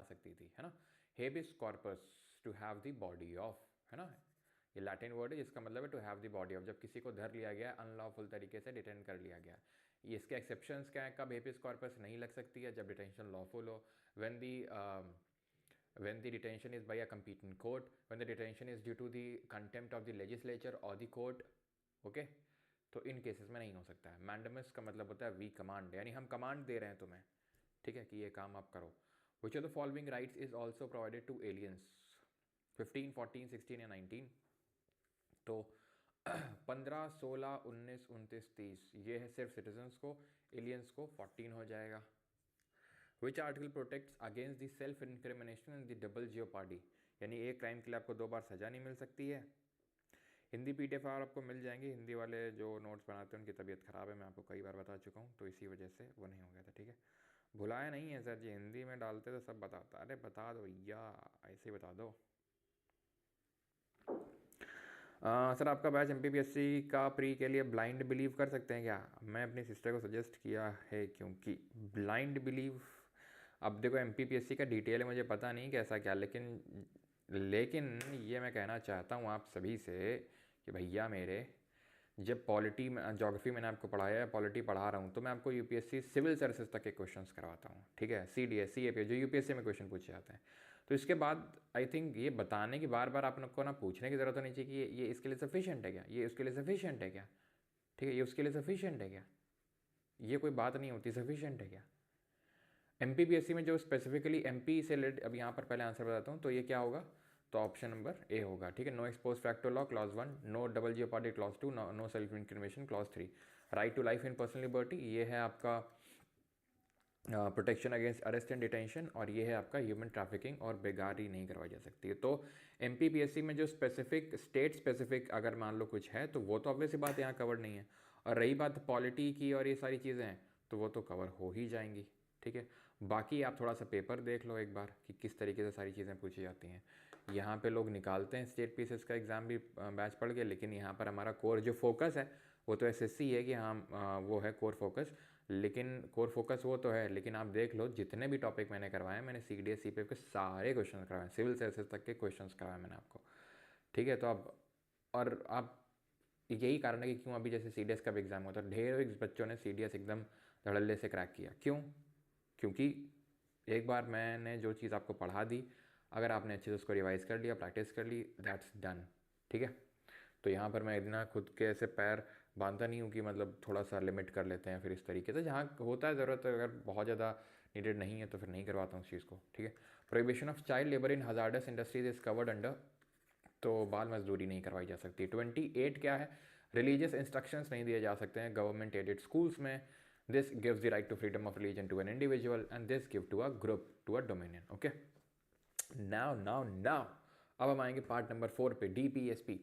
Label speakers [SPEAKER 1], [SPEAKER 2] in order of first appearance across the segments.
[SPEAKER 1] सकती थी, है ना। Habeas corpus, to have the body of, है ना, ये लैटिन वर्ड है जिसका मतलब है to have the body of, जब किसी को धर लिया गया, अनलॉफुल तरीके से डिटेन कर लिया गया। ये इसके एक्सेप्शंस क्या है, कब हेबिस कॉर्पस नहीं लग सकती है, जब डिटेंशन लॉफुल हो, when the detention is by a competent court, when the detention is due to the contempt of the legislature or the court, okay, तो इन केसेस में नहीं हो सकता है। मैंडमस का मतलब होता है वी कमांड, यानी हम कमांड दे रहे हैं तुम्हें, ठीक है, कि ये काम आप करो। Which of the following rights is also provided to aliens, 15, 14, 16 या 19, तो 15, 16, 19, 29, 30 ये है सिर्फ सिटीजन्स को, एलियंस को 14 हो जाएगा। Which article protects against the self incrimination and the double jeopardy, यानी एक क्राइम के लिए आपको 2 बार सजा नहीं मिल सकती है। हिंदी PDF आपको मिल जाएंगे, हिंदी वाले जो नोट्स बनाते हैं उनकी तबीयत ख़राब है, मैं आपको कई बार बता चुका हूँ, तो इसी वजह से वो नहीं हो गया था, ठीक है। भुलाया नहीं है सर जी, हिंदी में डालते तो सब बताता, अरे बता दो भैया, ऐसे ही बता दो। सर आपका बैच MPPSC का प्री के लिए ब्लाइंड बिलीव कर सकते हैं क्या? मैं अपनी सिस्टर को सजेस्ट किया है, क्योंकि ब्लाइंड बिलीव, अब देखो MPPSC का डिटेल मुझे पता नहीं कैसा क्या, लेकिन ये मैं कहना चाहता हूँ आप सभी से कि भैया मेरे, जब पॉलिटी में, ज्योग्राफी मैंने आपको पढ़ाया है, पॉलिटी पढ़ा रहा हूँ, तो मैं आपको UPSC सिविल सर्विसेज तक के क्वेश्चंस करवाता हूँ, ठीक है, CDS CAP जो UPSC में क्वेश्चन पूछे जाते हैं। तो इसके बाद आई थिंक ये बताने की बार बार आप लोग को ना पूछने की ज़रूरत होनी चाहिए कि ये इसके लिए सफिशिएंट है क्या, ये उसके लिए सफिशिएंट है क्या, ठीक है, ये उसके लिए सफिशिएंट है क्या, ये कोई बात नहीं होती, सफिशिएंट है क्या। MPPSC में जो स्पेसिफिकली MP से रिलेटेड, अब यहाँ पर पहले आंसर बताता हूँ, तो ये क्या होगा, तो ऑप्शन नंबर A होगा, ठीक है। No ex post facto law clause 1, no double jeopardy clause 2, no self incrimination clause 3, right to life in personal liberty, ये है आपका protection against arrest and detention, और ये है आपका ह्यूमन ट्रैफिकिंग और बेगारी नहीं करवाई जा सकती है। तो MPPSC में जो स्पेसिफिक, स्टेट स्पेसिफिक अगर मान लो कुछ है, तो वो तो ऑब्वियस बात यहाँ कवर नहीं है, और रही बात पॉलिटी की और ये सारी चीज़ें हैं, तो वो तो कवर हो ही जाएंगी, ठीक है। बाकी आप थोड़ा सा पेपर देख लो एक बार कि किस तरीके से सारी चीज़ें पूछी जाती हैं। यहाँ पे लोग निकालते हैं स्टेट पीसेस का एग्ज़ाम भी बैच पढ़ के, लेकिन यहाँ पर हमारा कोर जो फोकस है वो तो SSC है कि हाँ वो है कोर फोकस, लेकिन कोर फोकस वो तो है, लेकिन आप देख लो जितने भी टॉपिक मैंने करवाए, मैंने CDS CPF के सारे क्वेश्चन करवाए, सिविल सर्विसेज तक के क्वेश्चन करवाए मैंने आपको, ठीक है। तो अब, और आप, यही कारण है कि क्यों अभी जैसे CDS का भी एग्ज़ाम होता है, ढेर बच्चों ने CDS एकदम धड़ल्ले से क्रैक किया, क्यों? क्योंकि एक बार मैंने जो चीज़ आपको पढ़ा दी, अगर आपने अच्छे से उसको रिवाइज कर लिया, प्रैक्टिस कर ली, दैट्स डन, ठीक है। तो यहाँ पर मैं इतना खुद के ऐसे पैर बांधता नहीं हूँ कि मतलब थोड़ा सा लिमिट कर लेते हैं फिर इस तरीके से, जहाँ होता है ज़रूरत, अगर बहुत ज़्यादा नीडेड नहीं है तो फिर नहीं करवाता हूँ उस चीज़ को, ठीक है। Prohibition of child labour in hazardous industries is covered under, तो बाल मजदूरी नहीं करवाई जा सकती। 28 क्या है, रिलीजियस इंस्ट्रक्शंस नहीं दिए जा सकते हैं गवर्नमेंट एडेड स्कूल्स में, this gives the right to freedom of religion to an individual and this give to a group to a dominion, okay. Now अब हम आएंगे पार्ट नंबर 4 पे, DPSP।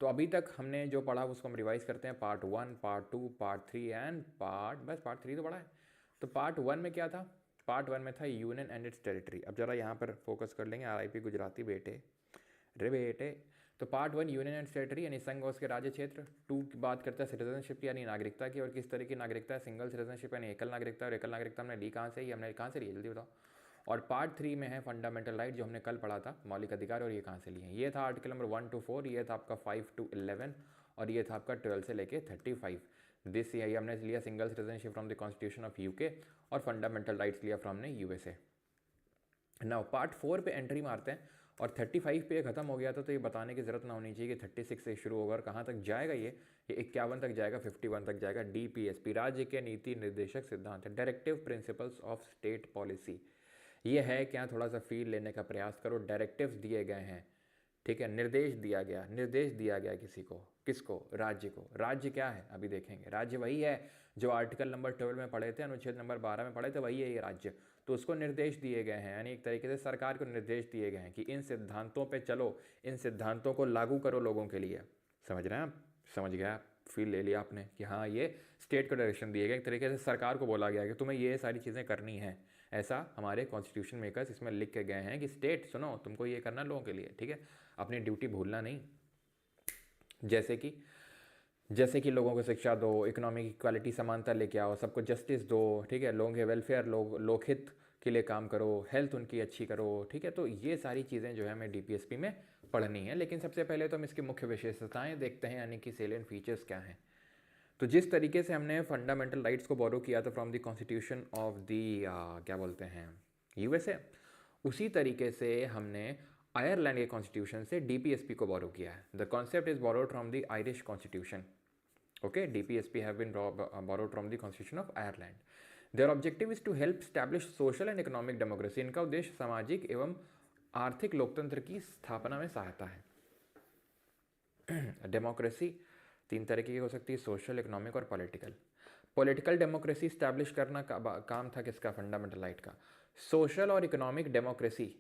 [SPEAKER 1] तो अभी तक हमने जो पढ़ा उसको हम रिवाइज करते हैं, part 1, part 2, part 3 and part 3 तो पढ़ा है। तो पार्ट 1 में क्या था, पार्ट 1 में था यूनियन एंड इट्स टेरिटरी। अब जरा यहाँ पर फोकस कर लेंगे, RIP गुजराती बेटे रे बेटे। तो पार्ट 1 यूनियन एंड टेरिटरी यानी संघ और उसके राज्य क्षेत्र। 2 की बात करता है सिटीजनशिप यानी नागरिकता की, और किस तरह की नागरिकता है, सिंगल सिटीजनशिप यानी एकल नागरिकता, और एकल नागरिकता हमने ली कहाँ से, ये हमने कहाँ से ली है, जल्दी बताओ। और पार्ट 3 में है फंडामेंटल राइट, जो हमने कल पढ़ा था, मौलिक अधिकार, और ये कहाँ से लिए हैं, ये था आर्टिकल नंबर 1 to 4, ये था आपका 5 to 11, और ये था आपका 12 से लेके 35। दिस ये हमने लिया single citizenship from the constitution of UK, और फंडामेंटल राइट्स लिया फ्रॉम ने USA। नाउ पार्ट 4 पे एंट्री मारते हैं, और 35 पे ख़त्म हो गया था, तो ये बताने की ज़रूरत ना होनी चाहिए कि 36 से शुरू होगा और कहाँ तक जाएगा, ये 51 तक जाएगा, 51 तक जाएगा। DPSP राज्य के नीति निर्देशक सिद्धांत है, directive principles of state policy. ये है क्या, थोड़ा सा फील लेने का प्रयास करो, डायरेक्टिव्स दिए गए हैं, ठीक है, निर्देश दिया गया किसी को, किसको, राज्य को। राज्य क्या है अभी देखेंगे, राज्य वही है जो आर्टिकल नंबर 12 में पढ़े थे, अनुच्छेद नंबर 12 में पढ़े थे, वही है ये राज्य। तो उसको निर्देश दिए गए हैं, यानी एक तरीके से सरकार को निर्देश दिए गए हैं कि इन सिद्धांतों पे चलो, इन सिद्धांतों को लागू करो लोगों के लिए। समझ रहे हैं आप, समझ गया, फील ले लिया आपने कि हाँ ये स्टेट को डायरेक्शन दिए गए, एक तरीके से सरकार को बोला गया कि तुम्हें ये सारी चीज़ें करनी है। ऐसा हमारे कॉन्स्टिट्यूशन मेकर्स इसमें लिख के गए हैं कि स्टेट सुनो, तुमको ये करना लोगों के लिए, ठीक है, अपनी ड्यूटी भूलना नहीं। जैसे कि लोगों को शिक्षा दो, इकोनॉमिक इक्वालिटी समानता लेके आओ, सबको जस्टिस दो, ठीक है, लोगों के वेलफेयर, लोकहित के लिए काम करो, हेल्थ उनकी अच्छी करो, ठीक है। तो ये सारी चीज़ें जो है हमें डीपीएसपी में पढ़नी है। लेकिन सबसे पहले तो हम इसकी मुख्य विशेषताएं देखते हैं, यानी कि सेलिएंट फीचर्स क्या हैं। तो जिस तरीके से हमने फंडामेंटल राइट्स को बोरो किया था from the constitution of the क्या बोलते हैं यूएसए, उसी तरीके से हमने आयरलैंड के कॉन्स्टिट्यूशन से डीपीएसपी को बोरो किया है। The concept is borrowed from the Irish constitution. Okay, DPSP have been borrowed from the Constitution of Ireland. Their objective is to help establish social and economic democracy. इनका उद्देश्य सामाजिक एवं आर्थिक लोकतंत्र की स्थापना में सहायता है। डेमोक्रेसी तीन तरीके की हो सकती है, सोशल, इकोनॉमिक और पॉलिटिकल। पॉलिटिकल डेमोक्रेसी स्टैब्लिश करना काम था किसका? फंडामेंटल राइट का। सोशल और इकोनॉमिक डेमोक्रेसी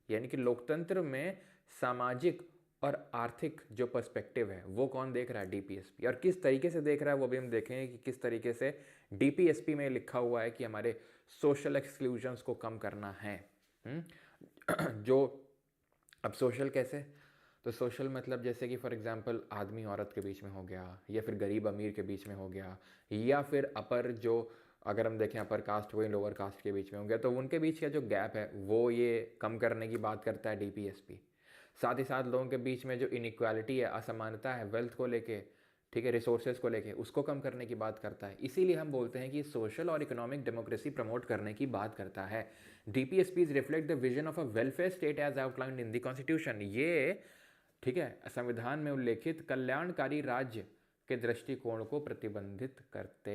[SPEAKER 1] यानी कि लोकतंत्र में सामाजिक और आर्थिक जो पर्सपेक्टिव है वो कौन देख रहा है? डीपीएसपी। और किस तरीके से देख रहा है वो भी हम देखेंगे कि किस तरीके से डीपीएसपी में लिखा हुआ है कि हमारे सोशल एक्सक्लूजन्स को कम करना है। जो अब सोशल कैसे? तो सोशल मतलब जैसे कि फॉर एग्जांपल आदमी औरत के बीच में हो गया, या फिर गरीब अमीर के बीच में हो गया, या फिर अपर जो अगर हम देखें अपर कास्ट वही लोअर कास्ट के बीच में हो गया, तो उनके बीच का जो गैप है वो ये कम करने की बात करता है डीपीएसपी। साथ ही साथ लोगों के बीच में जो इनइक्वालिटी है, असमानता है वेल्थ को लेके, ठीक है, रिसोर्सेज को लेके, उसको कम करने की बात करता है। इसीलिए हम बोलते हैं कि सोशल और इकोनॉमिक डेमोक्रेसी प्रमोट करने की बात करता है। DPSPs reflect the vision of a welfare state as outlined in the constitution. ये ठीक है संविधान में उल्लेखित कल्याणकारी राज्य के दृष्टिकोण को प्रतिबिंबित करते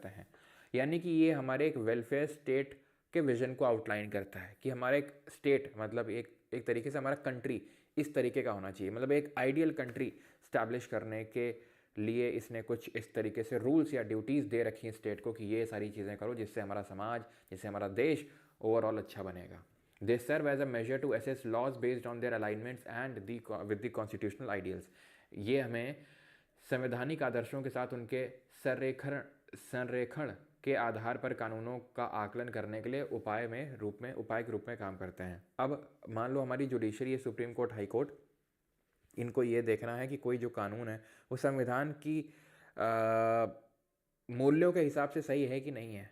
[SPEAKER 1] हैं। यानी कि ये हमारे एक वेलफेयर स्टेट के विजन को आउटलाइन करता है कि हमारा एक स्टेट मतलब एक तरीके से हमारा कंट्री इस तरीके का होना चाहिए। मतलब एक आइडियल कंट्री स्टैब्लिश करने के लिए इसने कुछ इस तरीके से रूल्स या ड्यूटीज़ दे रखी हैं स्टेट को कि ये सारी चीज़ें करो जिससे हमारा समाज, जिससे हमारा देश ओवरऑल अच्छा बनेगा। They serve as a measure to assess laws based on their alignments and with the constitutional ideals. ये हमें संवैधानिक आदर्शों के साथ उनके संरेखण के आधार पर कानूनों का आकलन करने के लिए उपाय के रूप में काम करते हैं। अब मान लो हमारी judiciary, supreme court, high court, इनको ये देखना है कि कोई जो कानून है वो संविधान की मूल्यों के हिसाब से सही है कि नहीं है।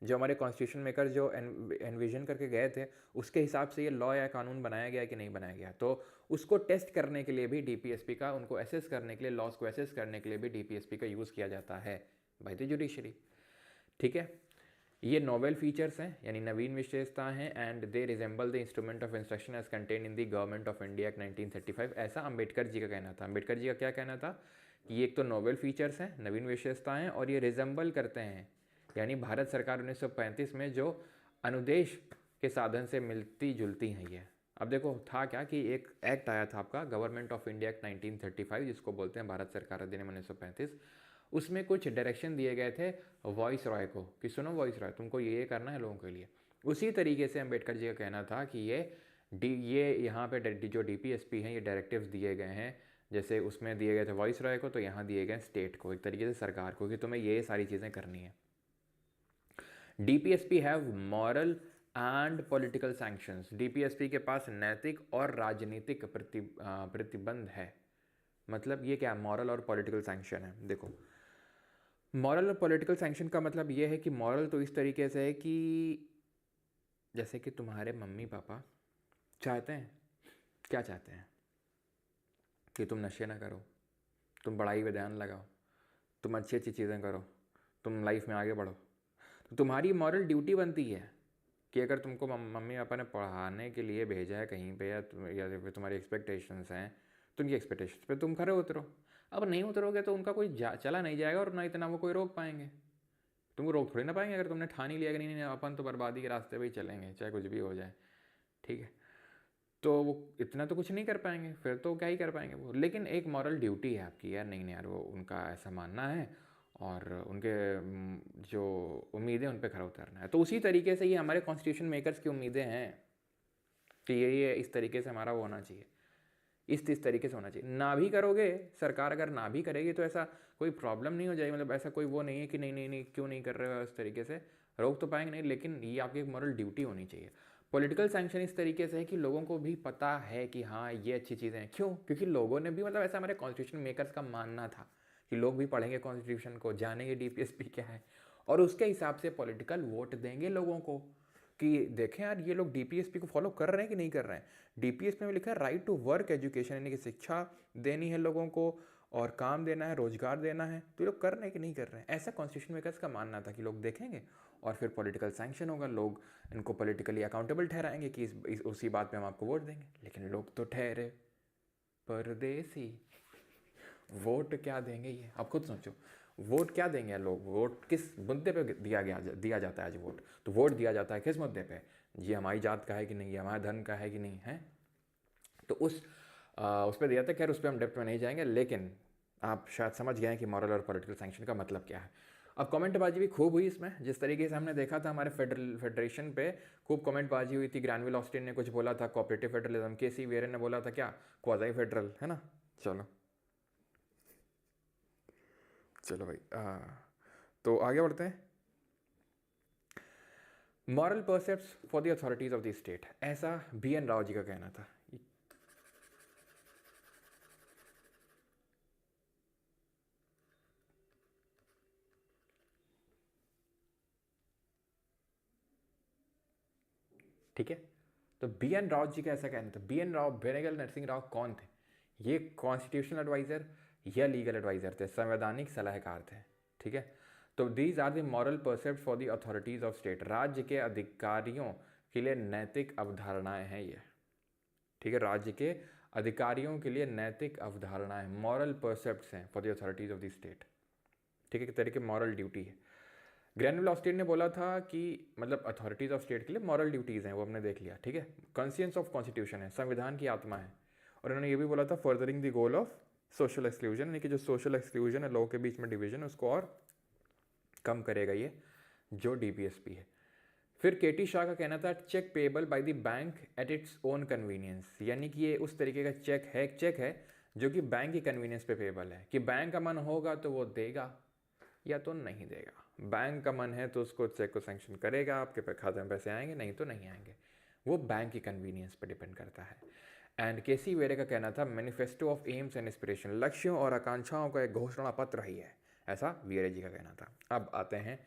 [SPEAKER 1] जो हमारे कॉन्स्टिट्यूशन मेकर जो एनविजन करके गए थे उसके हिसाब से ये लॉ या कानून बनाया गया कि नहीं बनाया गया। तो उसको टेस्ट करने के लिए भी डीपीएसपी का, उनको एसेस करने के लिए, लॉज को एसेस करने के लिए भी डीपीएसपी का यूज़ किया जाता है बाय द जुडिशरी। ठीक है, ये नोवेल फीचर्स हैं यानी नवीन विशेषता हैं and they resemble the instrument of instruction as contain in the government of India act 1935। ऐसा अम्बेडकर जी का कहना था। अम्बेडकर जी का क्या कहना था कि ये एक तो नोवेल फीचर्स हैं, नवीन विशेषताएं, और ये रिजेंबल करते हैं यानी भारत सरकार 1935 में जो अनुदेश के साधन से मिलती जुलती हैं ये। अब देखो था क्या कि एक एक्ट आया था आपका गवर्नमेंट ऑफ इंडिया एक्ट 1935 जिसको बोलते हैं भारत सरकार अधिनियम 1935। उसमें कुछ डायरेक्शन दिए गए थे वॉइस रॉय को कि सुनो वॉइस रॉय, तुमको ये करना है लोगों के लिए। उसी तरीके से अम्बेडकर जी का कहना था कि ये यहाँ पे जो डीपीएसपी हैं ये डायरेक्टिव्स दिए गए हैं, जैसे उसमें दिए गए थे वॉइस रॉय को, तो यहाँ दिए गए स्टेट को, एक तरीके से सरकार को, कि तुम्हें ये सारी चीज़ें करनी है। DPSP have moral and political sanctions. DPSP के पास नैतिक और राजनीतिक प्रतिबंध है। मतलब ये क्या मॉरल और पॉलिटिकल सैंक्शन है? देखो मॉरल और पॉलिटिकल सैंक्शन का मतलब ये है कि मॉरल तो इस तरीके से है कि जैसे कि तुम्हारे मम्मी पापा चाहते हैं, क्या चाहते हैं कि तुम नशे ना करो, तुम पढ़ाई पे ध्यान लगाओ, तुम अच्छी अच्छी चीज़ें करो, तुम लाइफ में आगे बढ़ो। तो तुम्हारी मॉरल ड्यूटी बनती है कि अगर तुमको मम्मी पापा ने पढ़ाने के लिए भेजा है कहीं पे या फिर तुम्हारी एक्सपेक्टेशंस हैं तो उनकी एक्सपेक्टेशंस पे तुम खरे उतरो। अब नहीं उतरोगे तो उनका कोई चला नहीं जाएगा और ना इतना वो कोई रोक पाएंगे। तुमको रोक थोड़ी ना पाएंगे अगर तुमने ठान ही लिया कि नहीं अपन तो बर्बादी के रास्ते पे ही चलेंगे चाहे कुछ भी हो जाए, ठीक है, तो वो इतना तो कुछ नहीं कर पाएंगे, फिर तो क्या ही कर पाएंगे वो। लेकिन एक मॉरल ड्यूटी है आपकी यार, नहीं यार वो उनका ऐसा मानना है और उनके जो उम्मीदें उन पर खरा उतरना है। तो उसी तरीके से ये हमारे कॉन्स्टिट्यूशन मेकर्स की उम्मीदें हैं कि ये इस तरीके से हमारा वो होना चाहिए, इस तरीके से होना चाहिए। ना भी करोगे, सरकार अगर ना भी करेगी तो ऐसा कोई प्रॉब्लम नहीं हो जाएगी, मतलब ऐसा कोई वो नहीं है कि नहीं क्यों नहीं कर रहे हो, इस तरीके से रोक तो पाएंगे नहीं, लेकिन ये आपकी एक मॉरल ड्यूटी होनी चाहिए। पॉलिटिकल सैंक्शन इस तरीके से है कि लोगों को भी पता है कि हाँ ये अच्छी चीज़ें हैं। क्यों? क्योंकि लोगों ने भी, मतलब ऐसा हमारे कॉन्स्टिट्यूशन मेकर्स का मानना था कि लोग भी पढ़ेंगे कॉन्स्टिट्यूशन को, जानेंगे डीपीएसपी क्या है और उसके हिसाब से पॉलिटिकल वोट देंगे लोगों को कि देखें यार ये लोग डीपीएसपी को फॉलो कर रहे हैं कि नहीं कर रहे हैं। डीपीएसपी में लिखा है राइट टू वर्क एजुकेशन, यानी कि शिक्षा देनी है लोगों को और काम देना है, रोजगार देना है, तो ये लोग कर रहे हैं कि नहीं कर रहे हैं। ऐसा कॉन्स्टिट्यूशन मेकर्स का मानना था कि लोग देखेंगे और फिर पॉलिटिकल सैंक्शन होगा, लोग इनको पॉलिटिकली अकाउंटेबल ठहराएंगे कि उसी बात पे हम आपको वोट देंगे। लेकिन लोग तो ठहरे परदेसी, वोट क्या देंगे ये आप खुद सोचो। वोट क्या देंगे लोग, वोट किस मुद्दे पे दिया जाता है आज वोट, तो वोट दिया जाता है किस मुद्दे पे, ये हमारी जात का है कि नहीं, ये हमारे धर्म का है कि नहीं है, तो उस पर दिया था। खैर उस पर हम डेप्थ में नहीं जाएंगे, लेकिन आप शायद समझ गए हैं कि मॉरल और पॉलिटिकल सैंक्शन का मतलब क्या है। अब कमेंटबाजी भी खूब हुई इसमें, जिस तरीके से हमने देखा था हमारे फेडरेशन पे खूब कमेंटबाजी हुई थी। ग्रैनविल ऑस्टिन ने कुछ बोला था कोऑपरेटिव फेडरलिज्म, केसी वेरे ने बोला था क्या क्वाज़ी फेडरल, है ना। चलो भाई तो आगे बढ़ते हैं। Moral precepts for the authorities of the state, ऐसा BN राव जी का कहना था। ठीक है, तो BN राव जी का ऐसा कहना था। BN राव, बेनेगल नरसिंह राव कौन थे? ये कॉन्स्टिट्यूशनल एडवाइज़र या लीगल एडवाइज़र थे, संवैधानिक सलाहकार थे। ठीक है, तो these are the moral precept for the authorities of state, राज्य के अधिकारियों के लिए नैतिक अवधारणाएं हैं ये। ठीक है, राज्य के अधिकारियों के लिए नैतिक अवधारणाएं, मॉरल परसेप्ट्स हैं for the authorities of the state. ठीक है, एक तरीके मॉरल ड्यूटी है। ग्रैनविल ऑस्टिन ने बोला था कि मतलब अथॉरिटीज़ ऑफ स्टेट के लिए मॉरल ड्यूटीज़ हैं, वो हमने देख लिया। ठीक है, कॉन्शियंस ऑफ कॉन्स्टिट्यूशन है, संविधान की आत्मा है। और उन्होंने ये भी बोला था furthering the goal of social exclusion, यानी कि जो सोशल एक्सक्लूजन है, लोगों के बीच में डिवीजन, उसको और कम करेगा ये जो DPSP है। फिर KT शाह का कहना था cheque payable by the bank at its own convenience, यानी कि ये उस तरीके का चेक है जो कि बैंक की कन्वीनियंस पे पेएबल है, कि बैंक का मन होगा तो वो देगा या तो नहीं देगा। बैंक का मन है तो उसको चेक को सैंक्शन करेगा, आपके खाते में पैसे आएंगे, नहीं तो नहीं आएंगे, वो बैंक की कन्वीनियंस पर डिपेंड करता है। एंड KC वेरे का कहना था manifesto of AIIMS and aspiration, लक्ष्यों और आकांक्षाओं का एक घोषणा पत्र ही है, ऐसा वेरे जी का कहना था। अब आते हैं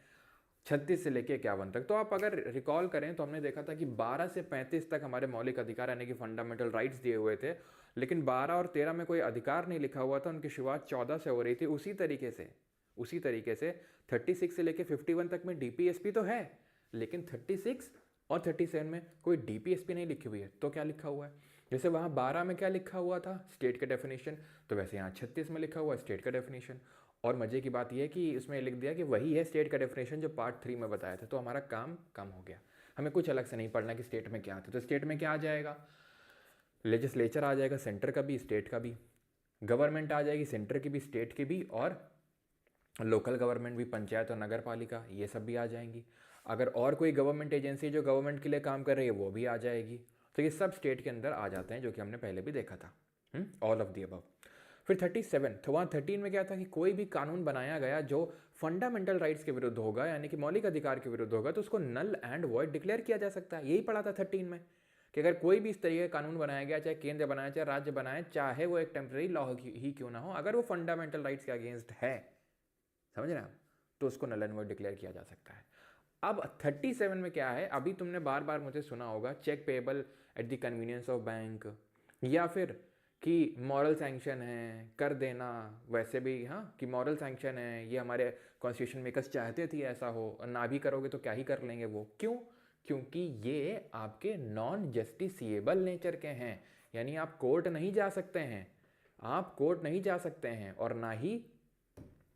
[SPEAKER 1] 36 से लेके 51 तक। तो आप अगर रिकॉल करें तो हमने देखा था कि 12 से 35 तक हमारे मौलिक अधिकार यानी कि फंडामेंटल राइट्स दिए हुए थे, लेकिन 12 और 13 में कोई अधिकार नहीं लिखा हुआ था, उनकी शुरुआत 14 से हो रही थी। उसी तरीके से 36 से लेके 51 तक में DPSP तो है, लेकिन 36 और 37 में कोई DPSP नहीं लिखी हुई है। तो क्या लिखा हुआ है? जैसे वहाँ 12 में क्या लिखा हुआ था, स्टेट का डेफिनेशन, तो वैसे यहाँ 36 में लिखा हुआ है स्टेट का डेफिनेशन। और मज़े की बात यह है कि इसमें लिख दिया कि वही है स्टेट का डेफिनेशन जो पार्ट 3 में बताया था। तो हमारा काम कम हो गया, हमें कुछ अलग से नहीं पढ़ना कि स्टेट में क्या था। तो स्टेट में क्या आ जाएगा, लेजिस्लेचर आ जाएगा, सेंटर का भी स्टेट का भी, गवर्नमेंट आ जाएगी सेंटर की भी स्टेट की भी, और लोकल गवर्नमेंट भी, पंचायत और नगर पालिका, ये सब भी आ जाएंगी। अगर और कोई गवर्नमेंट एजेंसी जो गवर्नमेंट के लिए काम कर रही है वो भी आ जाएगी। तो ये सब स्टेट के अंदर आ जाते हैं, जो कि हमने पहले भी देखा था, ऑल ऑफ दी अबव। फिर 37 तो वहाँ 13 में क्या था कि कोई भी कानून बनाया गया जो फंडामेंटल राइट्स के विरुद्ध होगा, यानी कि मौलिक अधिकार के विरुद्ध होगा, तो उसको नल एंड वॉइड डिक्लेयर किया जा सकता है। यही पढ़ा था 13 में कि अगर कोई भी इस तरीके का कानून बनाया गया, चाहे केंद्र बनाए चाहे राज्य बनाए, चाहे वो एक टेम्प्रेरी लॉ ही क्यों ना हो, अगर वो फंडामेंटल राइट्स के अगेंस्ट है, समझ रहे हैं आप, तो उसको नल एंड वॉइड डिक्लेयर किया जा सकता है। अब 37 में क्या है, अभी तुमने बार बार मुझे सुना होगा cheque payable at the convenience of bank, या फिर कि मॉरल सैंक्शन है, कर देना, वैसे भी हाँ कि मॉरल सैंक्शन है, ये हमारे कॉन्स्टिट्यूशन मेकर्स चाहते थे ऐसा हो, और ना भी करोगे तो क्या ही कर लेंगे वो। क्यों? क्योंकि ये आपके नॉन जस्टिसिएबल नेचर के हैं, यानी आप कोर्ट नहीं जा सकते हैं, आप कोर्ट नहीं जा सकते हैं, और ना ही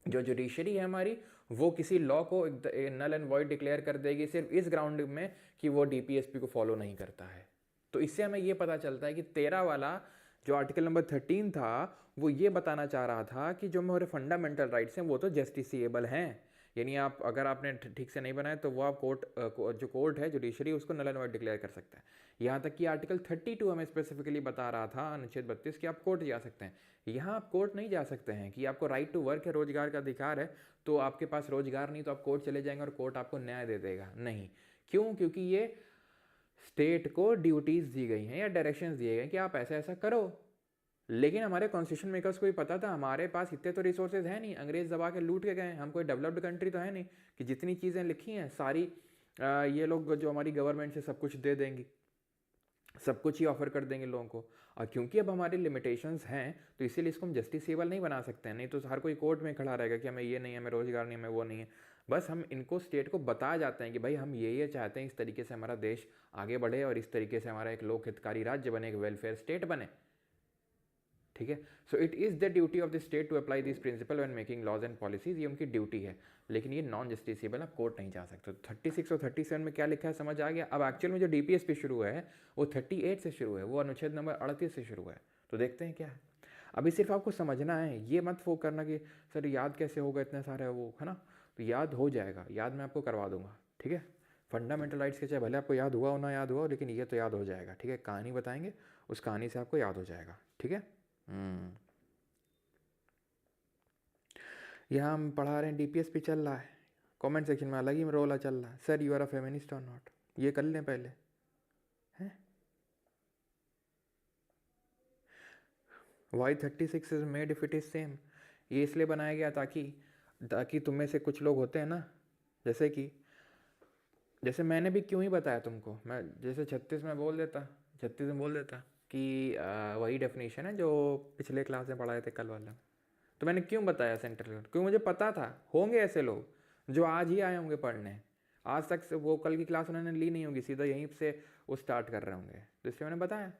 [SPEAKER 1] जो जुडिशरी है हमारी वो किसी लॉ को नल एंड वॉइड डिक्लेयर कर देगी सिर्फ इस ग्राउंड में कि वो DPSP को फॉलो नहीं करता है। तो इससे हमें ये पता चलता है कि 13 वाला जो आर्टिकल नंबर 13 था वो ये बताना चाह रहा था कि जो हमारे फंडामेंटल राइट्स हैं वो तो जस्टिसिएबल हैं, यानी आप अगर आपने ठीक से नहीं बनाया तो वो आप जो कोर्ट है जुडिशरी उसको नल एंड वॉइड डिक्लेयर कर सकता है। यहाँ तक कि आर्टिकल 32 हमें स्पेसिफिकली बता रहा था, अनुच्छेद 32, कि आप कोर्ट जा सकते हैं। यहाँ आप कोर्ट नहीं जा सकते हैं, कि आपको राइट टू वर्क है, रोजगार का अधिकार है, तो आपके पास रोजगार नहीं तो आप कोर्ट चले जाएंगे और कोर्ट आपको न्याय दे देगा, नहीं। क्यों? क्योंकि ये स्टेट को ड्यूटीज़ दी गई हैं या डायरेक्शंस दिए गए कि आप ऐसा ऐसा करो, लेकिन हमारे कॉन्स्टिट्यूशन मेकर्स को भी पता था हमारे पास इतने तो रिसोर्सेज है नहीं, अंग्रेज दबा के लूट के गए, हम कोई डेवलप्ड कंट्री तो है नहीं कि जितनी चीज़ें लिखी हैं सारी ये लोग जो हमारी गवर्नमेंट से सब कुछ दे देंगी, सब कुछ ही ऑफर कर देंगे लोगों को। और क्योंकि अब हमारी लिमिटेशंस हैं तो इसीलिए इसको हम जस्टिसेबल नहीं बना सकते हैं, नहीं तो हर कोई कोर्ट में खड़ा रहेगा कि हमें ये नहीं है, हमें रोजगार नहीं है, हमें वो नहीं है। बस हम इनको स्टेट को बता जाते हैं कि भाई हम ये चाहते हैं, इस तरीके से हमारा देश आगे बढ़े और इस तरीके से हमारा एक लोक हितकारी राज्य बने, एक वेलफेयर स्टेट बने। ठीक है, so it is the duty of the state to apply this principle when making laws and policies, ये उनकी ड्यूटी है। लेकिन ये नॉन जस्टिसेबल है, कोर्ट नहीं जा सकते। 36 और 37 में क्या लिखा है समझ आ गया। अब एक्चुअल में जो डीपीएसपी शुरू है वो 38 से शुरू है, वो अनुच्छेद नंबर 38 से शुरू है। तो देखते हैं क्या है। अभी सिर्फ आपको समझना है, ये मत वो करना कि सर याद कैसे होगा इतने सारे वो, है ना। तो याद हो जाएगा, याद मैं आपको करवा दूंगा। ठीक है, फंडामेंटल राइट्स के चाहे भले आपको याद हुआ हो ना याद हुआ हो, लेकिन ये तो याद हो जाएगा। ठीक है, कहानी बताएंगे, उस कहानी से आपको याद हो जाएगा। ठीक है, यहाँ हम पढ़ा रहे हैं डीपीएसपी चल रहा है, कमेंट सेक्शन में अलग ही रोला चल रहा है, sir you are a feminist और नॉट। ये कर लें पहले, हैं। Why 36 is made if it is same, ये इसलिए बनाया गया ताकि तुम में से कुछ लोग होते हैं ना, जैसे मैंने भी क्यों ही बताया तुमको, मैं जैसे 36 में बोल देता कि वही डेफिनेशन है जो पिछले क्लास में पढ़ाए थे कल वाला। तो मैंने क्यों बताया सेंट्रल, क्योंकि मुझे पता था होंगे ऐसे लोग जो आज ही आए होंगे पढ़ने, आज तक से वो कल की क्लास उन्होंने ली नहीं होगी, सीधा यहीं से वो स्टार्ट कर रहे होंगे, तो इसलिए मैंने बताया।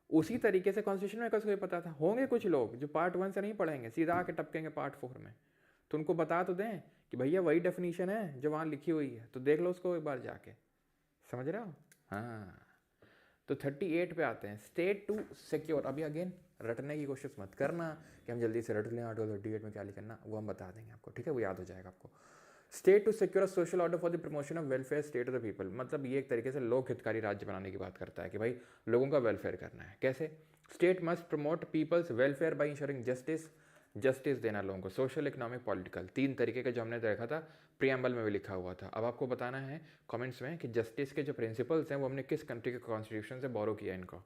[SPEAKER 1] उसी तरीके से कॉन्स्टिट्यूशन मेकर्स को भी पता था होंगे कुछ लोग जो पार्ट 1 से नहीं पढ़ेंगे, सीधा आके टपकेंगे पार्ट 4 में। तो उनको बता तो दें कि भैया वही डेफिनेशन है जो वहाँ लिखी हुई है, तो देख लो उसको एक बार जाके, समझ रहे हो। हाँ, तो 38 पे आते हैं, स्टेट टू सिक्योर। अभी अगेन रटने की कोशिश मत करना कि हम जल्दी से रट लें आर्टिकल 38 में क्या लिखना, वो हम बता देंगे आपको। ठीक है, वो याद हो जाएगा आपको। State to secure social order for the promotion of welfare state of the people, मतलब ये एक तरीके से लोक हितकारी राज्य बनाने की बात करता है कि भाई लोगों का वेलफेयर करना है। कैसे? State must promote people's welfare by ensuring justice देना लोगों को, सोशल, इकोनॉमिक, पॉलिटिकल, 3 तरीके का जो हमने देखा था, प्रियम्बल में भी लिखा हुआ था। अब आपको बताना है कमेंट्स में कि जस्टिस के जो प्रिंसिपल्स हैं वो हमने किस कंट्री के कॉन्स्टिट्यूशन से बोरो किया इनको।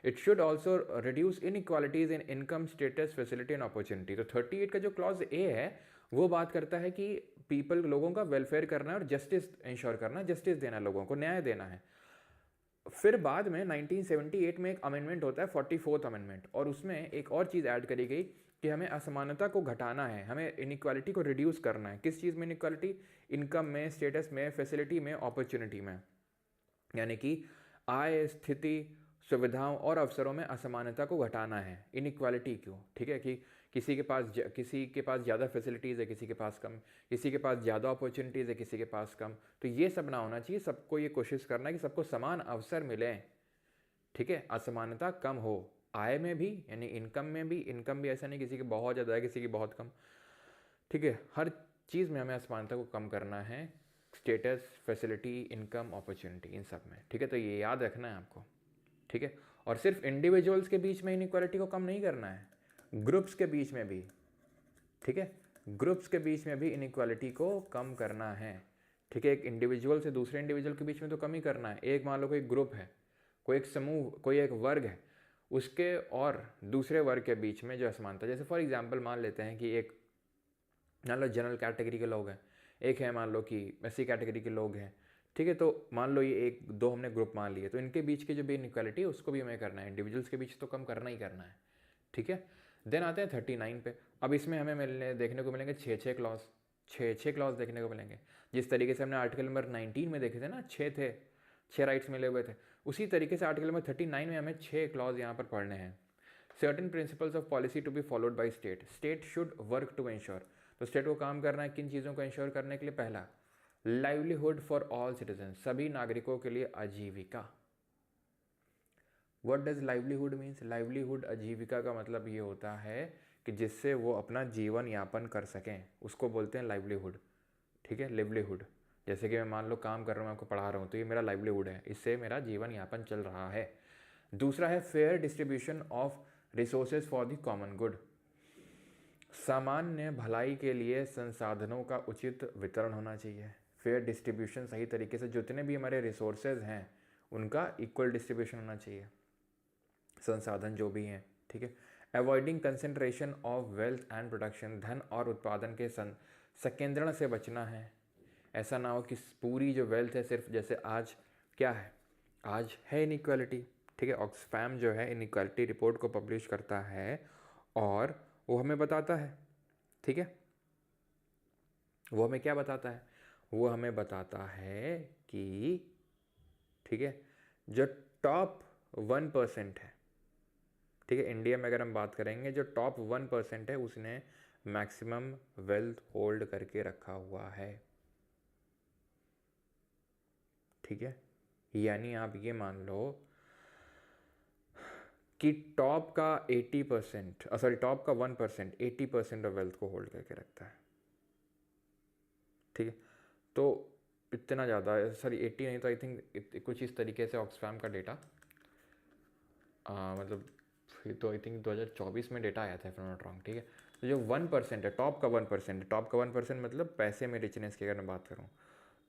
[SPEAKER 1] It should also reduce in equalities in income, status, facility and opportunity. तो 38 का जो क्लॉज ए है वो बात करता है कि लोगों का वेलफेयर करना है और जस्टिस इंश्योर करना, जस्टिस देना, लोगों को न्याय देना है। फिर बाद में 1978 में एक अमेंडमेंट होता है, 44th अमेंडमेंट, और उसमें एक और चीज़ ऐड करी गई कि हमें असमानता को घटाना है, हमें इनइक्वालिटी को रिड्यूस करना है। किस चीज़ में इनइक्वालिटी? इनकम में, स्टेटस में, फैसिलिटी में, अपॉर्चुनिटी में, यानी कि आय, स्थिति, सुविधाओं और अवसरों में असमानता को घटाना है। इनइक्वालिटी क्यों? ठीक है, कि किसी के पास ज़्यादा फैसिलिटीज़ है, किसी के पास कम, किसी के पास ज़्यादा अपॉर्चुनिटीज़ है, किसी के पास कम। तो ये सब ना होना चाहिए, सबको ये कोशिश करना है कि सबको समान अवसर मिले। ठीक है, असमानता कम हो, आय में भी यानी इनकम में भी, इनकम भी ऐसा नहीं किसी की बहुत ज़्यादा है किसी की बहुत कम। ठीक है, हर चीज़ में हमें असमानता को कम करना है, स्टेटस, फैसिलिटी, इनकम, अपॉर्चुनिटी, इन सब में। ठीक है, तो ये याद रखना है आपको। ठीक है, और सिर्फ इंडिविजुअल्स के बीच में इनइक्वालिटी को कम नहीं करना है, ग्रुप्स के बीच में भी। ठीक है, ग्रुप्स के बीच में भी इनइक्वालिटी को कम करना है। ठीक है, एक इंडिविजुअल से दूसरे इंडिविजुअल के बीच में तो कम ही करना है। एक मान लो कोई ग्रुप है, कोई एक समूह, कोई एक वर्ग है, उसके और दूसरे वर्ग के बीच में जो असमानता, जैसे फॉर एग्जांपल मान लेते हैं कि एक मान लो जनरल कैटेगरी के लोग हैं, एक है मान लो कि एससी कैटेगरी के लोग हैं। ठीक है, तो मान लो ये 1-2 हमने ग्रुप मान लिए, तो इनके बीच की जो भी इनइक्वालिटी है उसको भी हमें करना है, इंडिविजुअल्स के बीच तो कम करना ही करना है। ठीक है, देन आते हैं 39 पे। अब इसमें हमें देखने को मिलेंगे 6 क्लॉज, 6 क्लॉज देखने को मिलेंगे। जिस तरीके से हमने आर्टिकल नंबर 19 में देखे थे ना, 6 राइट्स मिले हुए थे, उसी तरीके से आर्टिकल नंबर 39 में हमें 6 क्लॉज यहाँ पर पढ़ने हैं। Certain principles of policy to be followed by state should work to ensure. तो स्टेट को काम करना है किन चीज़ों को इंश्योर करने के लिए? पहला, लाइवलीहुड फॉर ऑल सिटीजन, सभी नागरिकों के लिए आजीविका। What does livelihood means? Livelihood, आजीविका का मतलब ये होता है कि जिससे वो अपना जीवन यापन कर सकें, उसको बोलते हैं लाइवलीहुड। ठीक है, लिवलीहुड। जैसे कि मैं मान लो काम कर रहा हूँ, मैं आपको पढ़ा रहा हूँ, तो ये मेरा लाइवलीहुड है, इससे मेरा जीवन यापन चल रहा है। दूसरा है fair distribution of resources for the common good, सामान्य भलाई के लिए संसाधनों का उचित वितरण होना चाहिए। फेयर डिस्ट्रीब्यूशन, सही तरीके से जितने भी हमारे रिसोर्सेज हैं उनका इक्वल डिस्ट्रीब्यूशन होना चाहिए, संसाधन जो भी हैं। ठीक है। Avoiding concentration of wealth and production, धन और उत्पादन के संकेंद्रण से बचना है। ऐसा ना हो कि पूरी जो वेल्थ है सिर्फ, जैसे आज क्या है, आज है इनइक्वालिटी, ठीक है। ऑक्सफैम जो है इनइक्वालिटी रिपोर्ट को पब्लिश करता है और वो हमें बताता है, ठीक है। वो हमें क्या बताता है, वो हमें बताता है कि, ठीक है, जो टॉप 1% है, ठीक है, इंडिया में अगर हम बात करेंगे, जो टॉप 1% है उसने मैक्सिमम वेल्थ होल्ड करके रखा हुआ है, ठीक है। यानी आप ये मान लो कि टॉप का 80%, सॉरी टॉप का 1% 80% ऑफ वेल्थ को होल्ड करके रखता है, ठीक है। तो इतना ज़्यादा, सॉरी 80 नहीं तो आई थिंक कुछ इस तरीके से ऑक्सफैम का डेटा, मतलब फिर तो आई थिंक 2024 में डेटा आया था, इफ नॉट रॉन्ग, ठीक है। तो जो 1% है, टॉप का 1% है, टॉप का 1% मतलब पैसे में रिचनेस की अगर मैं बात करूँ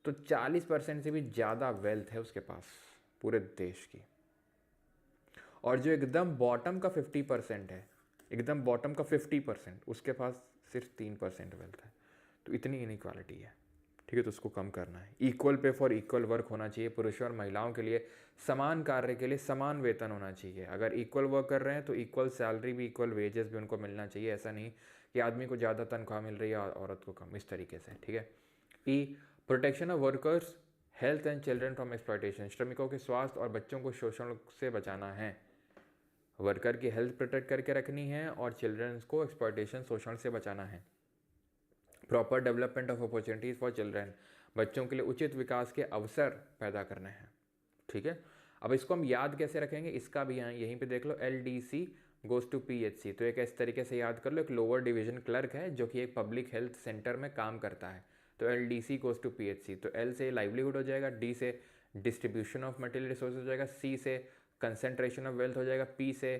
[SPEAKER 1] तो 40% से भी ज़्यादा वेल्थ है उसके पास पूरे देश की। और जो एकदम बॉटम का 50% है, एकदम बॉटम का 50%, उसके पास सिर्फ 3% वेल्थ है। तो इतनी इनइक्वालिटी है, ठीक है। तो उसको कम करना है। Equal pay for equal work होना चाहिए, पुरुषों और महिलाओं के लिए समान कार्य के लिए समान वेतन होना चाहिए। अगर इक्वल वर्क कर रहे हैं तो इक्वल सैलरी भी, इक्वल वेजेस भी उनको मिलना चाहिए। ऐसा नहीं कि आदमी को ज़्यादा तनख्वाह मिल रही है और औरत को कम, इस तरीके से, ठीक है। E protection of workers health and children from exploitation, श्रमिकों के स्वास्थ्य और बच्चों को शोषण से बचाना है। वर्कर की हेल्थ प्रोटेक्ट करके रखनी है और चिल्ड्रंस को एक्सप्लॉयटेशन, शोषण से बचाना है। Proper development of opportunities for children, बच्चों के लिए उचित विकास के अवसर पैदा करने हैं, ठीक है। अब इसको हम याद कैसे रखेंगे, इसका भी यहाँ यहीं पे देख लो, LDC गोज़ टू PHC। तो एक इस तरीके से याद कर लो, एक लोअर डिवीजन क्लर्क है जो कि एक पब्लिक हेल्थ सेंटर में काम करता है, तो LDC गोज़ टू PHC। तो L से लाइवलीहुड हो जाएगा, D से डिस्ट्रीब्यूशन ऑफ मटेरियल रिसोर्स हो जाएगा, C से कंसेंट्रेशन ऑफ वेल्थ हो जाएगा, P से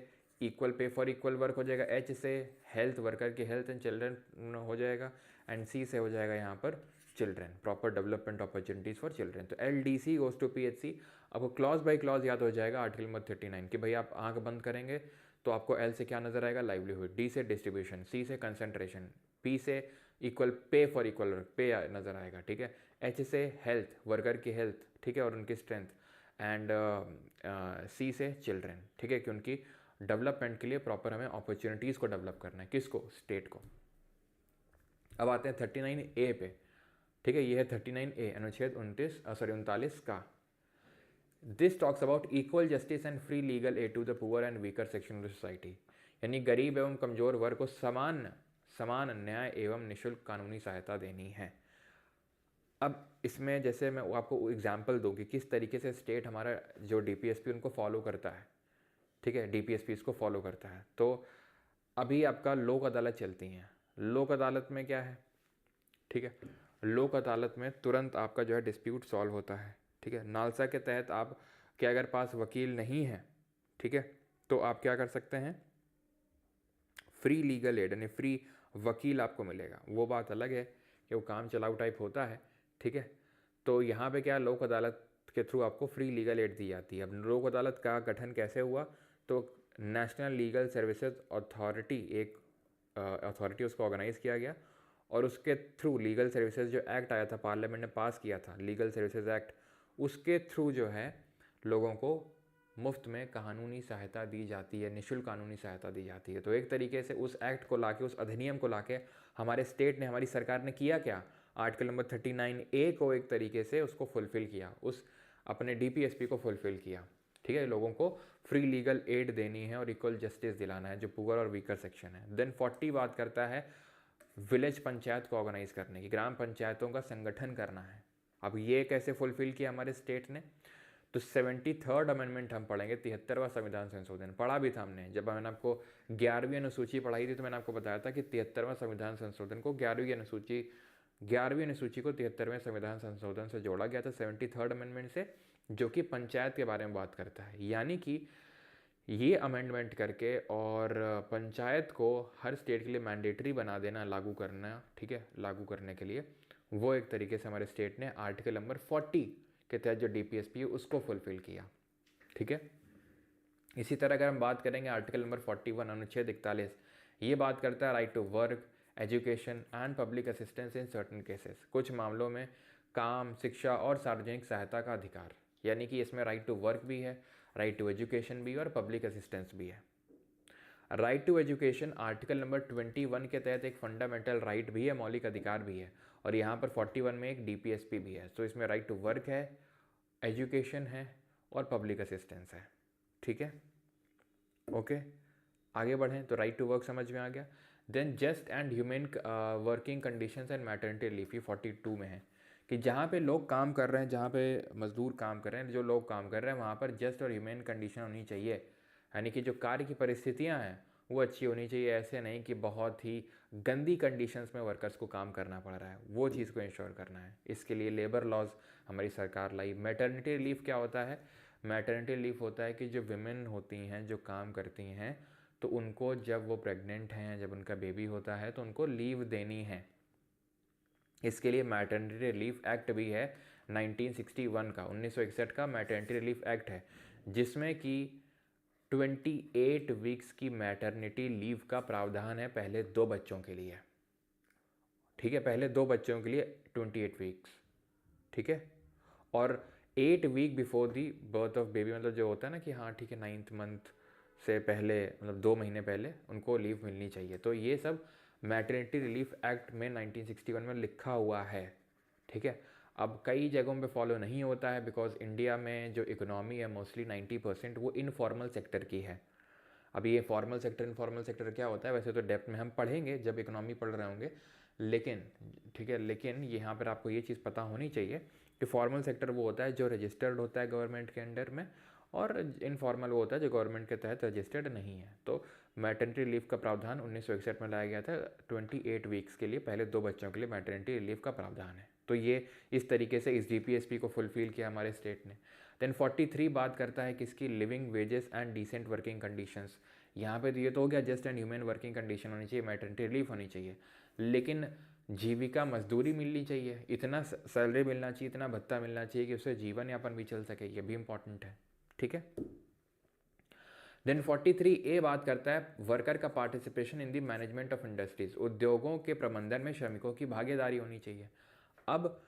[SPEAKER 1] equal pay for equal work हो जाएगा, H से हेल्थ, वर्कर की हेल्थ एंड चिल्ड्रन हो जाएगा, एंड C से हो जाएगा यहाँ पर children, proper development opportunities for children. तो LDC गोज़ टू PHC। आपको क्लॉज बाय क्लॉज याद हो जाएगा आर्टिकल नंबर 39 कि भाई आप आंख बंद करेंगे तो आपको L से क्या नजर आएगा, लाइवलीहुड, D से डिस्ट्रीब्यूशन, C से कंसेंट्रेशन, P से equal pay for equal work, पे नजर आएगा, ठीक है। H से हेल्थ, वर्कर की हेल्थ, ठीक है, और उनकी स्ट्रेंथ, एंड C से चिल्ड्रन, ठीक है, कि उनकी डेवलपमेंट के लिए प्रॉपर हमें अपॉर्चुनिटीज़ को डेवलप करना है, किसको, स्टेट को। अब आते हैं 39A पे, ठीक है। ये है 39A, अनुच्छेद 39 का। This talks about equal justice and free legal aid to the poor and weaker section of the society, यानी गरीब एवं कमजोर वर्ग को समान न्याय एवं निःशुल्क कानूनी सहायता देनी है। अब इसमें जैसे मैं आपको एग्जाम्पल दूँ कि किस तरीके से स्टेट हमारा जो DPSP उनको फॉलो करता है, ठीक है, DPSP इसको फॉलो करता है। तो अभी आपका लोक अदालत चलती हैं, लोक अदालत में क्या है, ठीक है, लोक अदालत में तुरंत आपका जो है डिस्प्यूट सॉल्व होता है, ठीक है। नालसा के तहत आप के अगर पास वकील नहीं है, ठीक है, तो आप क्या कर सकते हैं, फ्री लीगल एड, यानी फ्री वकील आपको मिलेगा। वो बात अलग है कि वो काम चलाऊ टाइप होता है, ठीक है। तो यहाँ पे क्या, लोक अदालत के थ्रू आपको फ्री लीगल एड दी जाती है। अब लोक अदालत का गठन कैसे हुआ, तो नेशनल लीगल सर्विसेज अथॉरिटी, एक अथॉरिटी उसको ऑर्गेनाइज किया गया और उसके थ्रू लीगल सर्विसेज जो एक्ट आया था, पार्लियामेंट ने पास किया था लीगल सर्विसेज एक्ट, उसके थ्रू जो है लोगों को मुफ्त में कानूनी सहायता दी जाती है, निःशुल्क कानूनी सहायता दी जाती है। तो एक तरीके से उस एक्ट को लाके, उस अधिनियम को लाके हमारे स्टेट ने, हमारी सरकार ने किया क्या, आर्टिकल नंबर 39A को एक तरीके से उसको फुलफिल किया, उस अपने DPSP को फुलफिल किया, ठीक है। लोगों को फ्री लीगल एड देनी है और इक्वल जस्टिस दिलाना है, जो पुअर और वीकर सेक्शन है। देन 40 बात करता है विलेज पंचायत को ऑर्गेनाइज करने की, ग्राम पंचायतों का संगठन करना है। अब ये कैसे फुलफिल किया हमारे स्टेट ने, तो 73rd अमेंडमेंट हम पढ़ेंगे, 73वां संविधान संशोधन पढ़ा भी था हमने, जब मैंने आपको 11वीं अनुसूची पढ़ाई थी तो मैंने आपको बताया था कि 73वां संविधान संशोधन को 11वीं अनुसूची को 73वें संविधान संशोधन से जोड़ा गया था, 73rd अमेंडमेंट से, जो कि पंचायत के बारे में बात करता है। यानी कि ये अमेंडमेंट करके और पंचायत को हर स्टेट के लिए मैंडेटरी बना देना, लागू करना, ठीक है, लागू करने के लिए, वो एक तरीके से हमारे स्टेट ने आर्टिकल नंबर 40 के तहत जो DPSP है उसको फुलफिल किया, ठीक है। इसी तरह अगर हम बात करेंगे आर्टिकल नंबर 41 अनुच्छेद 41, ये बात करता है right to work, education and public assistance in certain cases, कुछ मामलों में काम, शिक्षा और सार्वजनिक सहायता का अधिकार, यानी कि इसमें राइट टू वर्क भी है, राइट टू एजुकेशन भी और पब्लिक असिस्टेंस भी है। Right to education article number 21 के तहत एक फंडामेंटल राइट भी है, मौलिक अधिकार भी है, और यहाँ पर 41 में एक DPSP भी है। तो इसमें राइट टू वर्क है, एजुकेशन है और पब्लिक असिस्टेंस है। ठीक है, ओके, आगे बढ़ें तो राइट टू वर्क समझ में आ गया। Then just and human working conditions and maternity leave, ये 42 में है कि जहाँ पे लोग काम कर रहे हैं, जहाँ पे मजदूर काम कर रहे हैं, जो लोग काम कर रहे हैं वहाँ पर जस्ट और ह्यूमन कंडीशन होनी चाहिए, यानी कि जो कार्य की परिस्थितियाँ हैं वो अच्छी होनी चाहिए। ऐसे नहीं कि बहुत ही गंदी कंडीशंस में वर्कर्स को काम करना पड़ रहा है, वो चीज़ को इंश्योर करना है। इसके लिए लेबर लॉज हमारी सरकार लाई। मैटरनिटी लीव क्या होता है? मैटरनिटी लीव होता है कि जो विमेन होती हैं, जो काम करती हैं, तो उनको जब वो प्रेग्नेंट हैं, जब उनका बेबी होता है तो उनको लीव देनी है। इसके लिए मैटरनिटी रिलीफ एक्ट भी है 1961 का, 1961 का मैटरनिटी रिलीफ एक्ट है, जिसमें कि 28 वीक्स की मैटरनिटी लीव का प्रावधान है पहले 2 बच्चों के लिए। ठीक है, पहले 2 बच्चों के लिए 28 वीक्स। ठीक है, और 8 week before the birth of baby, मतलब जो होता है ना कि हाँ ठीक है 9th मंथ से पहले, मतलब 2 महीने पहले उनको लीव मिलनी चाहिए। तो ये सब मैटरनिटी रिलीफ एक्ट में 1961 में लिखा हुआ है। ठीक है, अब कई जगहों पे फॉलो नहीं होता है, बिकॉज इंडिया में जो इकोनॉमी है मोस्टली 90% वो इनफॉर्मल सेक्टर की है। अब ये फॉर्मल सेक्टर इनफॉर्मल सेक्टर क्या होता है वैसे तो डेप्थ में हम पढ़ेंगे जब इकोनॉमी पढ़ रहे होंगे, लेकिन ठीक है, लेकिन यहाँ पर आपको ये चीज़ पता होनी चाहिए कि फॉर्मल सेक्टर वो होता है जो रजिस्टर्ड होता है गवर्नमेंट के अंडर में, और इनफॉर्मल वो होता है जो गवर्नमेंट के तहत रजिस्टर्ड नहीं है। तो मैटरनिटी लीव का प्रावधान 1961 में लाया गया था 28 वीक्स के लिए, पहले 2 बच्चों के लिए मैटरनिटी लीव का प्रावधान है। तो ये इस तरीके से इस DPSP को फुलफिल किया हमारे स्टेट ने। देन 43 बात करता है किसकी? Living wages and decent working conditions. यहाँ पे तो ये तो हो गया just and human working condition होनी चाहिए, मैटरनिटी रिलीफ होनी चाहिए, लेकिन जीविका मजदूरी मिलनी चाहिए, इतना सैलरी मिलना चाहिए, इतना भत्ता मिलना चाहिए कि उससे जीवन यापन भी चल सके, ये भी इंपॉर्टेंट है। ठीक है, देन 43A बात करता है वर्कर का participation in the management of industries, उद्योगों के प्रबंधन में श्रमिकों की भागीदारी होनी चाहिए। अब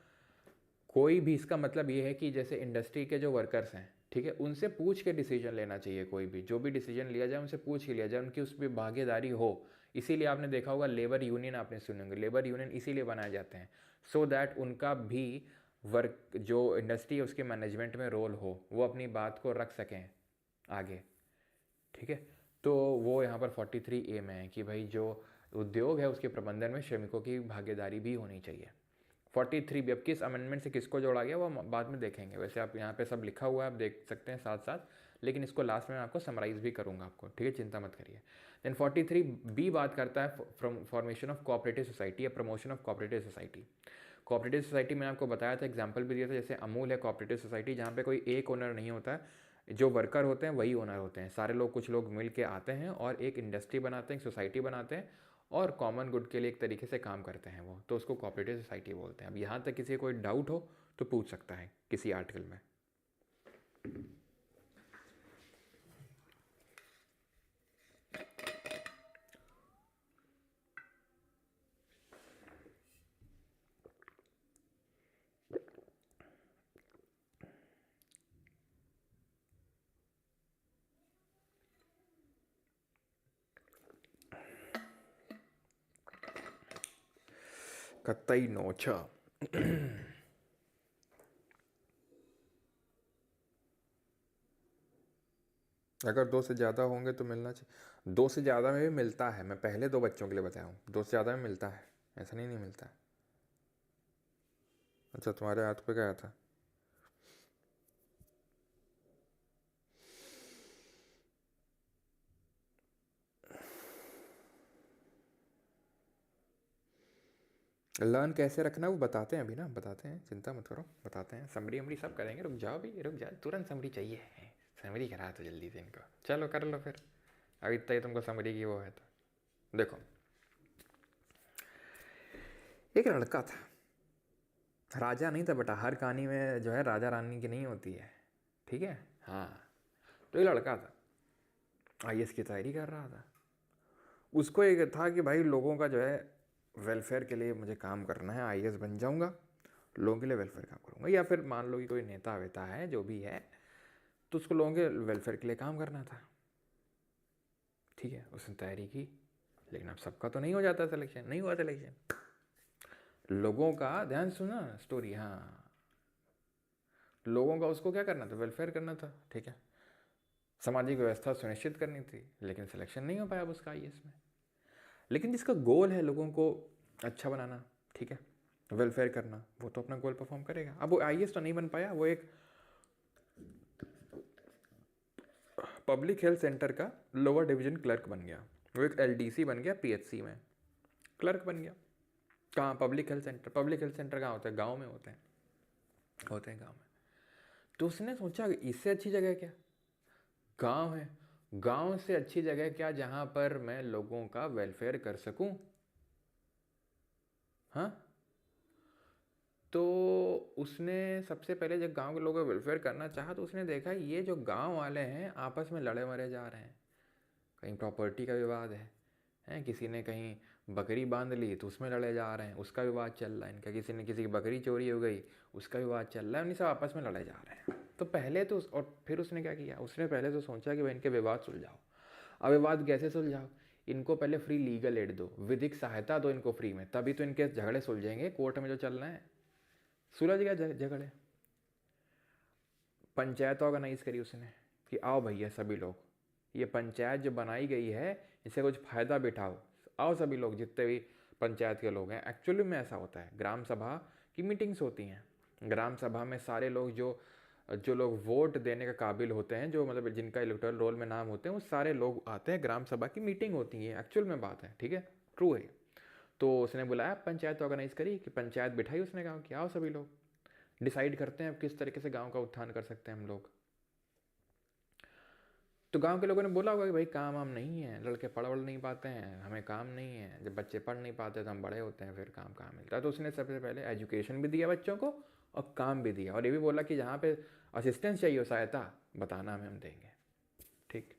[SPEAKER 1] कोई भी, इसका मतलब ये है कि जैसे इंडस्ट्री के जो वर्कर्स हैं, ठीक है, उनसे पूछ के डिसीजन लेना चाहिए, कोई भी जो भी डिसीजन लिया जाए उनसे पूछ के लिया जाए, उनकी उस पर भागीदारी हो। इसीलिए आपने देखा होगा लेबर यूनियन, आपने सुने होंगे लेबर यूनियन इसीलिए बनाए जाते हैं, सो दैट उनका भी वर्क जो इंडस्ट्री है उसके मैनेजमेंट में रोल हो, वो अपनी बात को रख सकें आगे। ठीक है, तो वो यहाँ पर 43A में है कि भाई जो उद्योग है उसके प्रबंधन में श्रमिकों की भागीदारी भी होनी चाहिए। 43B, अब किस अमेंडमेंट से किसको जोड़ा गया वो बाद में देखेंगे, वैसे आप यहाँ पे सब लिखा हुआ है आप देख सकते हैं साथ साथ, लेकिन इसको लास्ट में मैं आपको समराइज भी करूँगा आपको। ठीक है, चिंता मत करिए। देन 43B बात करता है फॉर्मेशन ऑफ कोऑपरेटिव सोसाइटी या promotion of cooperative society. Cooperative society मैंने आपको बताया था, एग्जाम्पल भी दिया था, जैसे अमूल है कोऑपरेटिव सोसाइटी, जहाँ पे कोई एक ओनर नहीं होता है, जो वर्कर होते हैं वही ओनर होते हैं, सारे लोग, कुछ लोग मिल के आते हैं और एक इंडस्ट्री बनाते हैं, एक सोसाइटी बनाते हैं और कॉमन गुड के लिए एक तरीके से काम करते हैं वो, तो उसको कोऑपरेटिव सोसाइटी बोलते हैं। अब यहाँ तक किसी कोई डाउट हो तो पूछ सकता है किसी आर्टिकल में। कतई नोचा। अगर 2 से ज़्यादा होंगे तो मिलना चाहिए, 2 से ज़्यादा में भी मिलता है, मैं पहले 2 बच्चों के लिए बताया हूँ, 2 से ज़्यादा में मिलता है, ऐसा नहीं मिलता है। अच्छा, तुम्हारे हाथ पे क्या था? लर्न कैसे रखना वो बताते हैं अभी ना, बताते हैं, चिंता मत करो, बताते हैं, समरी हमरी सब करेंगे, रुक जाओ भी, रुक जाओ, तुरंत समरी चाहिए, समरी करा तो जल्दी से इनको, चलो कर लो फिर, अभी इतना ही तुमको समरी की वो है तो। देखो, एक लड़का था, राजा नहीं था बेटा, हर कहानी में जो है राजा रानी की नहीं होती है, ठीक है, हाँ, तो ये लड़का था, आईएएस की तैयारी कर रहा था। उसको एक था कि भाई लोगों का जो है वेलफेयर के लिए मुझे काम करना है, आईएएस बन जाऊंगा, लोगों के लिए वेलफेयर काम करूंगा। या फिर मान लो कि कोई नेता वेता है जो भी है, तो उसको लोगों के वेलफेयर के लिए काम करना था। ठीक है, उसने तैयारी की, लेकिन अब सबका तो नहीं हो जाता सिलेक्शन, नहीं हुआ सिलेक्शन। लोगों का ध्यान सुना स्टोरी, हाँ, लोगों का उसको क्या करना था, वेलफेयर करना था। ठीक है, सामाजिक व्यवस्था सुनिश्चित करनी थी, लेकिन सिलेक्शन नहीं हो पाया अब उसका आईएएस में। लेकिन जिसका गोल है लोगों को अच्छा बनाना, ठीक है, वेलफेयर करना, वो तो अपना गोल परफॉर्म करेगा। अब वो आईएएस तो नहीं बन पाया, वो एक पब्लिक हेल्थ सेंटर का लोअर डिवीजन क्लर्क बन गया, वो एक एलडीसी बन गया, पीएचसी में क्लर्क बन गया। कहाँ, public health centre. Public health centre कहाँ होते हैं, गाँव में होते हैं गाँव में। तो उसने सोचा इससे अच्छी जगह क्या, गांव है, गांव से अच्छी जगह क्या जहां पर मैं लोगों का वेलफेयर कर सकूं। हाँ, तो उसने सबसे पहले जब गांव के लोगों का वेलफेयर करना चाहा, तो उसने देखा ये जो गांव वाले हैं आपस में लड़े मरे जा रहे हैं। कहीं प्रॉपर्टी का विवाद है, किसी ने कहीं बकरी बांध ली तो उसमें लड़े जा रहे हैं, उसका विवाद चल रहा है इनका, किसी ने किसी की बकरी चोरी हो गई उसका विवाद चल रहा है, उन्हीं सब आपस में लड़े जा रहे हैं। तो पहले तो और फिर उसने क्या किया, उसने पहले तो सोचा कि भाई इनके विवाद सुलझाओ। अब विवाद कैसे सुलझाओ, इनको पहले फ्री लीगल एड दो, विधिक सहायता दो इनको फ्री में, तभी तो इनके झगड़े सुलझेंगे। कोर्ट में जो चल रहे हैं, सुलझ गया झगड़े। पंचायत ऑर्गेनाइज करी उसने कि आओ भैया सभी लोग, ये पंचायत जो बनाई गई है इससे कुछ फ़ायदा बिठाओ, आओ सभी लोग जितने भी पंचायत के लोग हैं। एक्चुअली में ऐसा होता है, ग्राम सभा की मीटिंग्स होती हैं, ग्राम सभा में सारे लोग जो जो लोग वोट देने के काबिल होते हैं, जो मतलब जिनका इलेक्टोरल रोल में नाम होते हैं, वो सारे लोग आते हैं, ग्राम सभा की मीटिंग होती है, एक्चुअल में बात है। ठीक है, ट्रू है। तो उसने बुलाया, पंचायत ऑर्गेनाइज करी कि पंचायत बिठाई उसने, गाँव की आओ सभी लोग डिसाइड करते हैं अब किस तरीके से गांव का उत्थान कर सकते हैं हम लोग। तो गांव के लोगों ने बोला होगा कि भाई काम वाम नहीं है, लड़के पढ़ वढ़ नहीं पाते हैं, हमें काम नहीं है, जब बच्चे पढ़ नहीं पाते तो हम बड़े होते हैं फिर काम कहाँ मिलता है। तो उसने सबसे पहले एजुकेशन भी दिया बच्चों को और काम भी दिया, और ये भी बोला कि जहाँ पे असिस्टेंस चाहिए हो, सहायता, बताना हमें, हम देंगे। ठीक,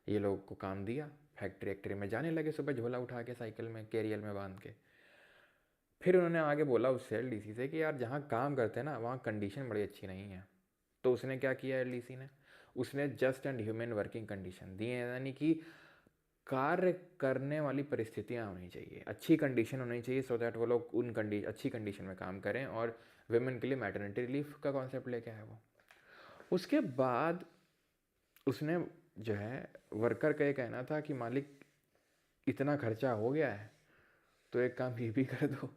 [SPEAKER 1] ये लोग को काम दिया, फैक्ट्री एक्ट्री में जाने लगे सुबह झोला उठा के, साइकिल में कैरियर में बांध के। फिर उन्होंने आगे बोला उससे, एलडीसी से, कि यार जहाँ काम करते हैं ना वहाँ कंडीशन बड़ी अच्छी नहीं है। तो उसने क्या किया एलडीसी ने, उसने just and human working condition दी है, यानी कि कार्य करने वाली परिस्थितियाँ होनी चाहिए, अच्छी कंडीशन होनी चाहिए, सो दैट वो लोग उन अच्छी कंडीशन में काम करें। और वेमेन के लिए मैटरनिटी रिलीफ का कॉन्सेप्ट लेके आया वो। उसके बाद उसने जो है, वर्कर का ये कहना था कि मालिक इतना खर्चा हो गया है तो एक काम ये भी कर दो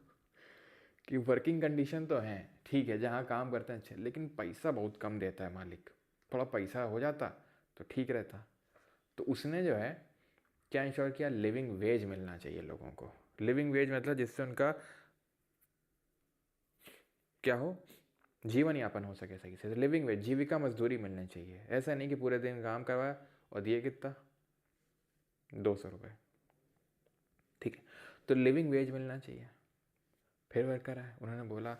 [SPEAKER 1] कि वर्किंग कंडीशन तो है ठीक है, जहाँ काम करते हैं अच्छे, लेकिन पैसा बहुत कम देता है मालिक, थोड़ा पैसा हो जाता तो ठीक रहता। तो उसने जो है क्या इंश्योर किया, लिविंग वेज मिलना चाहिए लोगों को। लिविंग वेज मतलब जिससे उनका क्या हो, जीवन यापन हो सके सही से। लिविंग वेज, जीविका मजदूरी मिलनी चाहिए। ऐसा नहीं कि पूरे दिन काम करवाया और दिए कितना, 200 रुपये। ठीक है, तो लिविंग वेज मिलना चाहिए। फिर वर्कर आए, उन्होंने बोला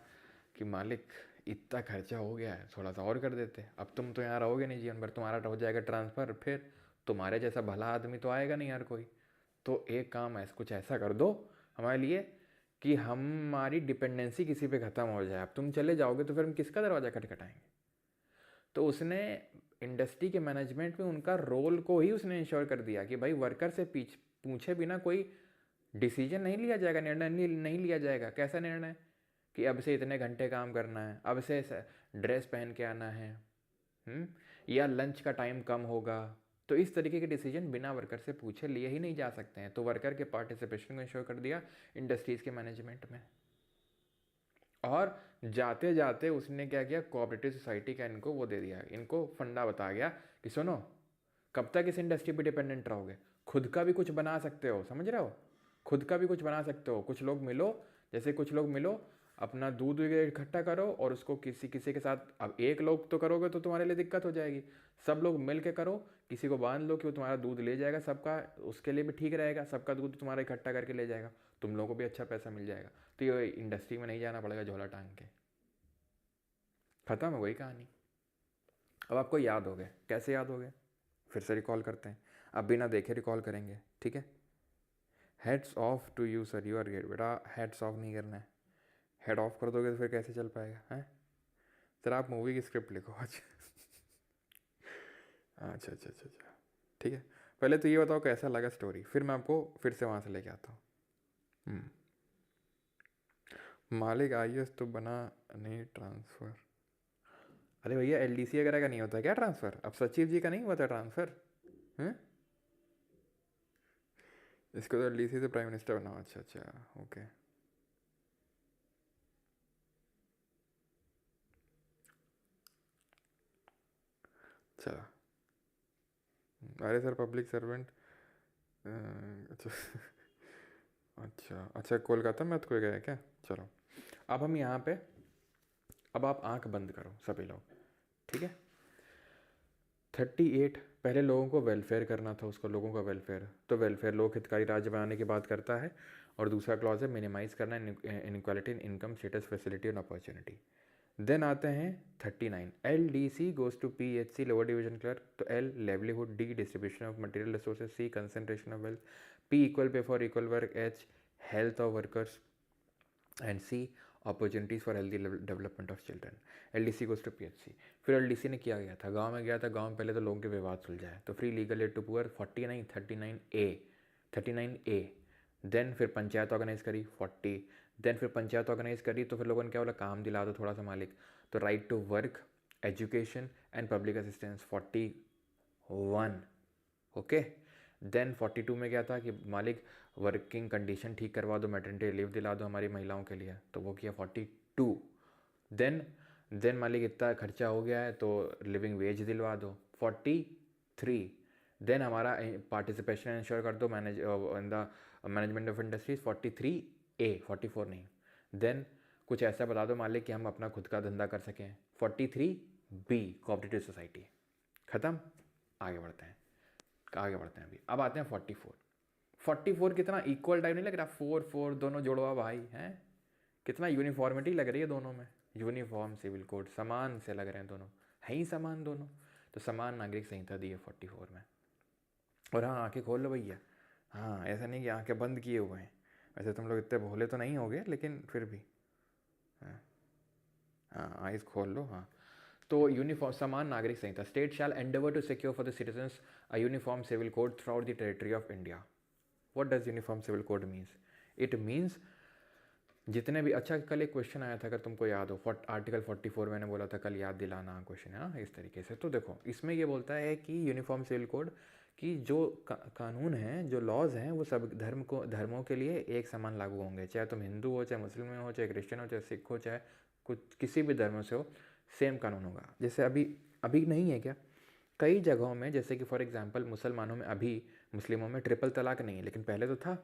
[SPEAKER 1] कि मालिक इतना खर्चा हो गया है, थोड़ा सा और कर देते, अब तुम तो यहाँ रहोगे नहीं जीवन भर, तुम्हारा हो जाएगा ट्रांसफ़र, फिर तुम्हारे जैसा भला आदमी तो आएगा नहीं यार कोई। तो एक काम ऐसा कुछ ऐसा कर दो हमारे लिए कि हमारी डिपेंडेंसी किसी पे ख़त्म हो जाए, अब तुम चले जाओगे तो फिर हम किसका दरवाज़ा खटखटाएंगे। तो उसने इंडस्ट्री के मैनेजमेंट में उनका रोल को ही उसने इंश्योर कर दिया कि भाई वर्कर से पूछे बिना कोई डिसीजन नहीं लिया जाएगा, निर्णय नहीं लिया जाएगा। कैसा निर्णय, कि अब से इतने घंटे काम करना है, अब से ड्रेस पहन के आना है, या लंच का टाइम कम होगा। तो इस तरीके के डिसीजन बिना वर्कर से पूछे लिए ही नहीं जा सकते हैं। तो वर्कर के पार्टिसिपेशन को इंश्योर कर दिया इंडस्ट्रीज़ के मैनेजमेंट में। और जाते जाते उसने क्या किया, कोऑपरेटिव सोसाइटी का इनको वो दे दिया, इनको फंडा बता गया कि सुनो, कब तक इस इंडस्ट्री पे डिपेंडेंट रहोगे, खुद का भी कुछ बना सकते हो, समझ रहे हो, खुद का भी कुछ बना सकते हो। कुछ लोग मिलो, जैसे कुछ लोग मिलो, अपना दूध वगैरह इकट्ठा करो और उसको किसी किसी के साथ, अब एक लोग तो करोगे तो तुम्हारे लिए दिक्कत हो जाएगी, सब लोग मिल के करो, किसी को बांध लो कि वो तुम्हारा दूध ले जाएगा, सबका उसके लिए भी ठीक रहेगा, सबका दूध तुम्हारा इकट्ठा करके ले जाएगा, तुम लोगों को भी अच्छा पैसा मिल जाएगा। तो ये इंडस्ट्री में नहीं जाना पड़ेगा झोला टांग के, ख़त्म है वही कहानी। अब आपको याद हो गया, कैसे याद हो गया, फिर से रिकॉल करते हैं। अब बिना देखे रिकॉल करेंगे, ठीक है। Heads off to you sir, you are great. बेटा हेड्स ऑफ नहीं करना है, हेड ऑफ कर दोगे तो फिर कैसे चल पाएगा, हैं। सर आप मूवी की स्क्रिप्ट लिखो आज। अच्छा अच्छा अच्छा अच्छा, ठीक है। पहले तो ये बताओ कैसा लगा स्टोरी, फिर मैं आपको फिर से वहाँ से लेके आता हूँ। मालिक आईएएस तो बना नहीं ट्रांसफ़र। अरे भैया एलडीसी वगैरह का नहीं होता क्या ट्रांसफ़र? अब सचिव जी का नहीं हुआ था ट्रांसफ़र, हैं। इसको तो एलडीसी से प्राइम मिनिस्टर बनाओ, अच्छा अच्छा ओके। चलो, अरे सर पब्लिक सर्वेंट, अच्छा अच्छा अच्छा, कोलकाता में तो कोई गया क्या? चलो अब हम यहाँ पे, अब आप आंख बंद करो सभी लोग, ठीक है। 38, पहले लोगों को वेलफेयर करना था उसको, लोगों का वेलफेयर, तो वेलफेयर लोक हितकारी राज्य बनाने की बात करता है। और दूसरा क्लॉज है मिनिमाइज करना inequality in income status facility and opportunity. Then आते हैं 39, L D C goes to P H C lower division clerk, तो L livelihood, D distribution of material resources, C concentration of wealth, P equal pay for equal work, H health of workers and C opportunities for healthy development of children. LDC goes to PHC. फिर LDC ने किया गया था, गांव में गया था, गांव में पहले तो लोगों के विवाद सुलझाए, तो free legal aid to poor 49 39A। Then फिर पंचायत ऑर्गेनाइज करी 40। देन फिर पंचायत ऑर्गेनाइज करी तो फिर लोगों ने क्या बोला, काम दिला दो थोड़ा सा मालिक, तो right to work, education and public assistance 41, okay. Then 42 में क्या था कि मालिक वर्किंग कंडीशन ठीक करवा दो, मैटरनिटी लीव दिला दो हमारी महिलाओं के लिए, तो वो किया 42। देन मालिक इतना खर्चा हो गया है तो लिविंग वेज दिलवा दो 43। देन हमारा पार्टिसिपेशन इंश्योर कर दो इन the management of industries 43A, 44 नहीं। देन कुछ ऐसा बता दो मालिक कि हम अपना खुद का धंधा कर सकें 43B, कोऑपरेटिव सोसाइटी। ख़त्म, आगे बढ़ते हैं, आगे बढ़ते हैं। अभी अब आते हैं 44 कितना इक्वल टाइप नहीं लग रहा? 4 दोनों जोड़वा भाई हैं, कितना यूनिफॉर्मिटी लग रही है दोनों में। यूनिफॉर्म सिविल कोड, समान से लग रहे हैं दोनों, है ही समान दोनों। तो समान नागरिक संहिता दी है 44 में। और हाँ आंखें खोल लो भैया, हाँ ऐसा नहीं कि आंखें बंद किए हुए हैं, वैसे तुम लोग इतने भोले तो नहीं होगे लेकिन फिर भी, हाँ हाँ आइज़ खोल लो, हाँ। तो यूनिफॉर्म समान नागरिक संहिता, state shall endeavour to secure for the citizens a uniform civil code throughout the territory of India. What does uniform civil code means? It means जितने भी, अच्छा कल एक क्वेश्चन आया था अगर तुमको याद हो, आर्टिकल 44 मैंने बोला था कल, याद दिलाना क्वेश्चन है ना इस तरीके से। तो देखो इसमें ये बोलता है कि यूनिफॉर्म सिविल कोड की जो कानून हैं, जो लॉज हैं, वो सब धर्मों के लिए एक समान लागू होंगे, चाहे तुम हिंदू हो, चाहे मुस्लिम हो, चाहे क्रिश्चियन हो, चाहे सिख हो, चाहे कुछ किसी भी धर्म से हो, सेम कानून होगा। जैसे अभी अभी नहीं है क्या कई जगहों में, जैसे कि फॉर एग्जांपल मुसलमानों में, अभी मुस्लिमों में ट्रिपल तलाक नहीं है, लेकिन पहले तो था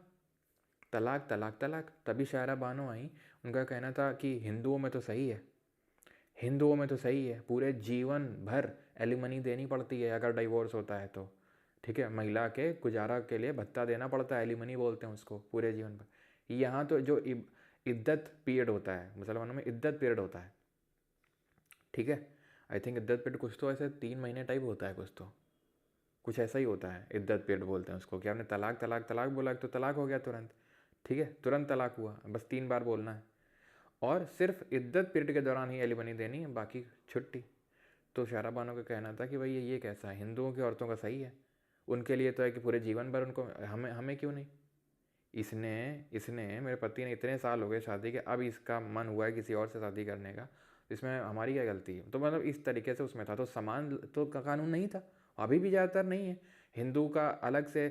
[SPEAKER 1] तलाक तलाक तलाक। तभी शायरा बानो आई, उनका कहना था कि हिंदुओं में तो सही है, हिंदुओं में तो सही है, पूरे जीवन भर एलिमनी देनी पड़ती है अगर डिवोर्स होता है तो, ठीक है। महिला के गुजारा के लिए भत्ता देना पड़ता है, एलिमनी बोलते हैं उसको, पूरे जीवन भर। यहाँ तो जो इद्दत पीरियड होता है, मुसलमानों में इद्दत पीरियड होता है, ठीक है। आई थिंक इद्दत पीरियड कुछ तो ऐसे 3 महीने टाइप होता है, कुछ तो कुछ ऐसा ही होता है, इद्दत पीरियड बोलते हैं उसको। कि आपने तलाक तलाक तलाक बोला तो तलाक हो गया तुरंत, ठीक है, तुरंत तलाक हुआ, बस 3 बार बोलना है। और सिर्फ इद्दत पीरियड के दौरान ही एलिमनी देनी है, बाकी छुट्टी। तो शायरा बानो का कहना था कि भाई ये कैसा है, हिंदुओं की औरतों का सही है, उनके लिए तो है कि पूरे जीवन भर उनको, हमें हमें क्यों नहीं। इसने इसने मेरे पति ने इतने साल हो गए शादी के, अब इसका मन हुआ है किसी और से शादी करने का, इसमें हमारी क्या गलती है? तो मतलब इस तरीके से उसमें था, तो समान तो कानून नहीं था, अभी भी ज़्यादातर नहीं है। हिंदू का अलग से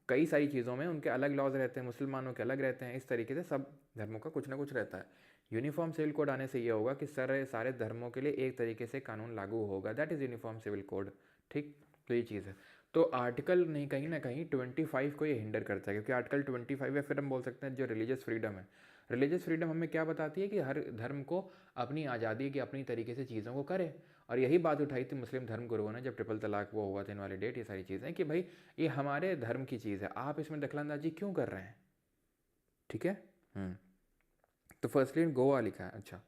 [SPEAKER 1] कई सारी चीज़ों में उनके अलग लॉज रहते हैं, मुसलमानों के अलग रहते हैं, इस तरीके से सब धर्मों का कुछ ना कुछ रहता है। यूनिफॉर्म सिविल कोड आने से ये होगा कि सारे धर्मों के लिए एक तरीके से कानून लागू होगा, that is uniform civil code, ठीक। तो ये चीज़ है। तो आर्टिकल नहीं, कहीं ना कहीं 25 को ये हिंडर करता है, क्योंकि आर्टिकल 25 या फिर हम बोल सकते हैं जो रिलीजियस फ्रीडम है, रिलीजियस फ्रीडम हमें क्या बताती है कि हर धर्म को अपनी आज़ादी है कि अपनी तरीके से चीज़ों को करे। और यही बात उठाई थी मुस्लिम धर्म गुरुओं ने जब ट्रिपल तलाक वो हुआ था, इनवैलिडेट, ये सारी चीज़ें, कि भाई ये हमारे धर्म की चीज़ है, आप इसमें दखलंदाजी क्यों कर रहे हैं, ठीक है। तो फर्स्टली गोवा लिखा है, अच्छा,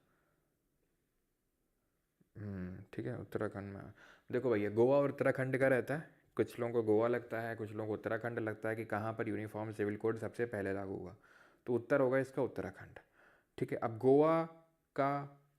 [SPEAKER 1] ठीक है। उत्तराखंड में देखो भैया, गोवा और उत्तराखंड का रहता है कुछ लोगों को गोवा लगता है, कुछ लोगों को उत्तराखंड लगता है कि कहाँ पर यूनिफॉर्म सिविल कोड सबसे पहले लागू हुआ, तो उत्तर होगा इसका उत्तराखंड। ठीक है, अब गोवा का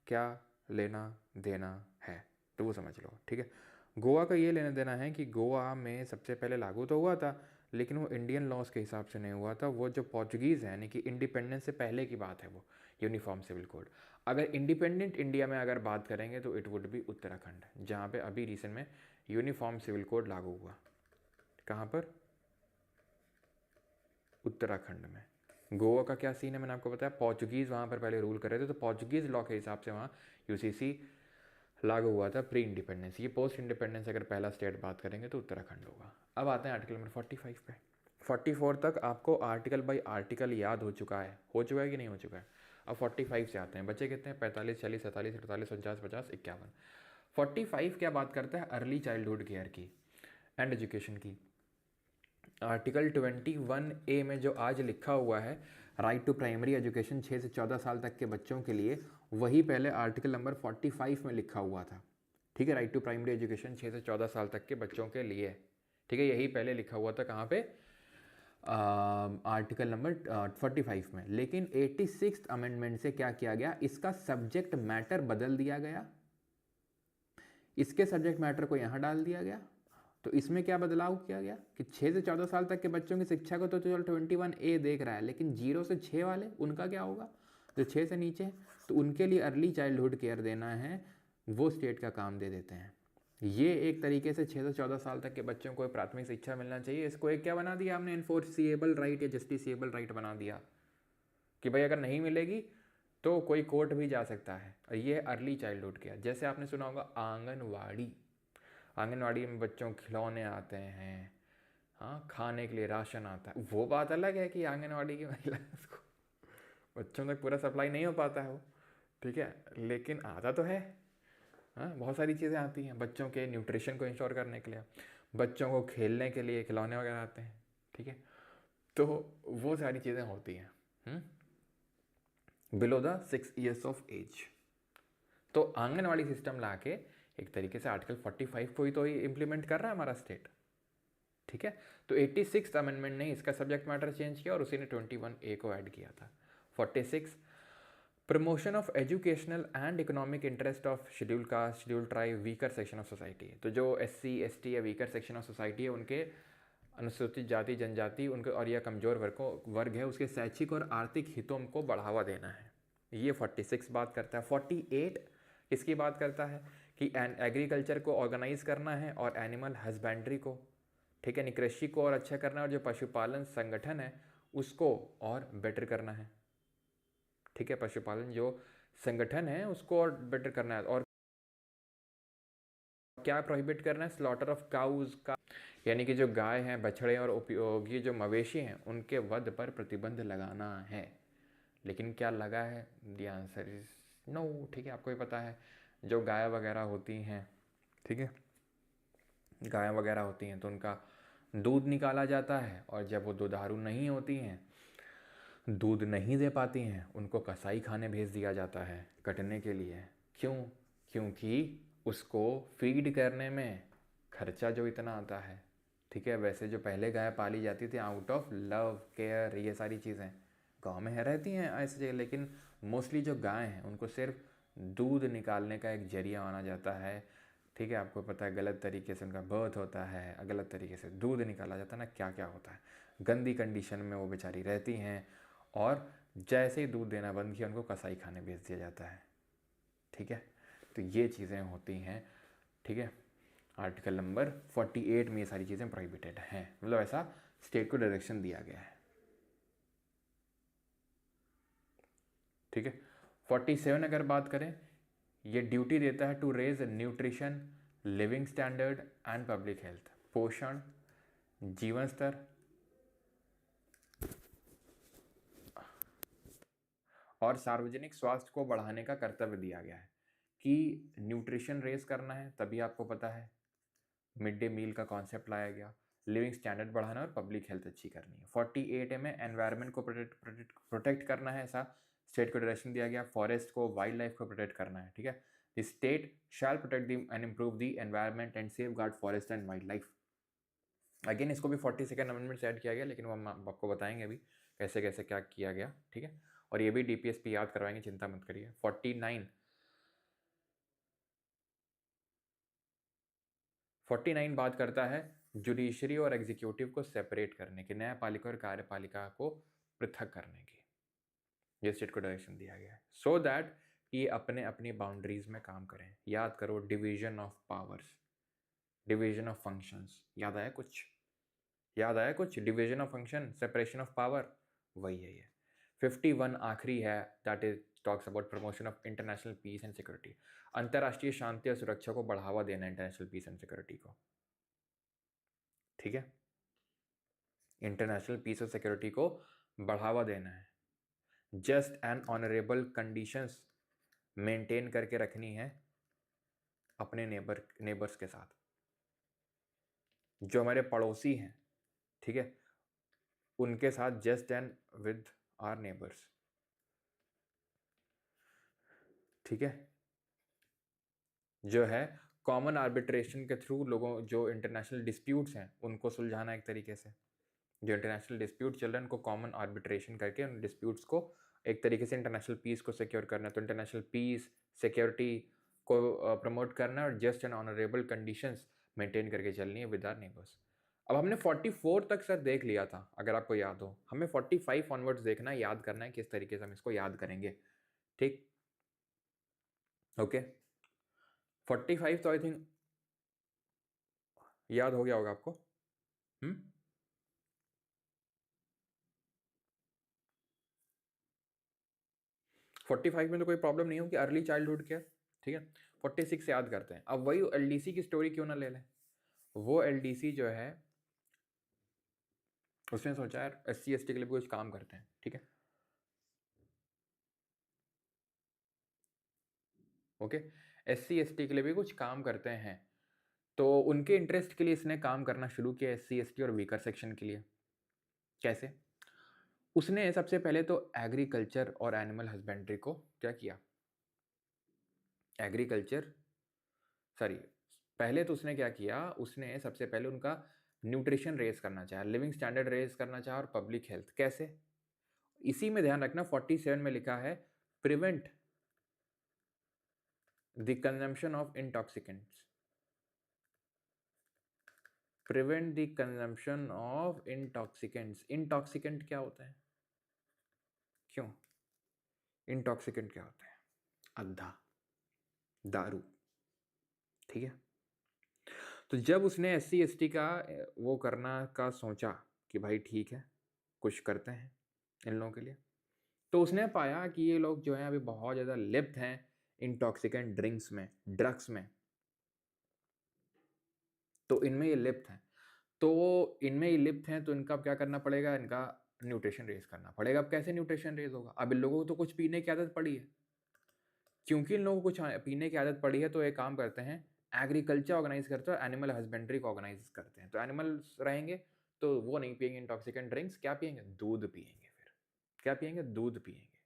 [SPEAKER 1] क्या लेना देना है तो वो समझ लो। ठीक है, गोवा का ये लेना देना है कि गोवा में सबसे पहले लागू तो हुआ था, लेकिन वो इंडियन लॉज के हिसाब से नहीं हुआ था, वो जो पोर्चुगीज़ है यानी कि इंडिपेंडेंस से पहले की बात है वो यूनिफॉर्म सिविल कोड। अगर इंडिपेंडेंट इंडिया में अगर बात करेंगे तो इट वुड बी उत्तराखंड, जहाँ पे अभी रिसेंट में यूनिफॉर्म सिविल कोड लागू हुआ। कहाँ पर? उत्तराखंड में। गोवा का क्या सीन है मैंने आपको बताया, पोर्चुगीज़ वहाँ पर पहले रूल कर रहे थे, तो पोर्चुगीज़ लॉ के हिसाब से वहाँ यूसीसी लागू हुआ था प्री इंडिपेंडेंस। ये पोस्ट इंडिपेंडेंस अगर पहला स्टेट बात करेंगे तो उत्तराखंड होगा। अब आते हैं आर्टिकल नंबर 45 पे। 44 तक आपको आर्टिकल बाई आर्टिकल याद हो चुका है कि नहीं हो चुका है? अब 45 से आते हैं। बच्चे कितने हैं? 45, 40, 47, 48, 49, 50, 51। 45 क्या बात करता है? अर्ली चाइल्डहुड केयर की एंड एजुकेशन की। आर्टिकल 21A में जो आज लिखा हुआ है राइट टू प्राइमरी एजुकेशन 6 से 14 साल तक के बच्चों के लिए, वही पहले आर्टिकल नंबर 45 में लिखा हुआ था। ठीक है, राइट टू प्राइमरी एजुकेशन 6 से 14 साल तक के बच्चों के लिए। ठीक है, यही पहले लिखा हुआ था कहाँ पे? आर्टिकल नंबर 45 में। लेकिन 86th अमेंडमेंट से क्या किया गया? इसका सब्जेक्ट मैटर बदल दिया गया, इसके सब्जेक्ट मैटर को यहाँ डाल दिया गया। तो इसमें क्या बदलाव किया गया कि 6 से 14 साल तक के बच्चों की शिक्षा को तो चलो 21A देख रहा है, लेकिन 0 से 6 वाले उनका क्या होगा? जो 6 से नीचे है, तो उनके लिए अर्ली चाइल्डहुड केयर देना है, वो स्टेट का काम दे देते हैं। ये एक तरीके से 6 से 14 साल तक के बच्चों को प्राथमिक शिक्षा मिलना चाहिए, इसको एक क्या बना दिया हमने? इन्फोर्सिएबल राइट या जस्टिसिएबल राइट बना दिया कि भाई अगर नहीं मिलेगी तो कोई कोर्ट भी जा सकता है। और ये अर्ली चाइल्डहुड केयर। जैसे आपने सुना होगा आंगनवाड़ी, आंगनवाड़ी में बच्चों के खिलौने आते हैं, हाँ, खाने के लिए राशन आता है। वो बात अलग है कि आंगनवाड़ी की महिला को बच्चों तक पूरा सप्लाई नहीं हो पाता है वो, ठीक है, लेकिन आता तो है। हाँ, बहुत सारी चीज़ें आती हैं बच्चों के न्यूट्रिशन को इंश्योर करने के लिए, बच्चों को खेलने के लिए खिलौने वगैरह आते हैं। ठीक है, तो वो सारी चीज़ें होती हैं below the 6 years of age. तो आंगनवाड़ी सिस्टम ला के एक तरीके से आर्टिकल 45 को ही तो इम्प्लीमेंट कर रहा है हमारा स्टेट। ठीक है, तो 86th अमेंडमेंट ने इसका सब्जेक्ट मैटर चेंज किया और उसी ने 21A को ऐड किया था। 46 promotion of educational and economic interest of schedule caste, schedule tribe, weaker section of society. तो जो SC ST या वीकर सेक्शन ऑफ सोसाइटी है, उनके अनुसूचित जाति जनजाति उनके और या कमज़ोर वर्ग है, उसके शैक्षिक और आर्थिक हितों को बढ़ावा देना है। ये 46 बात करता है। 48 इसकी बात करता है कि एग्रीकल्चर को ऑर्गेनाइज करना है और एनिमल हस्बेंड्री को, ठीक है, कृषि को और अच्छा करना है, और जो पशुपालन संगठन है उसको और बेटर करना है। ठीक है, पशुपालन जो संगठन है उसको और बेटर करना है। और क्या प्रोहिबिट करना है? स्लॉटर ऑफ काउज का, यानी कि जो गाय हैं, बछड़े और उपयोगी जो मवेशी हैं उनके वध पर प्रतिबंध लगाना है। लेकिन क्या लगा है? The answer is no. ठीक है, आपको ही पता है जो गाय वगैरह होती हैं, ठीक है, गाय वगैरह होती हैं तो उनका दूध निकाला जाता है, और जब वो दुधारू नहीं होती हैं, दूध नहीं दे पाती हैं, उनको कसाई खाने भेज दिया जाता है कटने के लिए। क्यों? क्योंकि उसको फीड करने में खर्चा जो इतना आता है। ठीक है, वैसे जो पहले गाय पाली जाती थी आउट ऑफ लव केयर, ये सारी चीज़ें गांव में रहती हैं ऐसे, लेकिन मोस्टली जो गाय हैं उनको सिर्फ दूध निकालने का एक जरिया माना जाता है। ठीक है, आपको पता है गलत तरीके से उनका बर्थ होता है, गलत तरीके से दूध निकाला जाता है ना, क्या क्या होता है, गंदी कंडीशन में वो बेचारी रहती हैं, और जैसे ही दूध देना बंद किया उनको कसाई खाने भेज दिया जाता है। ठीक है, तो ये चीज़ें होती हैं। ठीक है, आर्टिकल नंबर 48 में ये सारी चीज़ें प्रोहिबिटेड हैं, मतलब ऐसा स्टेट को डायरेक्शन दिया गया है। ठीक है, 47 अगर बात करें, ये ड्यूटी देता है to raise nutrition, living standard and public health, पोषण, जीवन स्तर और सार्वजनिक स्वास्थ्य को बढ़ाने का कर्तव्य दिया गया है कि न्यूट्रिशन रेज करना है, तभी आपको पता है मिड डे मील का कॉन्सेप्ट लाया गया, लिविंग स्टैंडर्ड बढ़ाना और पब्लिक हेल्थ अच्छी करनी है। 48 में एनवायरनमेंट को प्रोटेक्ट करना है, ऐसा स्टेट को डायरेक्शन दिया गया। फॉरेस्ट को, वाइल्ड लाइफ को प्रोटेक्ट करना है। ठीक है, the state shall protect the end improve the environment and safe guard forest and wild life. Again इसको भी 42nd अमेंडमेंट से ऐड किया गया, लेकिन वो हम आपको बताएंगे अभी कैसे कैसे क्या किया गया, ठीक है। और ये भी डीपीएसपी याद करवाएंगे, चिंता मत करिए। 49 बात करता है जुडिशरी और एग्जीक्यूटिव को सेपरेट करने की, न्यायपालिका और कार्यपालिका को पृथक करने की, ये स्टेट को डायरेक्शन दिया गया है, सो दैट ये अपने अपनी बाउंड्रीज में काम करें। याद करो, division of powers, division of functions, याद आया कुछ? याद आया कुछ? Division of function, separation of power, वही है ये। 51 आखिरी है, that is talks about promotion of international peace and security, अंतर्राष्ट्रीय शांति और सुरक्षा को बढ़ावा देना, इंटरनेशनल पीस एंड सिक्योरिटी को, ठीक है। इंटरनेशनल पीस और सिक्योरिटी को बढ़ावा देना है, just and honourable conditions maintain करके रखनी है अपने नेबर्स के साथ, जो हमारे पड़ोसी हैं, ठीक है, उनके साथ just and with our neighbours, ठीक है। जो है कॉमन आर्बिट्रेशन के थ्रू लोगों, जो इंटरनेशनल डिस्प्यूट्स हैं उनको सुलझाना, एक तरीके से जो इंटरनेशनल डिस्प्यूट चल रहे हैं उनको कॉमन आर्बिट्रेशन करके उन डिस्प्यूट्स को एक तरीके से इंटरनेशनल पीस को सिक्योर करना है। तो इंटरनेशनल पीस सिक्योरिटी को प्रमोट करना है और just and honourable conditions maintain करके चलनी है विद आवर नेबर्स। अब हमने 44 तक सर देख लिया था, अगर आपको याद हो। हमें 45 ऑनवर्ड्स देखना है, याद करना है किस तरीके से हम इसको याद करेंगे, ठीक, ओके। 45 तो आई थिंक याद हो गया होगा आपको। 45 में तो कोई प्रॉब्लम नहीं होगी, अर्ली चाइल्डहुड केयर, ठीक है। 46 याद करते हैं। अब वही एलडीसी की स्टोरी क्यों ना ले लें। वो एलडीसी जो है उसने सोचा यार SC ST के लिए भी कुछ काम करते हैं, ठीक है, ओके। SC ST के लिए भी कुछ काम करते हैं, तो उनके इंटरेस्ट के लिए इसने काम करना शुरू किया, SC ST और वीकर सेक्शन के लिए। कैसे? उसने सबसे पहले तो एग्रीकल्चर और एनिमल हस्बेंड्री को क्या किया, एग्रीकल्चर, सॉरी, पहले तो उसने क्या किया, उसने सबसे पहले उनका न्यूट्रिशन रेस करना चाहा, लिविंग स्टैंडर्ड रेस करना चाहा और पब्लिक हेल्थ। कैसे? इसी में ध्यान रखना 47 में लिखा है prevent the consumption of intoxicants, prevent the consumption of intoxicants. Intoxicant क्या होता है, क्यों इंटॉक्सिकेंट क्या होता है? अद्धा, दारू, ठीक है। तो जब उसने SC ST का वो करना का सोचा कि भाई ठीक है कुछ करते हैं इन लोगों के लिए, तो उसने पाया कि ये लोग जो हैं अभी बहुत ज़्यादा लिप्त हैं इंटॉक्सिकेंट ड्रिंक्स में, ड्रग्स में, तो इनमें ये लिप्त हैं। तो इनमें ये लिप्त हैं तो इनका क्या करना पड़ेगा, इनका न्यूट्रिशन रेस करना पड़ेगा। अब कैसे न्यूट्रिशन रेस होगा? अब इन लोगों को तो कुछ पीने की आदत पड़ी है, क्योंकि इन लोगों को कुछ पीने की आदत पड़ी है, तो एक काम करते हैं, एग्रीकल्चर ऑर्गेनाइज करते हैं और एनिमल हस्बेंड्री को ऑर्गेनाइज करते हैं। तो एनिमल्स रहेंगे तो वो नहीं पियेंगे इंटॉक्सिकेंट ड्रिंक्स, क्या पियेंगे? दूध पियेंगे। फिर क्या पियेंगे? दूध पियेंगे।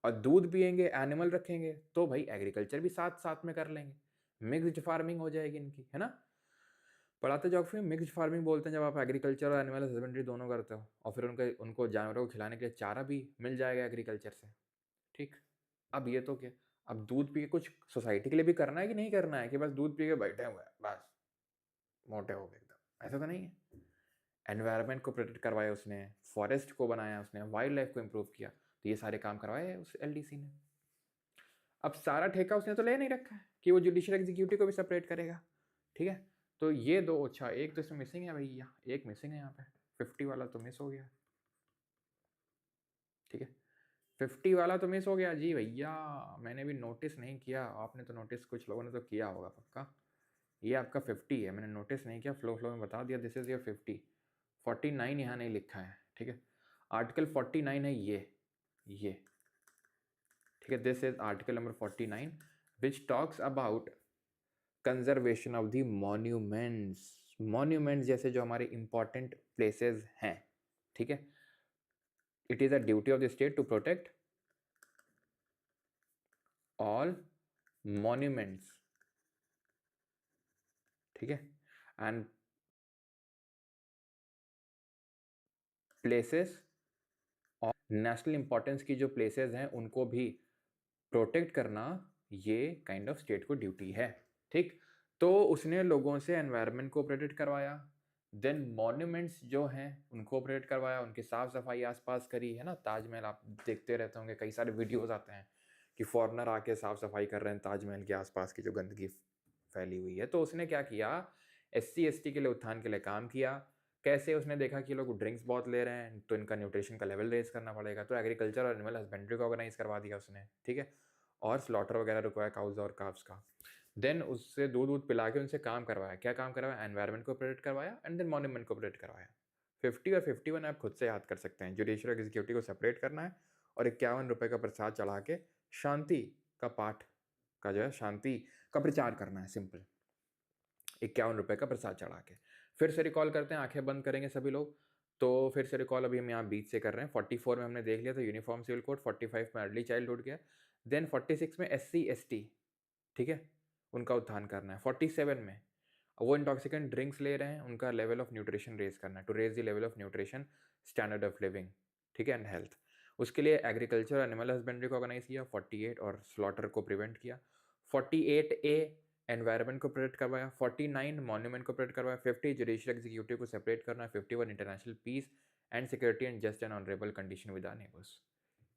[SPEAKER 1] और दूध पियेंगे, एनिमल रखेंगे, तो भाई एग्रीकल्चर भी साथ साथ में कर लेंगे, मिक्स्ड फार्मिंग हो जाएगी इनकी, है ना। पढ़ाते ज्योग्राफी में मिक्स्ड फार्मिंग बोलते हैं जब आप एग्रीकल्चर और एनिमल हस्बेंड्री दोनों करते हो, और फिर उनको जानवरों को खिलाने के लिए चारा भी मिल जाएगा एग्रीकल्चर से, ठीक। अब ये तो क्या, अब दूध पी के कुछ सोसाइटी के लिए भी करना है कि नहीं करना है, कि बस दूध पी के बैठे हुए हैं बस मोटे हो गए एकदम, ऐसा तो नहीं है। एनवायरनमेंट को प्रोटेक्ट करवाया उसने, फॉरेस्ट को बनाया उसने, वाइल्ड लाइफ को इम्प्रूव किया, तो ये सारे काम करवाए उस LDC ने। अब सारा ठेका उसने तो ले नहीं रखा है कि वो जुडिशियल एग्जीक्यूटिव को भी सेपरेट करेगा, ठीक है। तो ये दो, अच्छा एक तो इसमें मिसिंग है भैया, एक मिसिंग है यहाँ पे, 50 वाला तो मिस हो गया, ठीक है। 50 वाला तो मिस हो गया जी भैया, मैंने भी नोटिस नहीं किया, आपने तो नोटिस कुछ लोगों ने तो किया होगा पक्का। ये आपका 50 है, मैंने नोटिस नहीं किया, फ्लो फ्लो में बता दिया दिस इज योर 50। 49 यहाँ नहीं लिखा है, ठीक है। आर्टिकल 49 है ये, ठीक है। This is article number 49 which talks about conservation of the monuments. Monuments जैसे जो हमारे इंपॉर्टेंट प्लेसेस हैं, ठीक है। It is a duty of the state to protect all monuments, ठीक है। एंड प्लेसेस और नेशनल इंपॉर्टेंस की जो प्लेसेस हैं उनको भी प्रोटेक्ट करना ये काइंड ऑफ स्टेट को ड्यूटी है, ठीक। तो उसने लोगों से एनवायरनमेंट को प्रोटेक्ट करवाया, देन मॉन्यूमेंट्स जो हैं उनको प्रोटेक्ट करवाया, उनकी साफ सफाई आसपास करी, है ना। ताजमहल आप देखते रहते होंगे, कई सारे वीडियोस आते हैं कि फॉरेनर आके साफ सफाई कर रहे हैं ताजमहल के आसपास की जो गंदगी फैली हुई है। तो उसने क्या किया, SC ST के लिए उत्थान के लिए काम किया। कैसे, उसने देखा कि लोग ड्रिंक्स बहुत ले रहे हैं तो इनका न्यूट्रिशन का लेवल रेज करना पड़ेगा, तो एग्रीकल्चर और एनिमल हस्बेंड्री को ऑर्गेनाइज करवा दिया उसने, ठीक है। और स्लॉटर वगैरह रुकवाया काउज और काव्स का। देन उससे दूध दूध पिला के उनसे काम करवाया। क्या काम करवाया, एनवायरनमेंट को प्रोटेक्ट करवाया एंड देन मॉन्यूमेंट को प्रोटेक्ट करवाया। 50 और 51 आप खुद से याद कर सकते हैं। जुडिशियल एग्जीक्यूटिव को सेपरेट करना है और 51 रुपये का प्रसाद चढ़ा के शांति का पाठ का जो है शांति का प्रचार करना है, सिंपल। 51 रुपये का प्रसाद चढ़ा के। फिर से रिकॉल करते हैं, आंखें बंद करेंगे सभी लोग। तो फिर से रिकॉल अभी हम यहाँ बीच से कर रहे हैं। 44 में हमने देख लिया था यूनिफॉर्म सिविल कोड, 45 में अर्ली चाइल्डहुड गया, देन 46 में SC ST, ठीक है, उनका उत्थान करना है। 47 में वो इंटॉक्सिकेंट ड्रिंक्स ले रहे हैं, उनका लेवल ऑफ न्यूट्रिशन रेज करना है, to raise the level of nutrition standard of living, ठीक है, एंड हेल्थ। उसके लिए एग्रीकल्चर और एनिमल हस्बेंड्री को ऑर्गेनाइज किया, 48 और स्लॉटर को प्रिवेंट किया, 48A एनवायरनमेंट को प्रोटेक्ट करवाया, 49 मॉन्यूमेंट को प्रोटेक्ट करवाया, 50 जुडिशियल एग्जीक्यूटिव को सेपरेट करना, 51 international peace and security and just and honourable condition with our neighbours.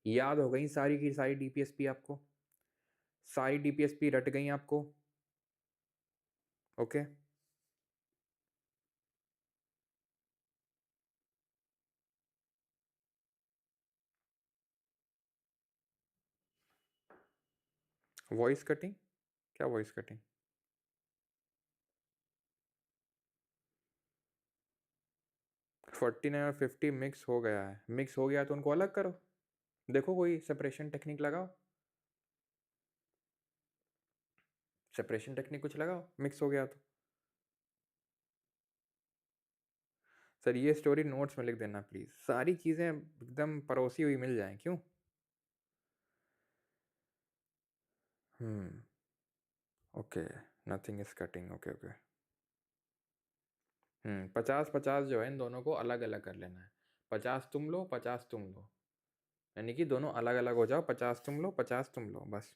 [SPEAKER 1] याद हो गई सारी की सारी DPSP आपको, सारी DPSP रट गई आपको, ओके। वॉइस कटिंग, क्या वॉइस कटिंग? 49 और 50 मिक्स हो गया है, मिक्स हो गया तो उनको अलग करो, देखो कोई सेपरेशन टेक्निक लगाओ, सेपरेशन टेक्निक कुछ लगाओ, मिक्स हो गया तो। सर ये स्टोरी नोट्स में लिख देना प्लीज, सारी चीजें एकदम परोसी हुई मिल जाएं, क्यों? Okay, nothing is cutting, okay okay. 50-50 जो है इन दोनों को अलग अलग कर लेना है। 50 तुम लो, 50 तुम लो, यानी कि दोनों अलग अलग हो जाओ, 50 तुम लो, 50 तुम लो, बस।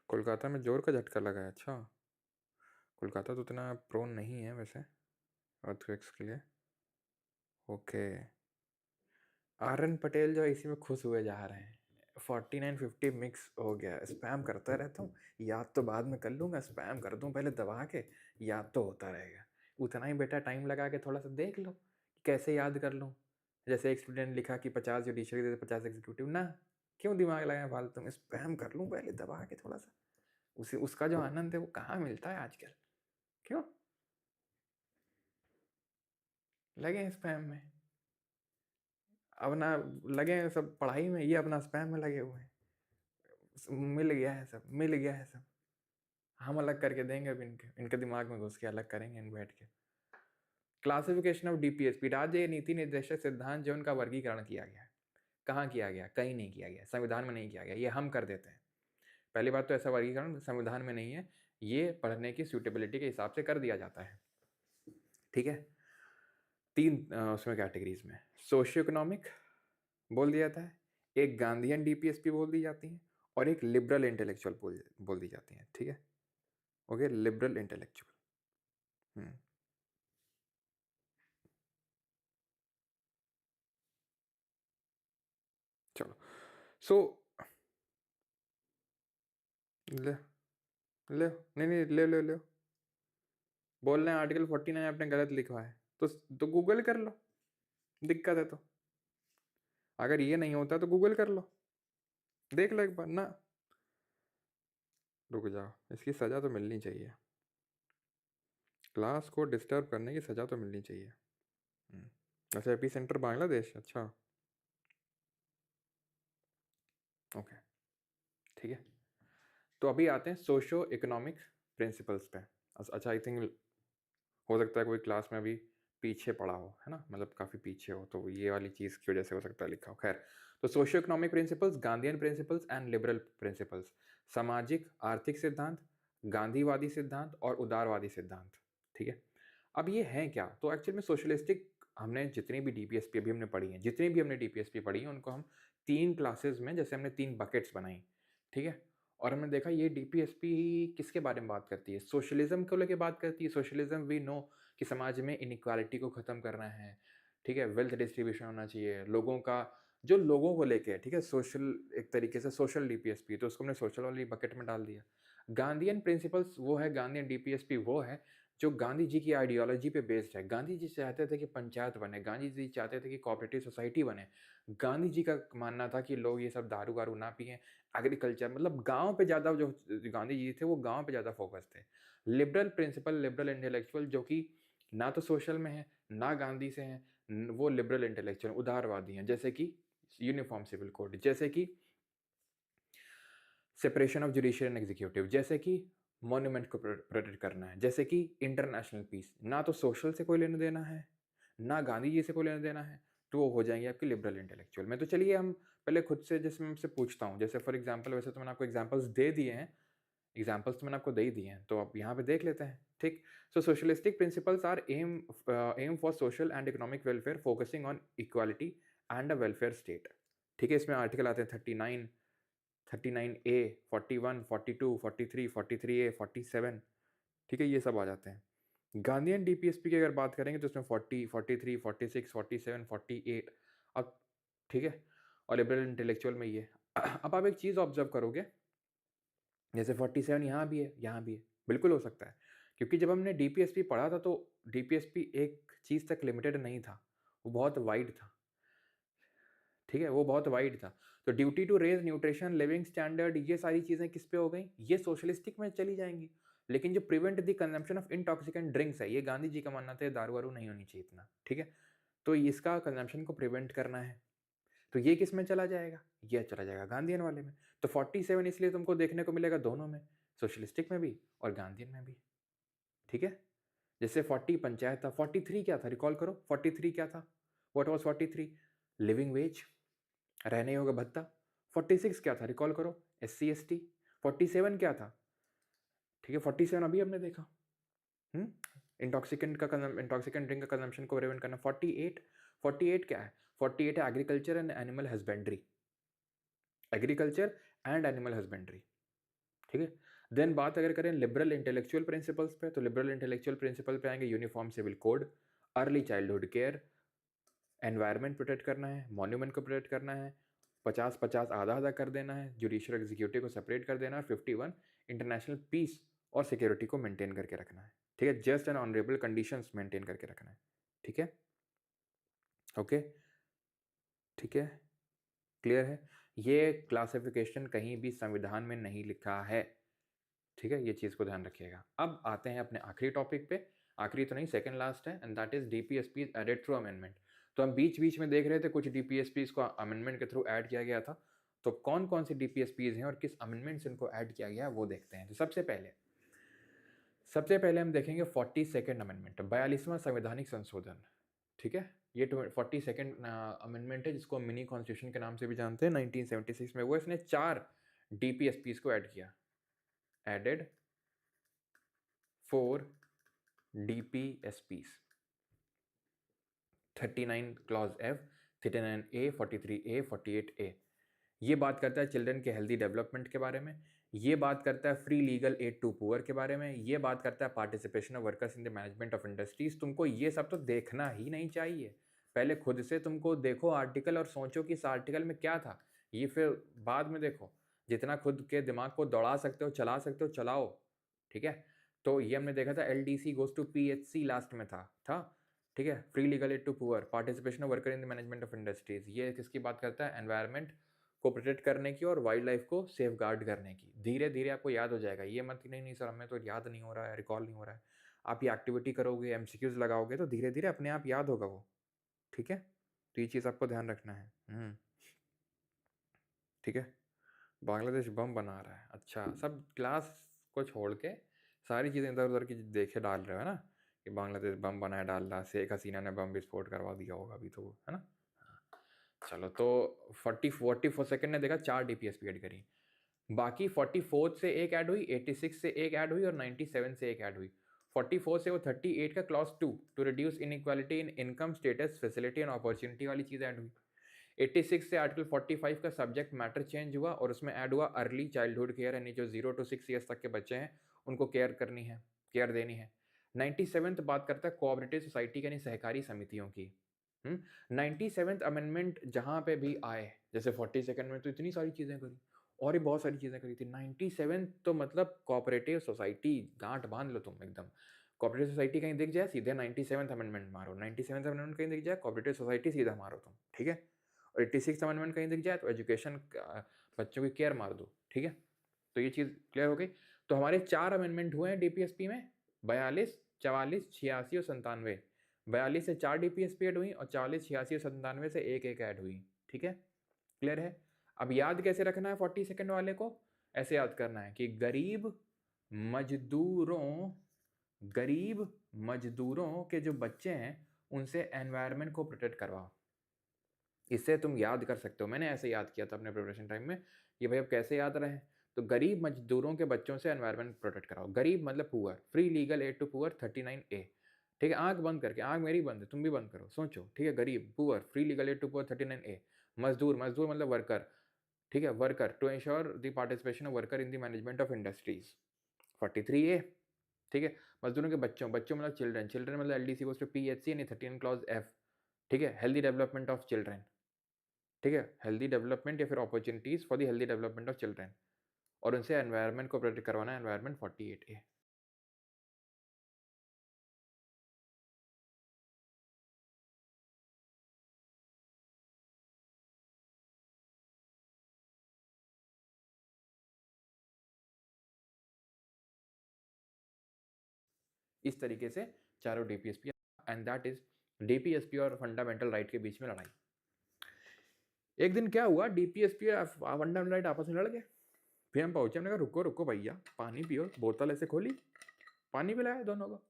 [SPEAKER 1] कोलकाता में जोर का झटका लगा है, अच्छा। कोलकाता तो उतना प्रोन नहीं है वैसे अर्थक्वेक्स के लिए, ओके। आरएन पटेल जो है इसी में खुश हुए जा रहे हैं। 49-50 मिक्स हो गया, स्पैम करता रहता हूँ, याद तो बाद में कर लूँगा, स्पैम कर दूँ पहले दबा के, याद तो होता रहेगा। उतना ही बेटा टाइम लगा के थोड़ा सा देख लो कि कैसे याद कर लूँ। जैसे एक स्टूडेंट लिखा कि 50 जुडिशरी दे 50 एग्जीक्यूटिव, ना क्यों दिमाग लगाए फालतू में, स्पैम कर लूँ पहले दबा के थोड़ा सा। उसे उसका जो आनंद है वो कहाँ मिलता है आजकल, क्यों लगे स्पैम में? अब ना लगे हैं सब पढ़ाई में, ये अपना स्पैम में लगे हुए हैं। मिल गया है सब, मिल गया है सब, हम अलग करके देंगे, अब इनके दिमाग में घुस के अलग करेंगे इन बैठ के। क्लासिफिकेशन ऑफ DPSP, राज्य नीति निर्देशक सिद्धांत जो उनका वर्गीकरण किया गया है, कहाँ किया गया? कहीं नहीं किया गया, संविधान में नहीं किया गया, ये हम कर देते हैं। पहली बात तो ऐसा वर्गीकरण संविधान में नहीं है, ये पढ़ने की सूटेबिलिटी के हिसाब से कर दिया जाता है, ठीक है। 3 उसमें कैटेगरीज में सोशियो इकोनॉमिक बोल दिया जाता है, एक गांधीयन DPSP बोल दी जाती है, और एक लिबरल इंटेलेक्चुअल बोल दी जाती है, ठीक है, ओके, लिबरल इंटेलेक्चुअल। चलो, सो ले ले नहीं नहीं ले ले ले बोल रहे हैं आर्टिकल 49 आपने गलत लिखा है, तो गूगल कर लो, दिक्कत है तो। अगर ये नहीं होता तो गूगल कर लो, देख लो एक बार ना। रुक जाओ, इसकी सज़ा तो मिलनी चाहिए, क्लास को डिस्टर्ब करने की सज़ा तो मिलनी चाहिए। अच्छा, एपी सेंटर बांग्लादेश, अच्छा, ओके, ठीक है। तो अभी आते हैं सोशो इकोनॉमिक प्रिंसिपल्स पे। अच्छा, आई थिंक हो सकता है कोई क्लास में अभी पीछे पड़ा हो, है ना, मतलब काफ़ी पीछे हो, तो ये वाली चीज़ की वजह से हो सकता है लिखा हो। खैर, तो socio economic principles, Gandhian principles and liberal principles, सामाजिक आर्थिक सिद्धांत, गांधीवादी सिद्धांत और उदारवादी सिद्धांत। ठीक है, अब ये हैं क्या? तो एक्चुअल में सोशलिस्टिक, हमने जितनी भी डीपीएसपी अभी हमने पढ़ी हैं, जितनी भी हमने डीपीएसपी पढ़ी है उनको हम 3 क्लासेस में, जैसे हमने 3 बकेट्स बनाई, ठीक है? और हमने देखा ये डीपीएसपी किसके बारे में बात करती है? सोशलिज्म को लेके बात करती है। सोशलिज्म वी नो कि समाज में इनइक्वालिटी को ख़त्म करना है, ठीक है? वेल्थ डिस्ट्रीब्यूशन होना चाहिए, लोगों का जो लोगों को लेके है, ठीक है? सोशल, एक तरीके से सोशल डीपीएसपी, तो उसको हमने सोशल वाली बकेट में डाल दिया। गांधीयन प्रिंसिपल्स वो है, गांधीयन डीपीएसपी वो है जो गांधी जी की आइडियोलॉजी पे बेस्ड है। गांधी जी चाहते थे कि पंचायत बने, गांधी जी चाहते थे कि कोऑपरेटिव सोसाइटी बने। गांधी जी का मानना था कि लोग ये सब दारू वारू ना पिएं, एग्रीकल्चर, मतलब गांव पे ज़्यादा, जो गांधी जी थे वो गांव पे ज़्यादा फोकस थे। लिबरल प्रिंसिपल, लिबरल इंटेलेक्चुअल, जो कि ना तो सोशल में है ना गांधी से हैं, वो लिबरल इंटेलेक्चुअल उदारवादी हैं, जैसे कि यूनिफॉर्म सिविल कोड, जैसे कि separation of judicial and executive, जैसे कि मॉन्यूमेंट को प्रोटेक्ट करना है, जैसे कि इंटरनेशनल पीस। ना तो सोशल से कोई लेना देना है, ना गांधी जी से कोई लेना देना है, तो वो हो जाएंगे आपके लिबरल इंटेलेक्चुअल में। तो चलिए हम पहले खुद से, जैसे मैं आपसे पूछता हूँ, जैसे फॉर एग्जांपल, वैसे तो मैंने आपको एग्जांपल्स दे दिए हैं, एग्जांपल्स तो मैंने आपको दे ही दिए हैं, तो आप यहाँ पे देख लेते हैं, ठीक? So socialistic principles are aim for social and economic welfare, focusing on equality and a welfare state. ठीक है, इसमें आर्टिकल आते हैं 39, 39A, 41, 42, 43, 43A, 47, ठीक है, ये सब आ जाते हैं। गांधीयन डीपीएसपी की अगर बात करेंगे तो इसमें 40, 43, 46, 47, 48, अब ठीक है, और लिबरल इंटेलेक्चुअल में ये। अब आप एक चीज़ ऑब्जर्व करोगे, जैसे 47 यहाँ भी है, यहाँ भी है, बिल्कुल हो सकता है, क्योंकि जब हमने डीपीएसपी पढ़ा था तो डीपीएसपी एक चीज़ तक लिमिटेड नहीं था, वो बहुत वाइड था, ठीक है, वो बहुत वाइड था। तो duty to raise nutrition, living standard, ये सारी चीज़ें किस पे हो गई? ये सोशलिस्टिक में चली जाएंगी। लेकिन जो prevent the consumption of intoxicant drinks है, ये गांधी जी का मानना था, दारू वारू नहीं होनी चाहिए इतना, ठीक है? तो इसका कंजम्पशन को प्रिवेंट करना है, तो ये किस में चला जाएगा? ये चला जाएगा गांधीयन वाले में। तो 47 इसलिए तुमको देखने को मिलेगा दोनों में, सोशलिस्टिक में भी और गांधीयन में भी, ठीक है? जैसे 40 पंचायत था, 43 क्या था? रिकॉल करो, 43 क्या था? What was 43? लिविंग वेज, रहने योग्य भत्ता। 46 क्या था? रिकॉल करो, SC ST। 47 क्या था? ठीक है, 47 अभी हमने देखा, इंटॉक्सिकेंट ड्रिंक का कंजम्पशन को प्रिवेंट करना। 48, 48 क्या है? 48 है agriculture and animal husbandry, agriculture and animal husbandry, ठीक है? देन बात अगर करें लिबरल इंटेलेक्चुअल प्रिंसिपल्स पे, तो लिबरल इंटेलेक्चुअल प्रिंसिपल पे आएंगे uniform civil code, early childhood care, environment protect करना है, मॉन्यूमेंट को प्रोटेक्ट करना है, 50-50 आधा आधा कर देना है, जुडिशियल एग्जीक्यूटिव को सेपरेट कर देना है, 51 इंटरनेशनल पीस और सिक्योरिटी को मेंटेन करके रखना है, ठीक है? Just and honourable conditions maintain करके रखना है, ठीक है? ओके, ठीक है, क्लियर है? ये क्लासिफिकेशन कहीं भी संविधान में नहीं लिखा है, ठीक है? ये चीज़ को ध्यान रखिएगा। अब आते हैं अपने आखिरी टॉपिक पे, आखिरी तो नहीं, सेकंड लास्ट है, and that is DPSP added through amendment. तो हम बीच बीच में देख रहे थे कुछ डीपीएसपीज को अमेंडमेंट के थ्रू ऐड किया गया था, तो कौन कौन सी डीपीएसपीज हैं और किस अमेंडमेंट से इनको ऐड किया गया वो देखते हैं। तो सबसे पहले हम देखेंगे 42nd अमेंडमेंट, 42वां संवैधानिक संशोधन, ठीक है? ये 42nd अमेंडमेंट है, जिसको मिनी कॉन्स्टिट्यूशन के नाम से भी जानते हैं। 1976 में वो इसने 4 डीपीएसपीज को ऐड किया, added 4 DPSPs, 39 clause F, 39A, 43A, 48A। ये बात करता है चिल्ड्रन के हेल्दी डेवलपमेंट के बारे में, ये बात करता है free legal aid to poor के बारे में, ये बात करता है participation of workers in the management of industries. तुमको ये सब तो देखना ही नहीं चाहिए, पहले खुद से तुमको देखो आर्टिकल और सोचो कि इस आर्टिकल में क्या था, ये फिर बाद में देखो। जितना खुद के दिमाग को दौड़ा सकते हो, चला सकते हो, चलाओ, ठीक है? तो ये हमने देखा था LDC goes to PHC last में था, ठीक है? Free legal aid to poor, participation of worker in the management of industries, ये किसकी बात करता है? एनवायरनमेंट को प्रोटेक्ट करने की और वाइल्ड लाइफ को सेफ गार्ड करने की। धीरे धीरे आपको याद हो जाएगा, ये मत कि नहीं नहीं सर हमें तो याद नहीं हो रहा है, रिकॉल नहीं हो रहा है। आप ये एक्टिविटी करोगे, MCQs लगाओगे, तो धीरे धीरे अपने आप याद होगा वो, ठीक है? तो ये चीज़ आपको ध्यान रखना है, ठीक है? बांग्लादेश बम बना रहा है, अच्छा, सब क्लास को छोड़ के सारी चीज़ें इधर उधर की देखे डाल रहे हो, है ना? कि बांग्लादेश बम बनाया डाल रहा, शेख हसीना ने बम विस्फोट करवा दिया होगा अभी तो, है ना? हाँ। चलो, तो 44 सेकंड ने देखा 4 DPSP ऐड करी। बाकी 44 से एक ऐड हुई, 86 से एक ऐड हुई और 97 से एक ऐड हुई। 44 से वो 38 का clause 2 to reduce inequality in income status facility and opportunity वाली चीज़ ऐड हुई। 86 से आर्टिकल 45 का सब्जेक्ट मैटर चेंज हुआ और उसमें ऐड हुआ अर्ली चाइल्डहुड केयर, यानी जो 0 to 6 ईयर्स तक के बच्चे हैं उनको केयर करनी है, केयर देनी है। 97th बात करता है कोऑपरेटिव सोसाइटी यानी सहकारी समितियों की। 97th अमेंडमेंट जहाँ पे भी आए, जैसे 42nd में तो इतनी सारी चीज़ें करी और भी बहुत सारी चीज़ें करी थी। 97 तो मतलब कोऑपरेटिव सोसाइटी, गांठ बांध लो तुम एकदम। कोऑपरेटिव सोसाइटी कहीं दिख जाए सीधे 97th अमेंडमेंट मारो, 97th अमेंडमेंट कहीं दिख जाए कोऑपरेटिव सोसाइटी सीधा मारो तुम, ठीक है। और 86 अमेंडमेंट कहीं दिख जाए तो एजुकेशन, बच्चों की केयर मार दो, ठीक है। तो ये चीज़ क्लियर हो गई। तो हमारे 4 अमेंडमेंट हुए हैं डीपीएसपी में, 42, 44, 86 और 97। 42 से 4 डीपीएसपी ऐड हुई और 44, 86 और 97 से एक एक ऐड हुई, ठीक है, क्लियर है। अब याद कैसे रखना है 42nd वाले को? ऐसे याद करना है कि गरीब मजदूरों के जो बच्चे हैं उनसे एनवायरनमेंट को प्रोटेक्ट करवाओ। इससे तुम याद कर सकते हो, मैंने ऐसे याद किया था अपने प्रिपरेशन टाइम में कि भाई अब कैसे याद रहे। तो गरीब मजदूरों के बच्चों से एनवायरनमेंट प्रोटेक्ट कराओ। गरीब मतलब poor, free legal aid to poor 39A, ठीक है। आंख बंद करके, आंख मेरी बंद है, तुम भी बंद करो, सोचो, ठीक है। गरीब, poor, free legal aid to poor 39A। मजदूर, मजदूर मतलब वर्कर, ठीक है, worker, to ensure the participation of worker in the management of industries 43A, ठीक है। मजदूरों के बच्चों, बच्चों मतलब चिल्ड्रन, चिल्ड्रन मतलब LDC गोज टू PHC यानी 13 क्लॉज F, ठीक है। हेल्दी डेवलपमेंट ऑफ चिल्ड्रन, ठीक है, हेल्दी डेवलपमेंट या फिर opportunities for the healthy development of children, और उनसे एनवायरनमेंट को प्रोटेक्ट करवाना है, एनवायरनमेंट 48A। इस तरीके से चारों DPSP, and that is DPSP और फंडामेंटल राइट के बीच में लड़ाई। एक दिन क्या हुआ, डीपीएसपी और फंडामेंटल राइट आपस में लड़ गए। फिर हम पहुंचे, हमने कहा रुको रुको भैया, पानी पियो। बोतल ऐसे खोली, पानी पिलाया दोनों को,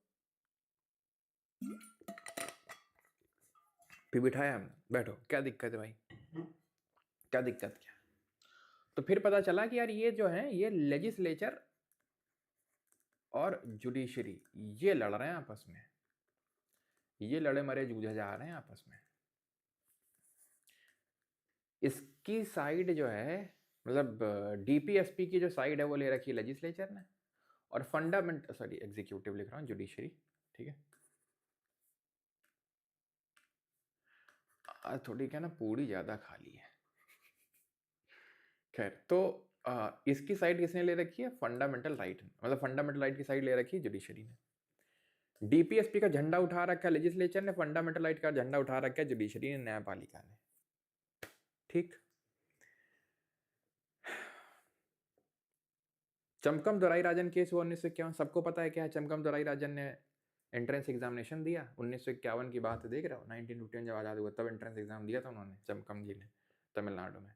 [SPEAKER 1] फिर बिठाया हमने, बैठो, क्या दिक्कत है भाई, क्या दिक्कत क्या। तो फिर पता चला कि यार ये जो है ये लेजिस्लेचर और जुडिशरी ये लड़ रहे हैं आपस में, ये लड़े मरे जूझे जा रहे हैं आपस में। इसकी साइड जो है, मतलब डीपीएसपी की जो साइड है वो ले रखी है लेजिस्लेचर ने, और फंडामेंटल, सॉरी एग्जीक्यूटिव लिख रहा हूँ, जुडिशरी, ठीक है। आज थोड़ी क्या ना पूरी ज़्यादा खा ली है। खैर, तो इसकी साइड किसने ले रखी है? फंडामेंटल राइट, मतलब फंडामेंटल राइट की साइड ले रखी है जुडिशरी ने। डीपीएसपी का झंडा उठा रखा है लेजिस्लेचर ने, फंडामेंटल राइट का झंडा उठा रखा है जुडिशरी ने, न्यायपालिका ने, ठीक। चमकम दोराई राजन केस हुआ 1951, सबको पता है क्या है। चमकम दोराई राजन ने एंट्रेंस एग्जामिनेशन दिया, 1951 की बात देख रहे हो, 1951 जब आज़ाद हुआ तब एंट्रेंस एग्जाम दिया था उन्होंने, चमकम जी ने, तमिलनाडु में।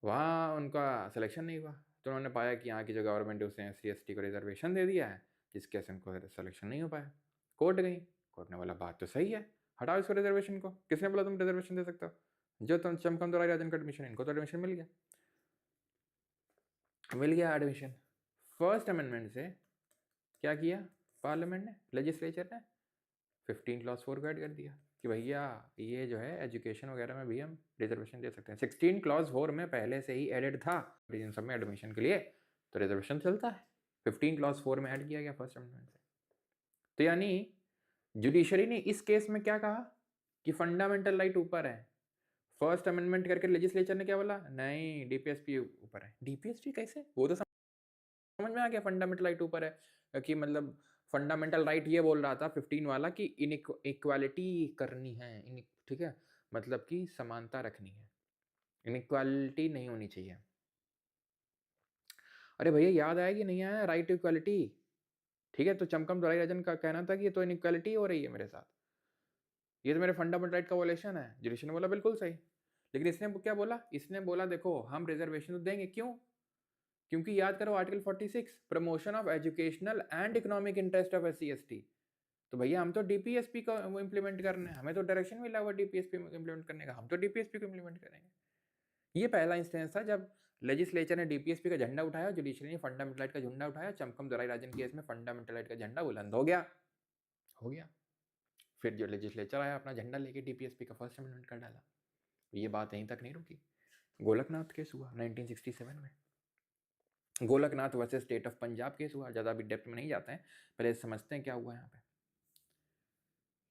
[SPEAKER 1] वहाँ उनका सिलेक्शन नहीं हुआ, तो उन्होंने पाया कि यहाँ की जो गवर्नमेंट है उसने SC ST को रिजर्वेशन दे दिया है, जिसके वजह से उनको सिलेक्शन नहीं हो पाया। कोर्ट गई, कोर्ट ने बोला बात तो सही है, हटाओ इसको रिजर्वेशन को। किसने बोला तुम रिजर्वेशन दे सकते हो? जो तुम चमकम दोराई राजन का एडमिशन, इनको तो एडमिशन मिल गया, मिल गया एडमिशन। फर्स्ट अमेंडमेंट से क्या किया पार्लियामेंट ने, लेजिस्लेचर ने 15 क्लॉज 4 को ऐड कर दिया कि भैया ये जो है एजुकेशन वगैरह में भी हम रिजर्वेशन दे सकते हैं। 16 क्लॉज 4 में पहले से ही एडेड था इन सब में एडमिशन के लिए, तो रिजर्वेशन चलता है। 15 क्लॉज 4 में ऐड किया गया फर्स्ट अमेंडमेंट से। तो यानी जुडिशरी ने इस केस में क्या कहा कि फंडामेंटल राइट ऊपर है। फर्स्ट अमेंडमेंट करके लेजिस्लेचर ने क्या बोला, नहीं डीपीएसपी ऊपर है। डीपीएसपी कैसे, वो तो समझ में आ गया फंडामेंटल राइट ऊपर है कि मतलब फंडामेंटल राइट ये बोल रहा था 15 वाला कि इनइक्वालिटी करनी है, ठीक है, मतलब कि समानता रखनी है, इनइक्वालिटी नहीं होनी चाहिए। अरे भैया याद आया कि नहीं आया, राइट टू इक्वालिटी, ठीक है। तो चमकम दोराई राजन का कहना था कि ये तो इनइक्वालिटी हो रही है मेरे साथ, ये तो मेरे फंडामेंटल राइट का वोलेशन है। जुडिशरी ने बोला बिल्कुल सही, लेकिन इसने क्या बोला, इसने बोला देखो हम रिजर्वेशन तो देंगे, क्यों? क्योंकि याद करो article 46, promotion of educational and economic interest of SC ST। तो भैया हम तो डीपीएसपी को इम्प्लीमेंट करने हैं, हमें तो डायरेक्शन मिला हुआ डीपीएसपी को इम्प्लीमेंट करने का, हम तो डीपीएसपी को इम्प्लीमेंट करेंगे। ये पहला इंस्टेंस था जब लेजिस्लेचर ने डीपीएसपी का झंडा उठाया, जुडिशरी ने फंडामेंटल राइट का झंडा उठाया, चमकम दोराई राजन केस में फंडामेंटल राइट का झंडा बुलंद हो गया। फिर जो लेजिस्लेचर आया अपना झंडा लेके डीपीएसपी का फर्स्ट अमेंडमेंट कर डाला। ये बात यहीं तक नहीं रुकी, गोलकनाथ केस हुआ 1967 में। Golaknath versus state of Punjab case हुआ। ज़्यादा अभी डेप्थ में नहीं जाते हैं, पहले समझते हैं क्या हुआ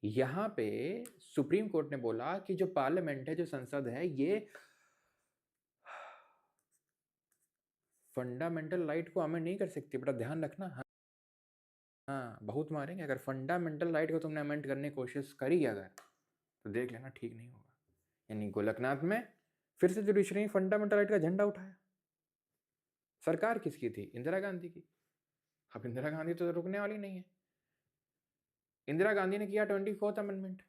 [SPEAKER 1] यहाँ पे सुप्रीम कोर्ट ने बोला कि जो पार्लियामेंट है, जो संसद है, ये फंडामेंटल राइट को अमेंड नहीं कर सकती। बड़ा ध्यान रखना। हाँ, बहुत मारेंगे अगर फंडामेंटल राइट को तुमने अमेंड करने की कोशिश करी अगर, तो देख लेना ठीक नहीं होगा। यानी गोलकनाथ में फिर से जुडिशरी ने फंडामेंटल राइट का झंडा उठाया। सरकार किसकी थी? इंदिरा गांधी की। अब इंदिरा गांधी तो रुकने वाली नहीं है। इंदिरा गांधी ने किया 24th अमेंडमेंट,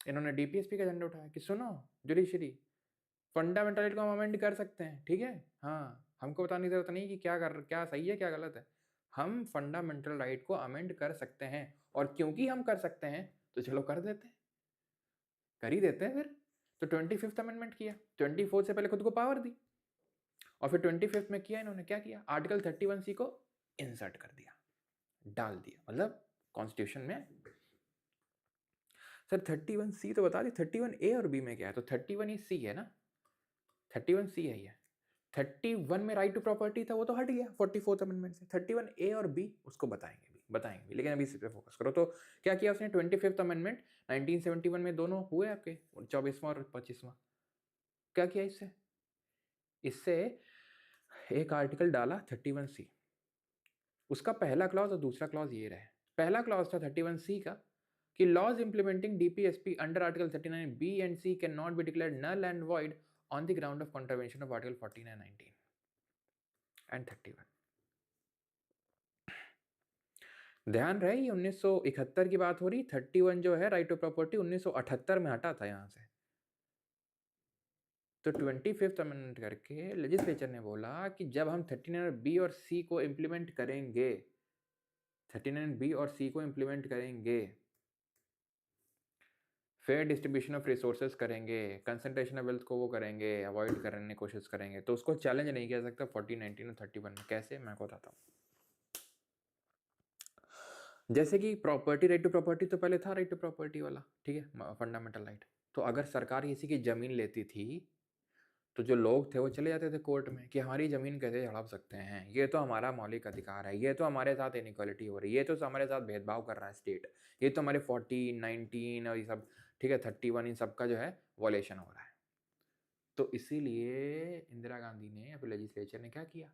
[SPEAKER 1] इन्होंने डीपीएसपी का झंडा उठाया कि सुनो जुडिशरी, फंडामेंटल राइट को हम अमेंड कर सकते हैं, ठीक है। हाँ, हमको बताने की जरूरत नहीं कि क्या सही है क्या गलत है, हम फंडामेंटल राइट को अमेंड कर सकते हैं। और क्योंकि हम कर सकते हैं तो चलो कर देते हैं, कर ही देते हैं फिर। तो 25th अमेंडमेंट किया, 24th से पहले खुद को पावर दी, और फिर 25th में किया इन्होंने, क्या किया, आर्टिकल 31C को इंसर्ट कर दिया, डाल दिया, मतलब कॉन्स्टिट्यूशन में। सर 31C तो बता दी, 31A और B में क्या है? तो 31C है ना, 31C है ये। 31 में राइट टू प्रॉपर्टी था, वो तो हट गया 44th अमेंडमेंट से। 31A और B उसको बताएंगे भी, लेकिन अभी इस पे फोकस करो। तो क्या किया उसने? 25th अमेंडमेंट 1971 में दोनों हुए आपके, 24वां और 25वां। क्या किया इससे एक आर्टिकल डाला 31C, उसका पहला क्लॉज और दूसरा क्लॉज ये रहे। पहला क्लॉज था 31C का कि laws implementing DPSP under article 39B and C can not be declared null and void on the ground of contravention of article 49, 19 and 31। ध्यान रहे ये 1971 की बात हो रही। 31 जो है राइट टू प्रॉपर्टी 1978 में हटा था यहाँ से। तो 25th अमेंडमेंट करके लेजिस्लेचर ने बोला कि जब हम 39B और C को इम्प्लीमेंट करेंगे, 39B और C को इम्प्लीमेंट करेंगे, फेयर डिस्ट्रीब्यूशन ऑफ रिसोर्सेज करेंगे, कंसंट्रेशन ऑफ वेल्थ को वो करेंगे, अवॉइड करने की कोशिश करेंगे, तो उसको चैलेंज नहीं किया सकता 40, 19 और 31 में। कैसे, मैं आपको बताता हूँ। जैसे कि प्रॉपर्टी, राइट टू प्रॉपर्टी तो पहले था राइट टू प्रॉपर्टी वाला, ठीक है, फंडामेंटल राइट। तो अगर सरकार किसी की ज़मीन लेती थी तो जो लोग थे वो चले जाते थे कोर्ट में कि हमारी ज़मीन कैसे हड़प सकते हैं, ये तो हमारा मौलिक अधिकार है, ये तो हमारे साथ इनइक्वालिटी हो रही है, ये तो हमारे साथ भेदभाव कर रहा है स्टेट, ये तो हमारे 40, 19 और ये सब, ठीक है, 31, इन सब का जो है वॉलेशन हो रहा है। तो इसीलिए इंदिरा गांधी ने, अब लेजिस्लेचर ने क्या किया,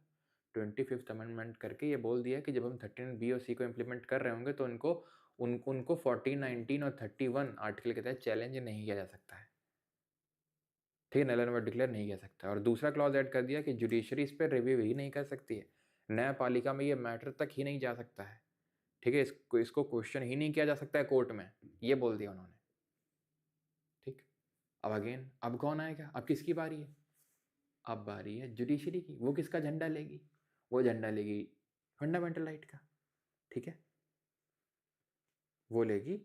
[SPEAKER 1] 25th अमेंडमेंट करके ये बोल दिया कि जब हम 39B और C को इम्प्लीमेंट कर रहे होंगे तो उनको 40, 19 और 31 आर्टिकल के तहत चैलेंज नहीं किया जा सकता है, ठीक है, नल एंड वॉइड डिक्लेयर नहीं किया सकता। और दूसरा क्लॉज ऐड कर दिया कि जुडिशरी इस पर रिव्यू ही नहीं कर सकती है, न्यायपालिका में ये मैटर तक ही नहीं जा सकता है, ठीक है, इसको क्वेश्चन ही नहीं किया जा सकता है कोर्ट में, ये बोल दिया उन्होंने, ठीक। अब अगेन, अब कौन आएगा? अब किसकी बारी है? अब बारी है जुडिशरी की। वो किसका झंडा लेगी? वो झंडा लेगी फंडामेंटल राइट का, ठीक है, वो लेगी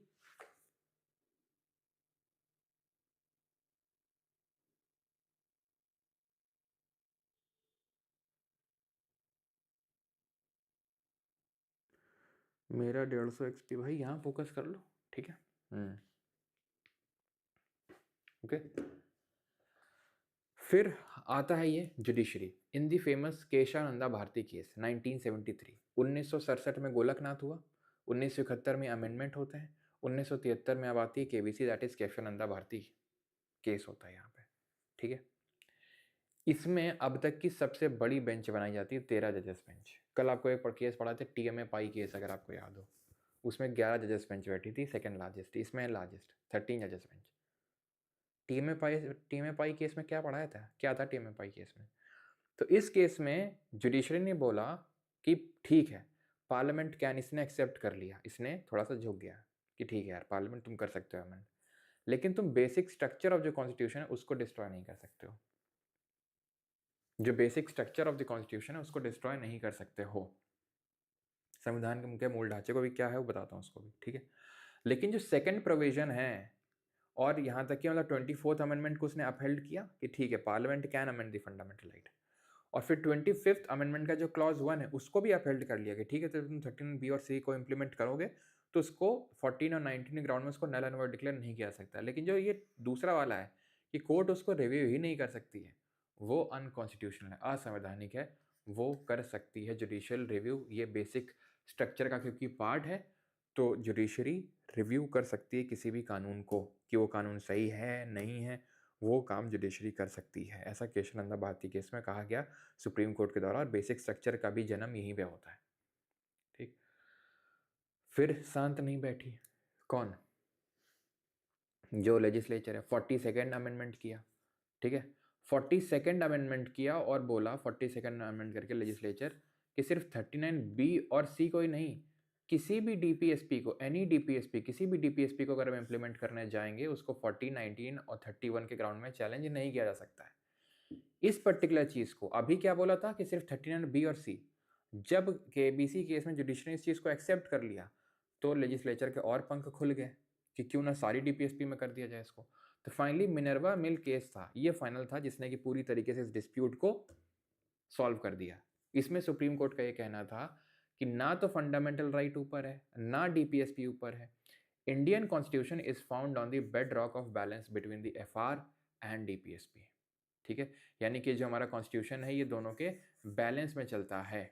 [SPEAKER 1] मेरा 150 XP भाई, यहाँ फोकस कर लो, ठीक है। ओके, फिर आता है ये जुडिशरी इन दी फेमस केशानंदा भारती केस 1973। 1967 में गोलकनाथ हुआ, 1971 में अमेंडमेंट होते हैं, 1973 में अब आती है KBC, that is Kesavananda Bharati case होता है यहाँ पे, ठीक है। इसमें अब तक की सबसे बड़ी बेंच बनाई जाती है, 13 जजेस बेंच। कल आपको एक केस पढ़ा था TMA पाई केस, अगर आपको याद हो, उसमें 11 जजेस बेंच बैठी थी, सेकेंड लार्जेस्ट, इसमें लार्जेस्ट 13 जजेस बेंच। टीएमए पाई केस में क्या पढ़ाया था, क्या था टीएमए पाई केस में? तो इस केस में जुडिशरी ने बोला कि ठीक है, पार्लियामेंट कैन, इसने एक्सेप्ट कर लिया, इसने थोड़ा सा झुक गया कि ठीक है यार पार्लियामेंट तुम कर सकते हो अमेंड, लेकिन तुम बेसिक स्ट्रक्चर ऑफ जो कॉन्स्टिट्यूशन है उसको डिस्ट्रॉय नहीं कर सकते हो। जो basic structure of the constitution है उसको डिस्ट्रॉय नहीं कर सकते हो। संविधान के मूल ढांचे को भी क्या है वो बताता हूँ उसको भी, ठीक है। लेकिन जो सेकंड प्रोविजन है, और यहाँ तक कि मतलब 24th अमेंडमेंट को उसने अपहेल्ड किया कि ठीक है parliament can amend the fundamental right, और फिर 25th अमेंडमेंट का जो क्लॉज 1 है उसको भी अपहेल्ड कर लिया कि ठीक है, तो तुम 13 बी और सी को इम्प्लीमेंट करोगे तो उसको 14 और 19 के ग्राउंड में उसको नल एंड वॉइड डिक्लेयर नहीं किया सकता। लेकिन जो ये दूसरा वाला है कि कोर्ट उसको रिव्यू ही नहीं कर सकती है, वो अनकॉन्स्टिट्यूशनल है, असंवैधानिक है। वो कर सकती है जुडिशियल रिव्यू, ये बेसिक स्ट्रक्चर का क्योंकि पार्ट है, तो जुडिशरी रिव्यू कर सकती है किसी भी कानून को कि वो कानून सही है नहीं है, वो काम जुडिशरी कर सकती है। ऐसा केशवानंदा भारती केस में कहा गया सुप्रीम कोर्ट के द्वारा, और बेसिक स्ट्रक्चर का भी जन्म यहीं पे होता है। ठीक, फिर शांत नहीं बैठी कौन, जो लेजिस्लेचर है, 42nd अमेंडमेंट किया। ठीक है, 42nd अमेंडमेंट किया और बोला 42nd अमेंडमेंट करके लेजिस्लेचर कि सिर्फ 39 बी और सी को ही नहीं, किसी भी डीपीएसपी को, एनी डीपीएसपी, किसी भी डीपीएसपी को अगर हम इम्प्लीमेंट करने जाएंगे उसको 40, 19 और 31 के ग्राउंड में चैलेंज नहीं किया जा सकता है। इस पर्टिकुलर चीज़ को अभी क्या बोला था कि सिर्फ 39 बी और सी, जब केबीसी केस में जुडिशरी इस चीज़ को एक्सेप्ट कर लिया तो लेजिस्लेचर के और पंख खुल गए कि क्यों ना सारी डीपीएसपी में कर दिया जाए इसको। तो फाइनली मिनर्वा मिल केस था, ये फाइनल था जिसने कि पूरी तरीके से इस डिस्प्यूट को सॉल्व कर दिया। इसमें सुप्रीम कोर्ट का ये कहना था कि ना तो फंडामेंटल राइट ऊपर है ना डीपीएसपी ऊपर है, Indian constitution is found on the bed rock of balance between the FR and DPSP. ठीक है, यानी कि जो हमारा कॉन्स्टिट्यूशन है ये दोनों के बैलेंस में चलता है।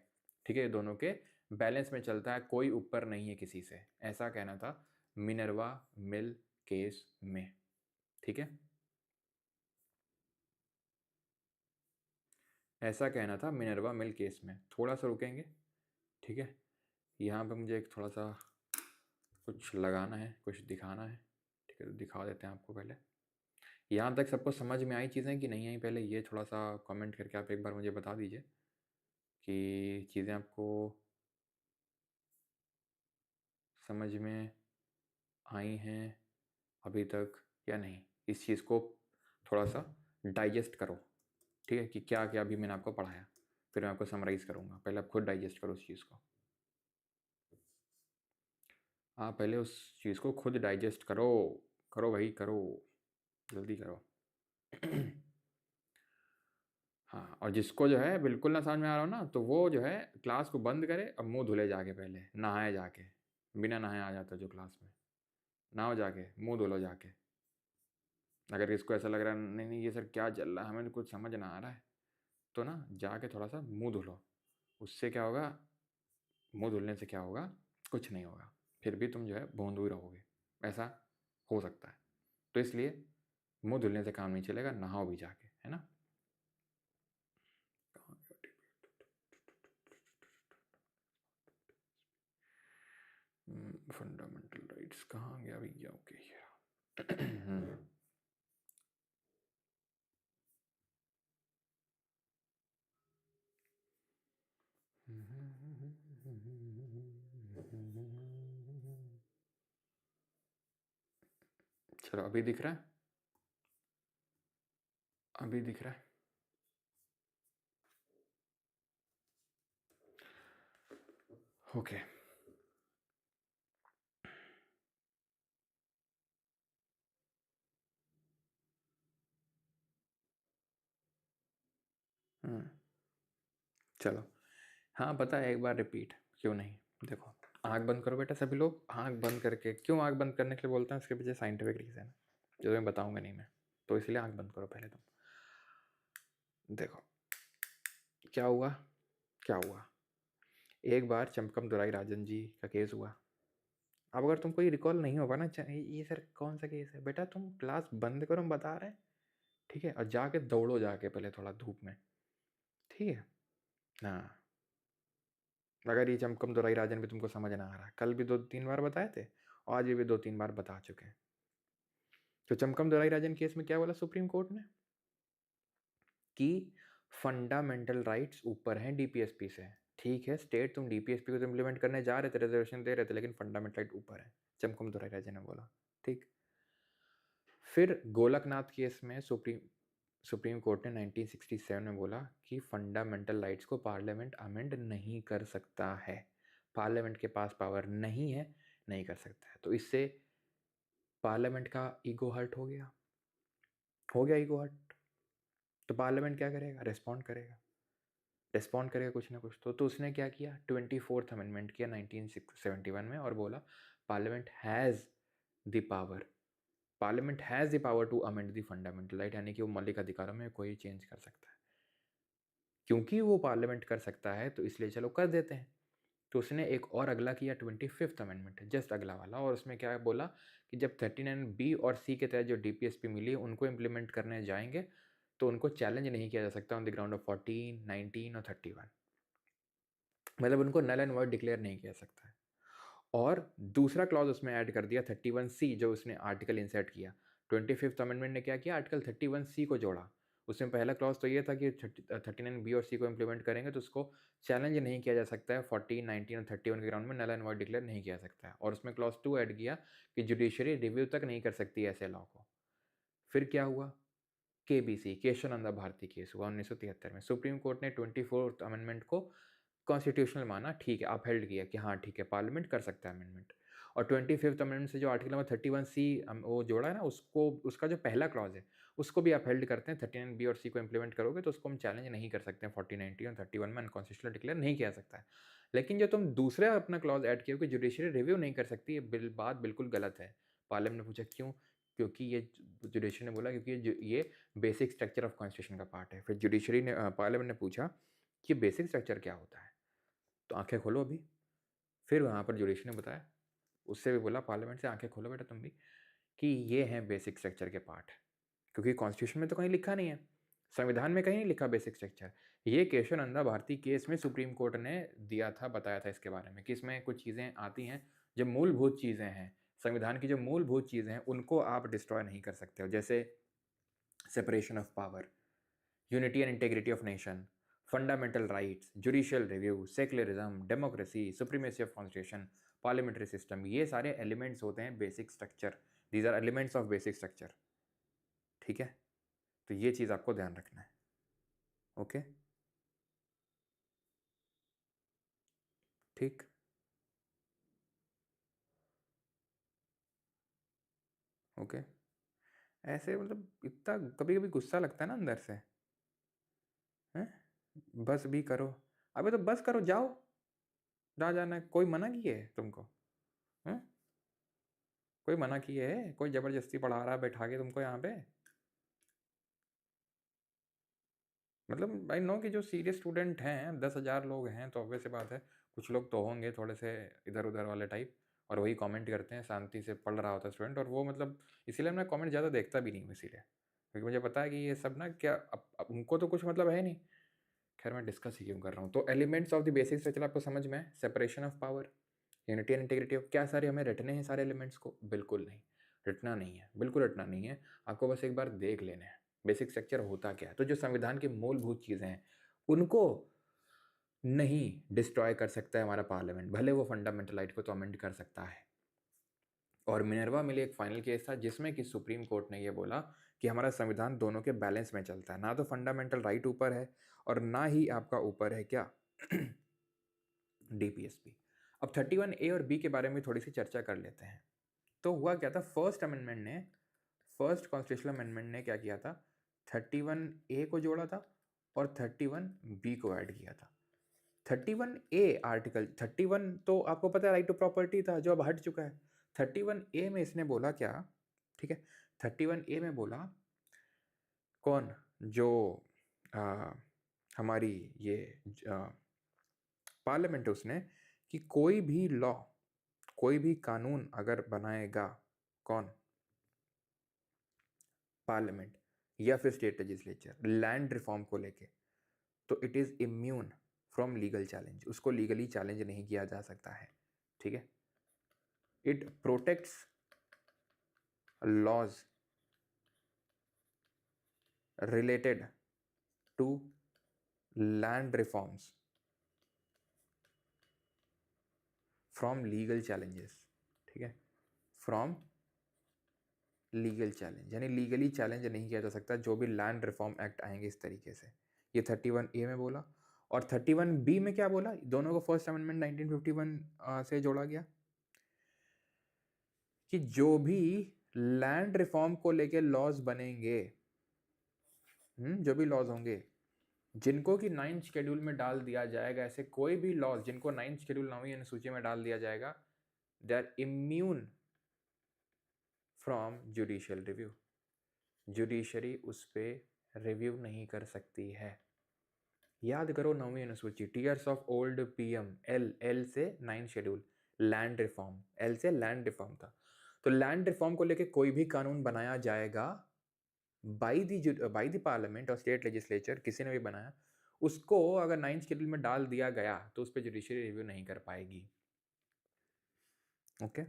[SPEAKER 1] ठीक है, ये दोनों के बैलेंस में चलता है, कोई ऊपर नहीं है किसी से, ऐसा कहना था मिनर्वा मिल केस में। ठीक है, ऐसा कहना था मिनर्वा मिल केस में। थोड़ा सा रुकेंगे, ठीक है, यहाँ पे मुझे एक थोड़ा सा कुछ लगाना है, कुछ दिखाना है। ठीक है, तो दिखा देते हैं आपको। पहले यहाँ तक सबको समझ में आई चीज़ें कि नहीं आई, पहले ये थोड़ा सा कमेंट करके आप एक बार मुझे बता दीजिए कि चीज़ें आपको समझ में आई हैं अभी तक या नहीं। इस चीज़ को थोड़ा सा डाइजेस्ट करो, ठीक है, कि क्या क्या अभी मैंने आपको पढ़ाया, फिर मैं आपको समराइज़ करूँगा। पहले आप खुद डाइजेस्ट करो उस चीज़ को। आप पहले उस चीज़ को खुद डाइजेस्ट करो, करो भाई करो, जल्दी करो। हाँ, और जिसको जो है बिल्कुल ना समझ में आ रहा हो ना, तो वो जो है क्लास को बंद करे और मुंह धुले जाके, पहले नहाए जाके, बिना नहाए आ जाता जो क्लास में, नहाओ जाके, मुंह धुलो जाके। अगर इसको ऐसा लग रहा है नहीं नहीं ये सर क्या चल रहा है, हमें कुछ समझ ना आ रहा है, तो ना जाके थोड़ा सा मुंह धुलो। उससे क्या होगा, मुंह धुलने से क्या होगा, कुछ नहीं होगा, फिर भी तुम जो है भोंदू ही रहोगे, ऐसा हो सकता है। तो इसलिए मुंह धुलने से काम नहीं चलेगा, नहाओ भी जाके, है ना। फंडामेंटल राइट्स कहाँ गया भैया, ओके। चलो अभी दिख रहा है, अभी दिख रहा है। ओके, चलो, हाँ पता है, एक बार रिपीट क्यों नहीं। देखो, आँख बंद करो बेटा, सभी लोग आँख बंद करके। क्यों आँख बंद करने के लिए बोलते हैं, उसके पीछे साइंटिफिक रीज़न है जो मैं बताऊंगा नहीं मैं, तो इसलिए आँख बंद करो पहले तुम। देखो क्या हुआ, क्या हुआ, एक बार चमकम दुराई राजन जी का केस हुआ। अब अगर तुमको ये रिकॉल नहीं होगा ना, ये सर कौन सा केस है, बेटा तुम क्लास बंद करो, हम बता रहे हैं, ठीक है, और जाके दौड़ो जाके पहले थोड़ा धूप में, ठीक है। हाँ, अगर ये चमकम दुराई राजन भी तुमको समझ ना आ रहा, कल भी 2-3 बार बताए थे, और आज भी 2-3 बार बता चुके हैं। तो चमकम दुराई राजन केस में क्या बोला सुप्रीम कोर्ट ने, कि फंडामेंटल राइट्स ऊपर हैं डीपीएसपी से। ठीक है, स्टेट तुम डीपीएसपी को इम्प्लीमेंट करने जा रहे थे, रिजर्वेशन दे रहे थे, लेकिन फंडामेंटल राइट ऊपर है, चमकम दुराई राजन ने बोला। ठीक, फिर गोलकनाथ केस में सुप्रीम कोर्ट ने 1967 में बोला कि फंडामेंटल राइट्स को पार्लियामेंट अमेंड नहीं कर सकता है, पार्लियामेंट के पास पावर नहीं है, नहीं कर सकता है। तो इससे पार्लियामेंट का ईगो हर्ट हो गया ईगो हर्ट। तो पार्लियामेंट क्या करेगा, रिस्पॉन्ड करेगा। रिस्पॉन्ड करेगा कुछ ना कुछ। तो उसने क्या किया, 24th अमेंडमेंट किया 1971 में और बोला parliament has the power, parliament has the power to amend the fundamental right, यानी कि वो मौलिक अधिकारों में कोई चेंज कर सकता है। क्योंकि वो पार्लियामेंट कर सकता है तो इसलिए चलो कर देते हैं। तो उसने एक और अगला किया 25th अमेंडमेंट, जस्ट अगला वाला, और उसमें क्या बोला कि जब 39B और C के तहत जो DPSP मिली उनको इम्प्लीमेंट करने जाएंगे तो उनको चैलेंज नहीं किया जा सकता ऑन द ग्राउंड ऑफ 14, 19 और 31, मतलब उनको नल एंड वॉइड डिक्लेयर नहीं किया सकता है। और दूसरा क्लॉज उसमें ऐड कर दिया 31C, जो उसने आर्टिकल इंसर्ट किया। 25th अमेंडमेंट ने क्या किया, आर्टिकल 31C को जोड़ा। उसमें पहला क्लॉज तो ये था कि 39B और C को इम्प्लीमेंट करेंगे तो उसको चैलेंज नहीं किया जा सकता है, 14, 19 और 31 के ग्राउंड में नल एंड वॉइड डिक्लेयर नहीं किया सकता है। और उसमें क्लॉज 2 ऐड किया कि जुडिशरी रिव्यू तक नहीं कर सकती ऐसे लॉ को। फिर क्या हुआ, KBC, केशवानंद भारती केस हुआ 1973 में। सुप्रीम कोर्ट ने 24th अमेंडमेंट को कॉन्स्टिट्यूशनल माना, ठीक है, अपहेल्ड किया कि हाँ ठीक है पार्लियामेंट कर सकता है अमेंडमेंट। और 25th अमेंडमेंट से जो आर्टिकल नंबर 31C वो जोड़ा है ना, उसको, उसका जो पहला क्लॉज है उसको भी अपहेल्ड करते हैं। 39B और C को इम्प्लीमेंट करोगे तो उसको हम चैलेंज नहीं कर सकते हैं, 40, 90 और 31 में अनकॉन्स्टिट्यूशनल डिक्लेयर नहीं किया सकता है। लेकिन जो तुम दूसरा अपना क्लॉज ऐड किया कि जुडिशरी रिव्यू नहीं कर सकती, ये बात बिल्कुल गलत है। पार्लियामेंट ने पूछा क्यों, क्योंकि ये जुडिशरी ने बोला क्योंकि ये बेसिक स्ट्रक्चर ऑफ कॉन्स्टिट्यूशन का पार्ट है। फिर जुडिशरी ने, पार्लियामेंट ने पूछा कि बेसिक स्ट्रक्चर क्या होता है, तो आंखें खोलो अभी। फिर वहाँ पर जुडिशरी ने बताया, उससे भी बोला पार्लियामेंट से आंखें खोलो बेटा तुम भी, कि ये हैं बेसिक स्ट्रक्चर के पार्ट, क्योंकि कॉन्स्टिट्यूशन में तो कहीं लिखा नहीं है, संविधान में कहीं नहीं लिखा बेसिक स्ट्रक्चर। ये केशवानंदा भारती केस में सुप्रीम कोर्ट ने दिया था, बताया था इसके बारे में कि इसमें कुछ चीज़ें आती हैं जो मूलभूत चीज़ें हैं, संविधान की जो मूलभूत चीज़ें हैं उनको आप डिस्ट्रॉय नहीं कर सकते हो, जैसे separation of power, unity and integrity of nation, fundamental rights, judicial review, secularism, democracy, supremacy of constitution, parliamentary system, ये सारे एलिमेंट्स होते हैं basic structure. These are elements of basic structure. ठीक है, तो ये चीज़ आपको ध्यान रखना है। ओके, ठीक, ओके। ऐसे मतलब इतना कभी कभी गुस्सा लगता है ना अंदर से, हैं? बस भी करो, अबे तो बस करो, जाओ जहाँ जाना है, कोई मना किए है तुमको, हैं? कोई मना किए है, कोई जबरदस्ती पढ़ा रहा है बैठा के तुमको यहाँ पे? मतलब आई नो कि जो सीरियस स्टूडेंट हैं 10,000 लोग हैं तो ऑब्वियस सी बात है, कुछ लोग तो होंगे थोड़े से इधर उधर वाले टाइप, और वही कमेंट करते हैं, शांति से पढ़ रहा होता है स्टूडेंट, और वो मतलब इसीलिए मैं कमेंट ज़्यादा देखता भी नहीं हूँ इसीलिए, क्योंकि मुझे पता है कि ये सब ना क्या अब उनको तो कुछ मतलब है नहीं। खैर मैं डिस्कस ही क्यों कर रहा हूँ। तो elements of the basic structure आपको समझ में है, separation of power, unity and integrity of, क्या सारे हमें रटने हैं सारे एलिमेंट्स को? बिल्कुल नहीं, रटना नहीं है, बिल्कुल रटना नहीं है, आपको बस एक बार देख लेना है बेसिक स्ट्रक्चर होता क्या है। तो जो संविधान की मूलभूत चीज़ें हैं उनको नहीं डिस्ट्रॉय कर सकता है हमारा पार्लियामेंट, भले वो फंडामेंटल राइट को तो अमेंड कर सकता है। और मिनर्वा मिले एक फाइनल केस था जिसमें कि सुप्रीम कोर्ट ने ये बोला कि हमारा संविधान दोनों के बैलेंस में चलता है, ना तो फंडामेंटल राइट ऊपर है और ना ही आपका ऊपर है क्या DPSP। अब 31A और B के बारे में थोड़ी सी चर्चा कर लेते हैं। तो हुआ क्या था, फर्स्ट कॉन्स्टिट्यूशनल अमेंडमेंट ने क्या किया था, 31A को जोड़ा था और 31B को ऐड किया था। 31A आर्टिकल 31 तो आपको पता है राइट टू प्रॉपर्टी था जो अब हट चुका है। 31A में इसने बोला क्या, ठीक है, 31A में बोला कौन, जो हमारी ये पार्लियामेंट है उसने, कि कोई भी लॉ, कोई भी कानून अगर बनाएगा कौन, पार्लियामेंट या फिर स्टेट लेजिस्लेचर लैंड रिफॉर्म को लेके, तो it is immune from legal challenge, उसको लीगली चैलेंज नहीं किया जा सकता है। ठीक है, it protects laws related to land reforms from legal challenges. ठीक है, फ्रॉम लीगल चैलेंज, यानी लीगली चैलेंज नहीं किया जा सकता जो भी लैंड रिफॉर्म एक्ट आएंगे इस तरीके से। ये 31A में बोला। और 31B में क्या बोला, दोनों को फर्स्ट अमेंडमेंट 1951 से जोड़ा गया कि जो भी लैंड रिफॉर्म को लेके लॉज बनेंगे, जो भी लॉज होंगे जिनको कि 9th शेड्यूल में डाल दिया जाएगा, ऐसे कोई भी लॉज जिनको 9th शेड्यूल 9वीं अनुसूची में डाल दिया जाएगा, they are immune from judicial review. Judiciary उस पर रिव्यू नहीं कर सकती है। याद करो 9वीं अनुसूची, tears of old PM, L से 9th schedule, land reform, L से लैंड रिफॉर्म था। तो लैंड रिफॉर्म को लेके कोई भी कानून बनाया जाएगा बाई दी पार्लियामेंट और स्टेट लेजिस्लेचर, किसी ने भी बनाया, उसको अगर 9th शेड्यूल में डाल दिया गया तो उस पर जुडिशरी रिव्यू नहीं कर पाएगी। ओके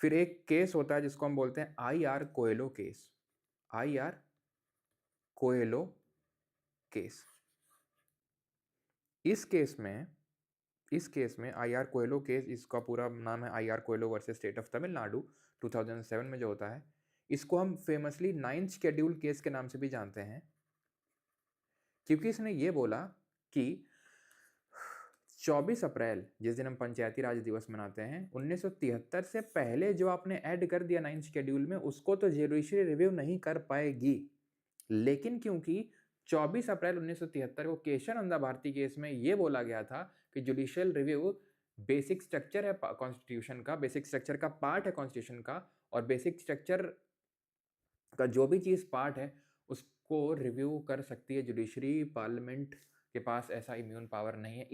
[SPEAKER 1] फिर एक केस होता है जिसको हम बोलते हैं IR. Coelho case. IR. Coelho case. इस केस में आई.आर. कोएलो केस, इसका पूरा नाम है IR. Coelho versus state of Tamil Nadu, 2007 में जो होता है, इसको हम फेमसली 9th शेड्यूल केस के नाम से भी जानते हैं, क्योंकि इसने ये बोला कि 24 अप्रैल, जिस दिन हम पंचायती राज दिवस मनाते हैं, 1973 से पहले जो आपने ऐड कर दिया 9th शेड्यूल में, उसको तो जुडिशरी रिव्यू नहीं कर पाएगी। लेकिन क्योंकि 24 अप्रैल 1973 को केशवानंदा भारती केस में ये बोला गया था कि जुडिशियल रिव्यू बेसिक स्ट्रक्चर है कॉन्स्टिट्यूशन का, बेसिक स्ट्रक्चर का पार्ट है कॉन्स्टिट्यूशन का, और बेसिक स्ट्रक्चर का जो भी चीज़ पार्ट है उसको रिव्यू कर सकती है जुडिशरी। पार्लियामेंट के पास ऐसा इम्यून पावर नहीं है।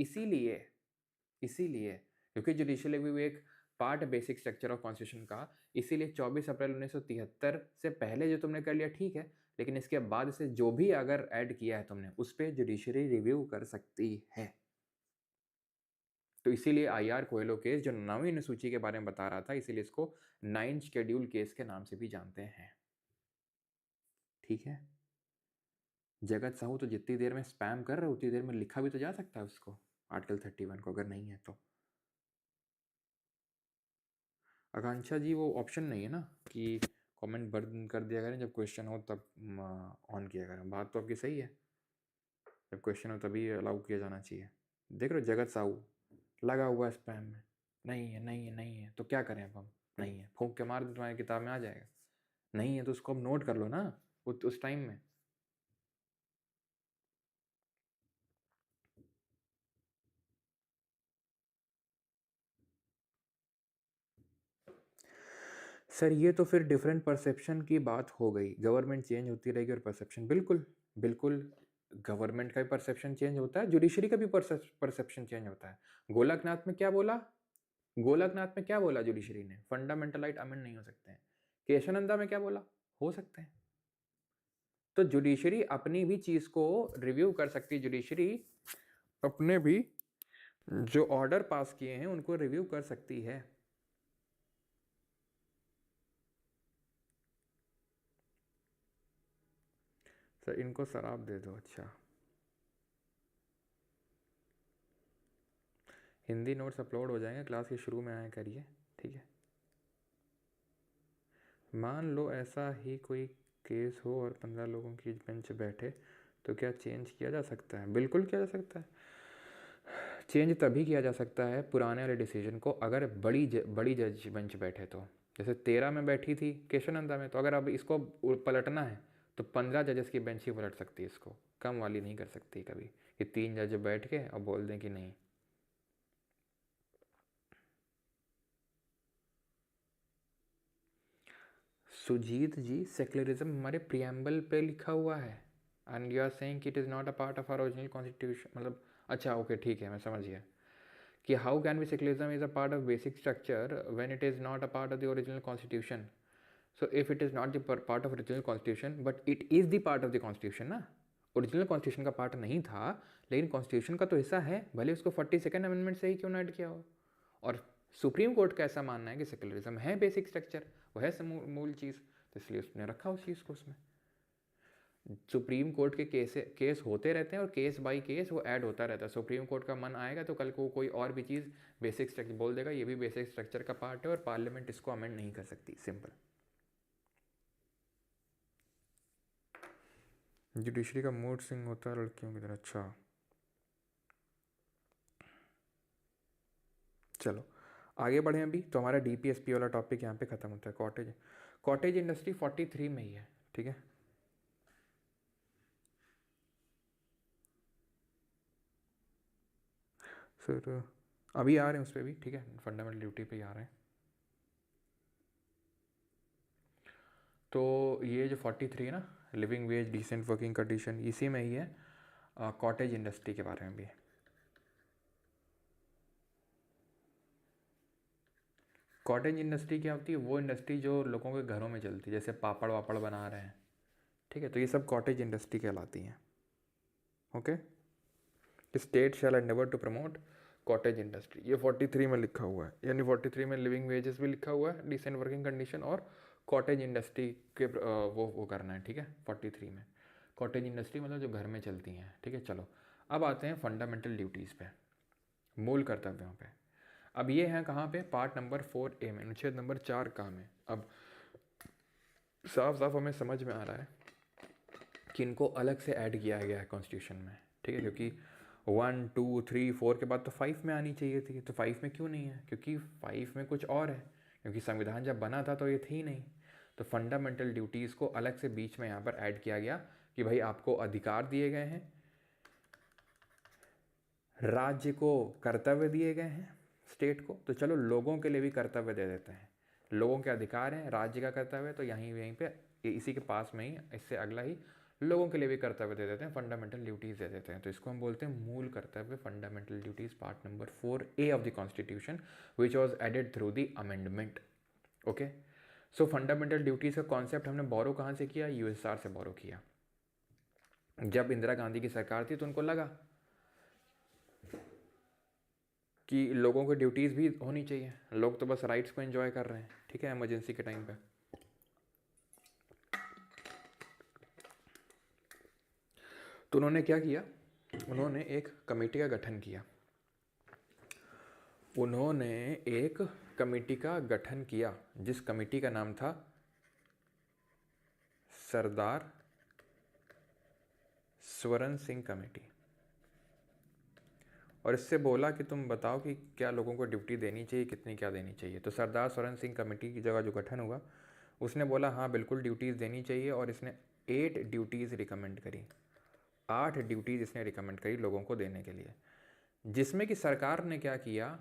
[SPEAKER 1] इसीलिए क्योंकि जुडिशियल रिव्यू एक पार्ट है बेसिक स्ट्रक्चर ऑफ कॉन्स्टिट्यूशन का, इसीलिए 24 अप्रैल 1973 से पहले जो तुमने कर लिया ठीक है, लेकिन इसके बाद से जो भी अगर ऐड किया है तुमने, उस पर जुडिशरी रिव्यू कर सकती है। तो इसीलिए आई.आर. कोएलो केस जो 9वीं अनुसूची के बारे में बता रहा था, इसीलिए इसको 9th शेड्यूल केस के नाम से भी जानते हैं। ठीक है, जगत साहू तो जितनी देर में स्पैम कर रहे उतनी देर में लिखा भी तो जा सकता है उसको, आर्टिकल 31 को, अगर नहीं है तो। आकांक्षा जी वो ऑप्शन नहीं है ना कि कमेंट बंद कर दिया करें, जब क्वेश्चन हो तब ऑन किया करें। बात तो आपकी सही है, जब क्वेश्चन हो तभी अलाउ किया जाना चाहिए। देख रहे हो जगत साहू लगा हुआ है स्पैम में, नहीं है नहीं है नहीं है, तो क्या करें अब हम? नहीं है, फूंक के मार दो, तुम्हारी किताब में आ जाएगा। नहीं है तो उसको अब नोट कर लो ना उस टाइम में। सर ये तो फिर डिफरेंट परसेप्शन की बात हो गई। गवर्नमेंट चेंज होती रहेगी और परसेप्शन, बिल्कुल बिल्कुल, गवर्नमेंट का भी परसेप्शन चेंज होता है, जुडिशरी का भी परसेप्शन चेंज होता है। गोलकनाथ में क्या बोला? गोलकनाथ में क्या बोला जुडिशरी ने? फंडामेंटल राइट अमेंड नहीं हो सकते हैं। केशवानंदा में क्या बोला? हो सकते हैं। तो जुडिशरी अपनी भी चीज को रिव्यू कर सकती है। जुडिशरी अपने भी जो ऑर्डर पास किए हैं उनको रिव्यू कर सकती है। सर इनको शराब दे दो। अच्छा, हिंदी नोट्स अपलोड हो जाएंगे, क्लास के शुरू में आया करिए, ठीक है। मान लो ऐसा ही कोई केस हो और 15 लोगों की बेंच बैठे, तो क्या चेंज किया जा सकता है? बिल्कुल किया जा सकता है। चेंज तभी किया जा सकता है पुराने वाले डिसीजन को, अगर बड़ी जज बेंच बैठे तो। जैसे 13 में बैठी थी केशवानंदा में, तो अगर अब इसको पलटना है तो 15 जजेस की बेंच ही पलट सकती है इसको, कम वाली नहीं कर सकती कभी कि 3 जज बैठ के और बोल दें कि नहीं। सुजीत जी, सेक्युलरिज्म हमारे प्रियम्बल पे लिखा हुआ है, एंड यू आर सेइंग कि it is not a part of our original constitution. मतलब अच्छा ओके ठीक है, मैं समझ गया कि how can be secularism is a part of basic structure when it is not a part of the original constitution. So if it is not the part of original constitution but it is the part of the constitution ना। Original constitution का part नहीं था, लेकिन constitution का तो हिस्सा है, भले उसको 42nd अमेंडमेंट से ही क्यों ना ऐड किया हो। और सुप्रीम कोर्ट का ऐसा मानना है कि सेक्युलरिज्म है बेसिक स्ट्रक्चर, वो है मूल चीज़, तो इसलिए उसने रखा उस चीज़ को उसमें। सुप्रीम कोर्ट के केस होते रहते हैं और केस बाय केस वो ऐड होता रहता है। सुप्रीम कोर्ट का मन आएगा तो कल को कोई और भी चीज़ बेसिक स्ट्रक्चर बोल देगा, ये भी बेसिक स्ट्रक्चर का पार्ट है और पार्लियामेंट इसको अमेंड नहीं कर सकती। सिंपल। जुडिशरी का मूड स्विंग होता है लड़कियों की तरह। अच्छा चलो आगे बढ़े। अभी तो हमारा DPSP वाला टॉपिक यहाँ पे ख़त्म होता है। कॉटेज इंडस्ट्री 43 में ही है, ठीक है। सर अभी आ रहे हैं उस पर भी, ठीक है, फंडामेंटल ड्यूटी पे ही आ रहे हैं। तो ये जो 43 है ना, living wage decent working condition, इसी में ही है कॉटेज इंडस्ट्री के बारे में भी। कॉटेज इंडस्ट्री क्या होती है? वो इंडस्ट्री जो लोगों के घरों में चलती है, जैसे पापड़ वापड़ बना रहे हैं, ठीक है, तो ये सब कॉटेज इंडस्ट्री कहलाती हैं। Okay, state shall endeavour to promote cottage industry, ये 43 में लिखा हुआ है, यानी 43 में लिविंग वेजेस भी लिखा हुआ है, डिसेंट वर्किंग कंडीशन और कॉटेज इंडस्ट्री के वो करना है, ठीक है। 43 में कॉटेज इंडस्ट्री मतलब जो घर में चलती हैं, ठीक है। चलो अब आते हैं फंडामेंटल ड्यूटीज़ पे, मूल कर्तव्यों पे। अब ये हैं कहाँ पे? पार्ट नंबर 4A में, अनुच्छेद नंबर 4 का में। अब साफ साफ हमें समझ में आ रहा है कि इनको अलग से ऐड किया गया है कॉन्स्टिट्यूशन में, ठीक है, क्योंकि 1 2 3 4 के बाद तो 5 में आनी चाहिए थी, तो 5 में क्यों नहीं है? क्योंकि 5 में कुछ और है, क्योंकि संविधान जब बना था तो ये थी नहीं। तो फंडामेंटल ड्यूटीज़ को अलग से बीच में यहाँ पर ऐड किया गया कि भाई आपको अधिकार दिए गए हैं, राज्य को कर्तव्य दिए गए हैं, स्टेट को, तो चलो लोगों के लिए भी कर्तव्य दे देते हैं। लोगों के अधिकार हैं, राज्य का कर्तव्य, तो यहीं पे इसी के पास में ही, इससे अगला ही लोगों के लिए भी कर्तव्य दे देते हैं, फंडामेंटल ड्यूटीज़ दे देते हैं। तो इसको हम बोलते हैं मूल कर्तव्य, fundamental duties, part number 4A of the constitution which was added through the amendment. Okay, so fundamental duties का कॉन्सेप्ट हमने बोरो कहाँ से किया? USSR से बोरो किया। जब इंदिरा गांधी की सरकार थी तो उनको लगा कि लोगों की ड्यूटीज़ भी होनी चाहिए, लोग तो बस राइट्स को एंजॉय कर रहे हैं, ठीक है, इमरजेंसी के टाइम पे। तो उन्होंने क्या किया? उन्होंने एक कमेटी का गठन किया। उन्होंने एक कमेटी का गठन किया जिस कमेटी का नाम था सरदार स्वरण सिंह कमेटी, और इससे बोला कि तुम बताओ कि क्या लोगों को ड्यूटी देनी चाहिए, कितनी क्या देनी चाहिए। तो सरदार स्वरण सिंह कमेटी की जगह जो गठन हुआ, उसने बोला हाँ बिल्कुल ड्यूटीज़ देनी चाहिए, और इसने 8 ड्यूटीज़ रिकमेंड करी, 8 ड्यूटीज़ इसने रिकमेंड करी लोगों को देने के लिए, जिसमें कि सरकार ने क्या किया,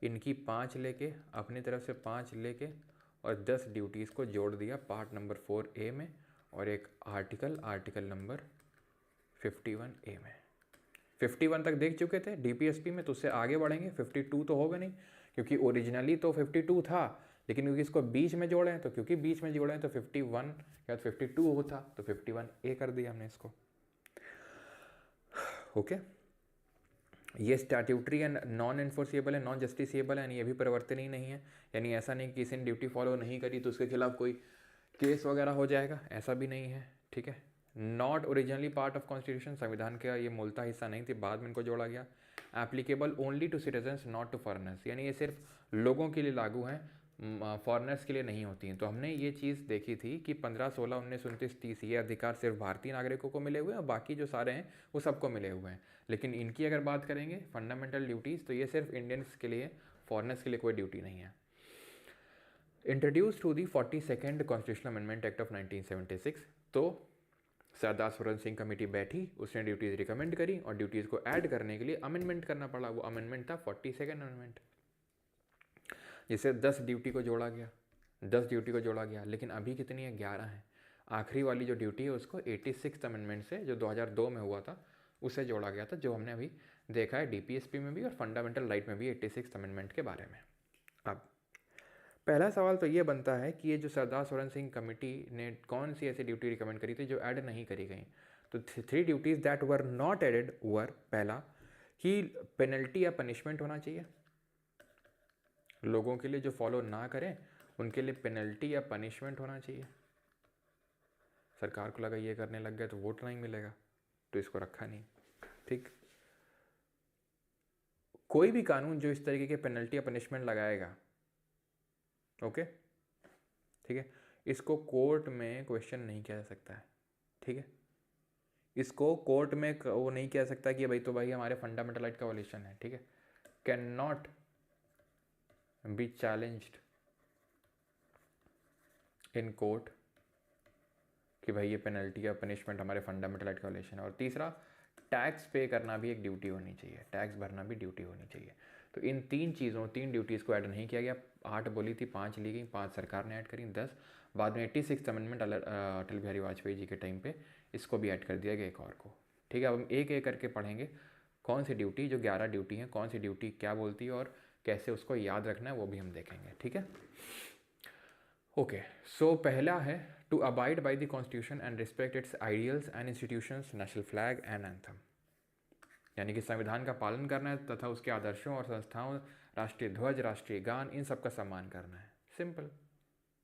[SPEAKER 1] इनकी 5 लेके, अपनी तरफ से 5 लेके और 10 ड्यूटीज़ को जोड़ दिया पार्ट नंबर 4A में, और एक आर्टिकल नंबर 51A में। 51 तक देख चुके थे DPSP में, तो उससे आगे बढ़ेंगे। 52 तो होगा नहीं, क्योंकि ओरिजिनली तो 52 था, लेकिन क्योंकि इसको बीच में जोड़े हैं, तो क्योंकि बीच में जोड़े हैं तो 51 या 52 होता, तो 51A कर दिया हमने इसको। ओके, ये स्टैट्यूटरी एंड नॉन इन्फोर्सिएबल है, नॉन जस्टिसिएबल है, यानी ये भी परिवर्तनीय नहीं है। यानी ऐसा नहीं कि किसी ने ड्यूटी फॉलो नहीं करी तो उसके खिलाफ कोई केस वगैरह हो जाएगा, ऐसा भी नहीं है, ठीक है। Not originally part of constitution, संविधान का ये मूलतः हिस्सा नहीं थी, बाद में इनको जोड़ा गया। Applicable only to citizens not to foreigners, यानी ये सिर्फ लोगों के लिए लागू हैं, फॉरेनर्स के लिए नहीं होती हैं। तो हमने ये चीज़ देखी थी कि 15, 16, 19, 29, 30 ये अधिकार सिर्फ भारतीय नागरिकों को मिले हुए हैं, और बाकी जो सारे हैं वो सबको मिले हुए हैं। लेकिन इनकी अगर बात करेंगे फंडामेंटल ड्यूटीज़, तो ये सिर्फ इंडियंस के लिए, फॉरेनर्स के लिए कोई ड्यूटी नहीं है। Introduce to the 42nd constitutional amendment act of 1976, तो सरदार स्वरण सिंह कमेटी बैठी, उसने ड्यूटीज़ रिकमेंड करी, और ड्यूटीज़ को ऐड करने के लिए अमेंडमेंट करना पड़ा। वो अमेंडमेंट था 42nd अमेंडमेंट, जिसे 10 ड्यूटी को जोड़ा गया, 10 ड्यूटी को जोड़ा गया। लेकिन अभी कितनी है? 11 है। आखिरी वाली जो ड्यूटी है उसको 86th अमेंडमेंट से, जो 2002 में हुआ था, उसे जोड़ा गया था, जो हमने अभी देखा है DPSP में भी और फंडामेंटल राइट में भी 86th अमेंडमेंट के बारे में। अब पहला सवाल तो ये बनता है कि ये जो सरदार स्वरण सिंह कमेटी ने कौन सी ऐसी ड्यूटी रिकमेंड करी थी जो ऐड नहीं करी गई? तो 3 duties that were not added were, पहला कि पेनल्टी या पनिशमेंट होना चाहिए, लोगों के लिए जो फॉलो ना करें उनके लिए पेनल्टी या पनिशमेंट होना चाहिए। सरकार को लगा ये करने लग गया तो वोट नहीं मिलेगा, तो इसको रखा नहीं, ठीक। कोई भी कानून जो इस तरीके के पेनल्टी या पनिशमेंट लगाएगा, ओके, ठीक है, इसको कोर्ट में क्वेश्चन नहीं किया जा सकता है, ठीक है। इसको कोर्ट में वो नहीं कह सकता कि भाई तो भाई हमारे फंडामेंटल राइट का वायलेशन है, ठीक है। Can not B challenged in court कि भाई ये पेनल्टी या पनिशमेंट हमारे फंडामेंटल राइट का वायलेशन है। और तीसरा, टैक्स पे करना भी एक ड्यूटी होनी चाहिए, टैक्स भरना भी ड्यूटी होनी चाहिए। तो इन 3 ड्यूटीज़ को ऐड नहीं किया गया। 8 बोली थी, 5 ली गई, 5 सरकार ने ऐड करी, 10 बाद में 86 अमेंडमेंट अटल बिहारी वाजपेयी जी के टाइम पे इसको भी ऐड कर दिया गया एक और को। ठीक है, अब हम एक एक करके पढ़ेंगे कौन सी ड्यूटी, जो 11 ड्यूटी हैं, कौन सी ड्यूटी क्या बोलती है और कैसे उसको याद रखना है वो भी हम देखेंगे। ठीक है, ओके। सो पहला है to abide by the constitution and respect its ideals and institutions, national flag and anthem, यानी कि संविधान का पालन करना है तथा उसके आदर्शों और संस्थाओं, राष्ट्रीय ध्वज, राष्ट्रीय गान, इन सब का सम्मान करना है। सिंपल।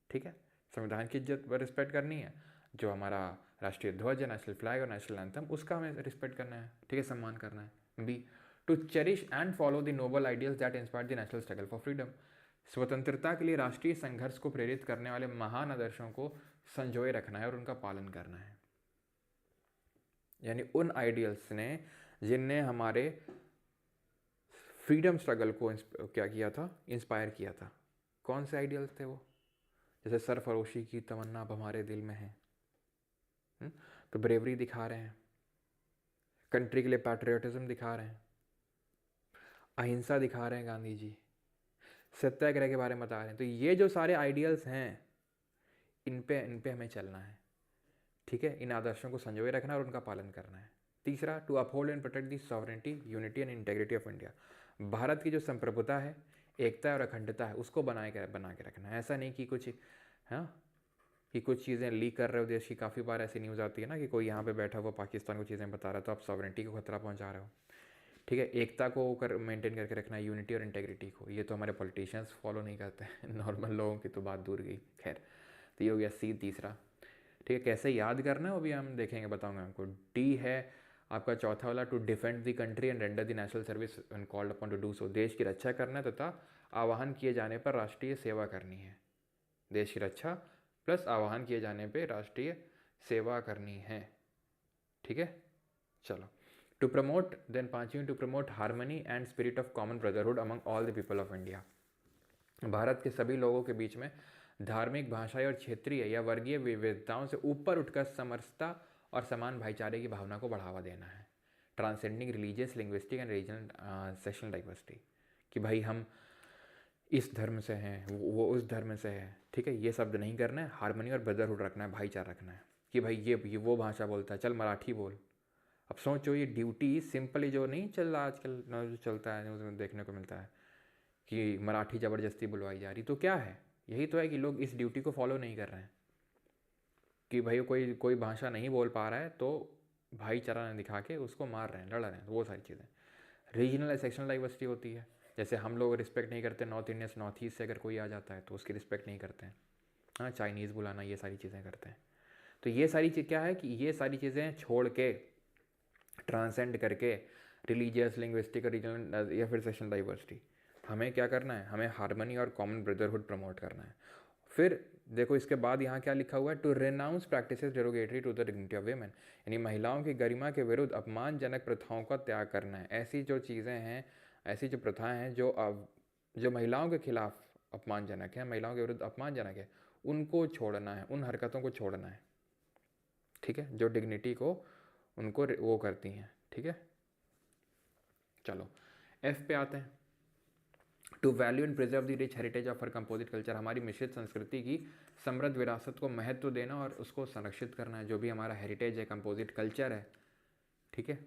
[SPEAKER 1] ठीक है, संविधान की इज्जत व रिस्पेक्ट करनी है, जो हमारा राष्ट्रीय ध्वज है, नेशनल फ्लैग और नेशनल एंथम, उसका हमें रिस्पेक्ट करना है। ठीक है, सम्मान करना है। B, to cherish and follow the noble ideals that inspire the national struggle for freedom, स्वतंत्रता के लिए राष्ट्रीय संघर्ष को प्रेरित करने वाले महान आदर्शों को संजोए रखना है और उनका पालन करना है। यानी उन आइडियल्स ने जिनने हमारे फ्रीडम स्ट्रगल को क्या किया था, इंस्पायर किया था। कौन से आइडियल्स थे वो? जैसे सरफरोशी की तमन्ना अब हमारे दिल में है, तो ब्रेवरी दिखा रहे हैं, कंट्री के लिए पैट्रियोटिज्म दिखा रहे हैं, अहिंसा दिखा रहे हैं गांधी जी, सत्याग्रह के बारे में बता रहे हैं। तो ये जो सारे आइडियल्स हैं, इन पे हमें चलना है। ठीक है, इन आदर्शों को संजोए रखना और उनका पालन करना है। तीसरा, to uphold and protect the sovereignty, unity and integrity of India, Bharat की जो संप्रभुता है, एकता और अखंडता है, उसको बना के रखना है। ऐसा नहीं कि कुछ कि कुछ चीज़ें लीक कर रहे हो देश की। काफ़ी बार ऐसी न्यूज़ आती है ना कि कोई यहाँ पे बैठा हुआ पाकिस्तान को चीज़ें बता रहा है, तो आप सॉवरेनिटी को खतरा पहुँचा रहे हो। ठीक है, एकता को मेंटेन करके रखना है, यूनिटी और इंटेग्रिटी को। ये तो हमारे पॉलिटिशियंस फॉलो नहीं करते हैं, नॉर्मल लोगों की तो बात दूर गई। खैर, तो ये हो गया सी, तीसरा। ठीक है, कैसे याद करना है वो भी हम देखेंगे, बताऊंगा आपको। डी है आपका चौथा वाला, to defend the country and render the national service and called upon to do so, देश की रक्षा करना तथा आह्वान किए जाने पर राष्ट्रीय सेवा करनी है। देश की रक्षा प्लस आह्वान किए जाने पर राष्ट्रीय सेवा करनी है। ठीक है, चलो। टू प्रमोट, देन पांचवी, to promote harmony and spirit of common brotherhood among all the people of India, Bharat के सभी लोगों के बीच में धार्मिक, भाषाई और क्षेत्रीय या वर्गीय विविधताओं से ऊपर उठकर समरसता और समान भाईचारे की भावना को बढ़ावा देना है। Transcending religious, linguistic and regional sectional diversity, कि भाई हम इस धर्म से हैं, वो उस धर्म से है। ठीक है, ये शब्द नहीं करना है, हार्मनी और ब्रदरहुड रखना है, भाईचारा रखना है। कि भाई ये वो भाषा बोलता है, चल मराठी बोल। अब सोचो, ये ड्यूटी सिंपली जो नहीं चल रहा आजकल, जो चलता है न्यूज़ में देखने को मिलता है कि मराठी ज़बरदस्ती बुलवाई जा रही, तो क्या है? यही तो है कि लोग इस ड्यूटी को फॉलो नहीं कर रहे हैं कि भाई कोई भाषा नहीं बोल पा रहा है तो भाईचारा दिखा के उसको मार रहे हैं, लड़ रहे हैं। तो वो सारी चीज़ें। रीजनल सेक्शनल डाइवर्सिटी होती है, जैसे हम लोग रिस्पेक्ट नहीं करते नॉर्थ इंडियंस, नॉर्थ ईस्ट से अगर कोई आ जाता है तो उसकी रिस्पेक्ट नहीं करते हैं। हाँ, चाइनीज़ बुलाना, ये सारी चीज़ें करते हैं। तो ये सारी चीज़ क्या है कि ये सारी चीज़ें छोड़ के, ट्रांसेंड करके, रिलीजियस, लिंग्विस्टिक, रीजनल या फिर सेक्शनल डाइवर्सिटी, हमें क्या करना है? हमें हार्मनी और कॉमन ब्रदरहुड प्रमोट करना है। फिर देखो इसके बाद यहाँ क्या लिखा हुआ है, to renounce practices derogatory to the dignity of women, यानी महिलाओं की गरिमा के विरुद्ध अपमानजनक प्रथाओं का त्याग करना है। ऐसी जो चीज़ें हैं, ऐसी जो प्रथाएं हैं जो महिलाओं के खिलाफ अपमानजनक है, महिलाओं के विरुद्ध अपमानजनक है, उनको छोड़ना है, उन हरकतों को छोड़ना है। ठीक है, जो डिग्निटी को उनको वो करती हैं। ठीक है, चलो एफ पे आते हैं। To value and preserve the rich heritage of her composite culture, हमारी मिश्रित संस्कृति की समृद्ध विरासत को महत्व देना और उसको संरक्षित करना है। जो भी हमारा हेरिटेज है, कंपोजिट कल्चर है, ठीक है,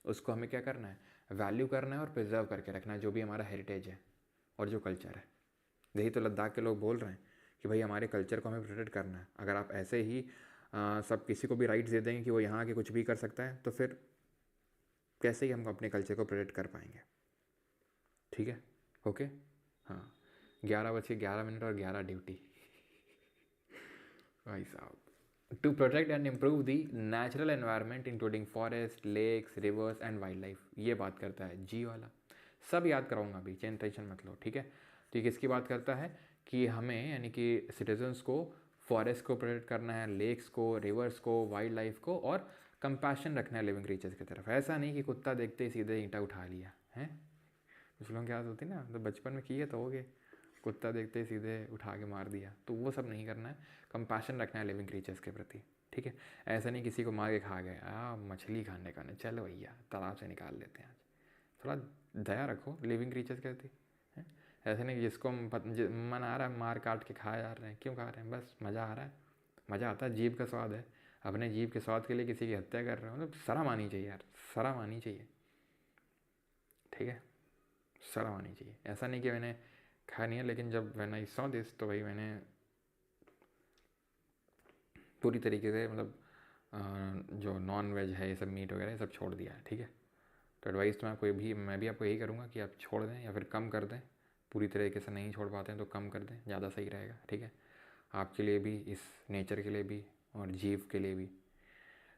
[SPEAKER 1] उसको हमें क्या करना है? वैल्यू करना है और प्रिजर्व करके रखना है, जो भी हमारा हेरिटेज है और जो कल्चर है। यही तो लद्दाख के लोग बोल रहे हैं कि भाई हमारे कल्चर को हमें प्रोटेक्ट करना है। अगर आप ऐसे ही सब किसी को भी राइट्स दे देंगे कि वो यहाँ आके कुछ भी कर सकता है, तो फिर कैसे ही हम अपने कल्चर को प्रोटेक्ट कर पाएंगे? ठीक है, ओके। हाँ, 11:11 और 11 ड्यूटी भाई साहब। To protect and improve the natural environment including forest, lakes, rivers and wildlife, ये बात करता है जी वाला। सब याद कराऊंगा अभी, टेंशन मत लो। ठीक है, तो ये किसकी बात करता है कि हमें, यानी कि सिटीजन्स को फॉरेस्ट को प्रोटेक्ट करना है, लेक्स को, रिवर्स को, वाइल्ड लाइफ को, और कंपैशन रखना है लिविंग क्रीचर्स की तरफ। ऐसा नहीं कि कुत्ता देखते ही सीधे ईंटा उठा लिया है। कुछ लोग क्या होती ना, तो बचपन में किए तो हो गए, कुत्ता देखते ही सीधे उठा के मार दिया, तो वो सब नहीं करना है। कंपैशन रखना है लिविंग क्रीचर्स के प्रति। ठीक है, ऐसा नहीं किसी को मार के खा गए, मछली खाने का नहीं, चलो भैया तालाब से निकाल लेते हैं आज, थोड़ा दया रखो, लिविंग क्रीचर्स कहती है। ऐसे नहीं जिसको मन आ रहा है मार काट के खा जा रहे हैं, क्यों खा रहे हैं, बस मज़ा आ रहा है, मज़ा आता है, जीभ का स्वाद है, अपने जीभ के स्वाद के लिए किसी की हत्या कर रहे हो, मतलब शर्म आनी चाहिए यार, शर्म आनी चाहिए, ठीक है, शर्म आनी चाहिए। ऐसा नहीं कि मैंने खाया नहीं है, लेकिन जब व्हेन आई सॉ दिस तो भाई मैंने पूरी तरीके से मतलब जो नॉन वेज है ये सब मीट वगैरह ये सब छोड़ दिया है, ठीक है। तो एडवाइस तो मैं भी आपको यही करूँगा कि आप छोड़ दें या फिर कम कर दें, पूरी तरीके से नहीं छोड़ पाते हैं तो कम कर दें, ज़्यादा सही रहेगा, ठीक है, आपके लिए भी, इस नेचर के लिए भी और जीव के लिए भी।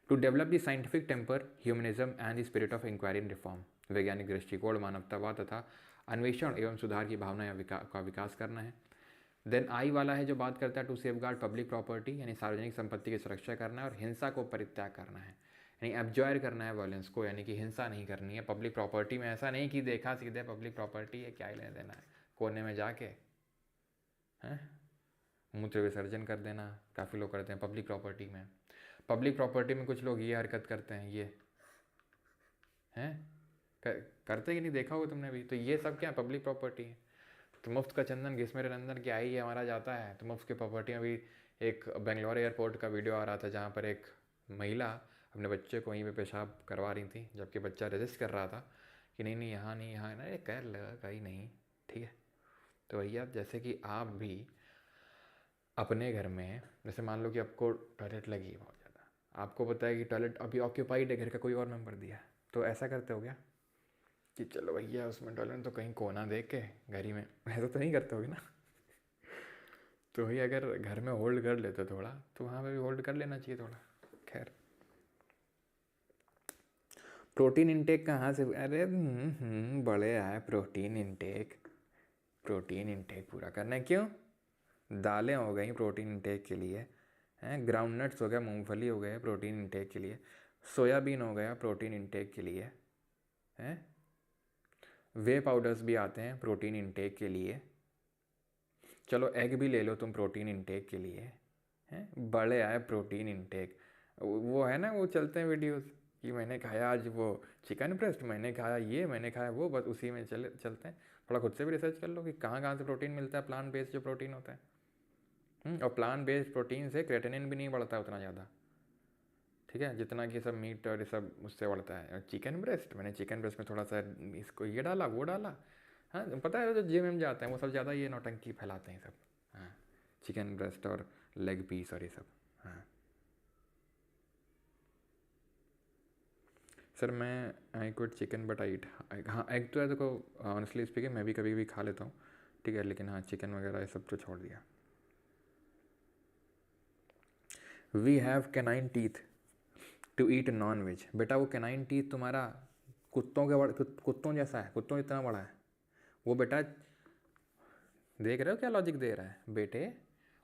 [SPEAKER 1] To develop the scientific temper, humanism and the spirit of inquiry and reform, वैज्ञानिक दृष्टिकोण, मानवतावाद तथा अन्वेषण एवं सुधार की भावना का विकास करना है। देन आई वाला है जो बात करता है टू सेफगार्ड पब्लिक प्रॉपर्टी, यानी सार्वजनिक संपत्ति की सुरक्षा करना है, और हिंसा को परित्याग करना है, यानी एब्जॉयर करना है वायलेंस को, यानी कि हिंसा नहीं करनी है पब्लिक प्रॉपर्टी में। ऐसा नहीं कि देखा सीधे पब्लिक प्रॉपर्टी है क्या ही लेने देना है, कोने में जाके हैं मूत्र विसर्जन कर देना, काफ़ी लोग करते हैं पब्लिक प्रॉपर्टी में। पब्लिक प्रॉपर्टी में कुछ लोग ये हरकत करते हैं, ये हैं करते कि नहीं, देखा होगा तुमने भी, तो ये सब क्या पब्लिक प्रॉपर्टी है। तो मुफ्त का चंदन घिस मेरे नंदन क्या ही हमारा जाता है, तो मुफ्त की प्रॉपर्टी में भी एक बेंगलोर एयरपोर्ट का वीडियो आ रहा था जहाँ पर एक महिला अपने बच्चे को वहीं पे पेशाब करवा रही थी, जबकि बच्चा रेजिस्ट कर रहा था कि नहीं नहीं यहाँ नहीं, यहाँ नहीं, कर लगा कहीं नहीं, ठीक है। तो भैया जैसे कि आप भी अपने घर में, जैसे मान लो कि आपको टॉयलेट लगी है बहुत ज़्यादा, आपको पता है कि टॉयलेट अभी ऑक्यूपाइड है, घर का कोई और मेंबर दिया, तो ऐसा करते हो क्या कि चलो भैया उसमें टॉयलेट तो कहीं कोना देख के घर ही में, ऐसा तो नहीं करते होगे ना। तो भैया अगर घर में होल्ड कर लेते थोड़ा, तो वहाँ पे भी होल्ड कर लेना चाहिए थोड़ा। खैर, प्रोटीन इंटेक कहाँ से, अरे बड़े आए प्रोटीन इंटेक, प्रोटीन इंटेक पूरा करना है, क्यों, दालें हो गई प्रोटीन इंटेक के लिए हैं, ग्राउंड नट्स हो गया, मूंगफली हो गए प्रोटीन इंटेक के लिए, सोयाबीन हो गया प्रोटीन इंटेक के लिए हैं, वे पाउडर्स भी आते हैं प्रोटीन इंटेक के लिए, चलो एग भी ले लो तुम प्रोटीन इंटेक के लिए हैं, बड़े आए प्रोटीन इंटेक। वो है ना, वो चलते हैं वीडियोस कि मैंने खाया आज वो चिकन ब्रेस्ट, मैंने खाया ये, मैंने खाया वो, बस उसी में चलते हैं। थोड़ा खुद से भी रिसर्च कर लो कि कहाँ कहाँ से प्रोटीन मिलता है, प्लांट बेस्ड जो प्रोटीन होता है। और प्लांट बेस्ड प्रोटीन से क्रेटिनिन भी नहीं बढ़ता उतना ज़्यादा, ठीक है, जितना कि सब मीट और ये सब उससे बढ़ता है। और चिकन ब्रेस्ट, मैंने चिकन ब्रेस्ट में थोड़ा सा इसको ये डाला वो डाला, हाँ पता है, जो जिम में जाते हैं वो सब ज़्यादा ये नौटंकी फैलाते हैं सब, हाँ चिकन ब्रेस्ट और लेग पीस और ये सब। हाँ सर मैं I could chicken but I eat, हाँ एग तो है, देखो ऑनेस्टली स्पीकिंग मैं भी कभी भी खा लेता हूँ, ठीक है, लेकिन हाँ चिकन वगैरह ये सब तो छोड़ दिया। We have canine teeth to eat non veg, बेटा वो कैनाइन टीथ तुम्हारा कुत्तों के कुत्तों जैसा है, कुत्तों जितना बड़ा है वो, बेटा देख रहे हो क्या लॉजिक दे रहा है बेटे,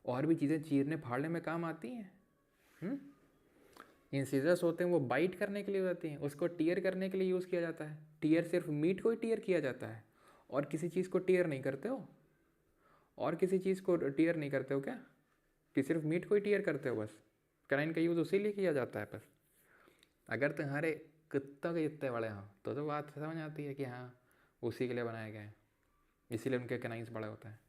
[SPEAKER 1] और भी चीज़ें चीरने फाड़ने में काम आती हैं। इंसिजर्स होते हैं वो बाइट करने के लिए होती हैं, उसको टीयर करने के लिए यूज़ किया जाता है, टीयर सिर्फ मीट को ही टीयर किया जाता है, और किसी चीज़ को टीयर नहीं करते हो, और किसी चीज़ को टीयर नहीं करते हो क्या, कि सिर्फ मीट को ही टीयर करते हो बस, कैनाइन का यूज़ उसी लिए किया जाता है बस। अगर तुम्हारे कुत्तों के जितने बड़े हों तो बात समझ आती है कि हाँ उसी के लिए बनाए गए हैं, इसीलिए उनके कैनाइंस बड़े होते हैं,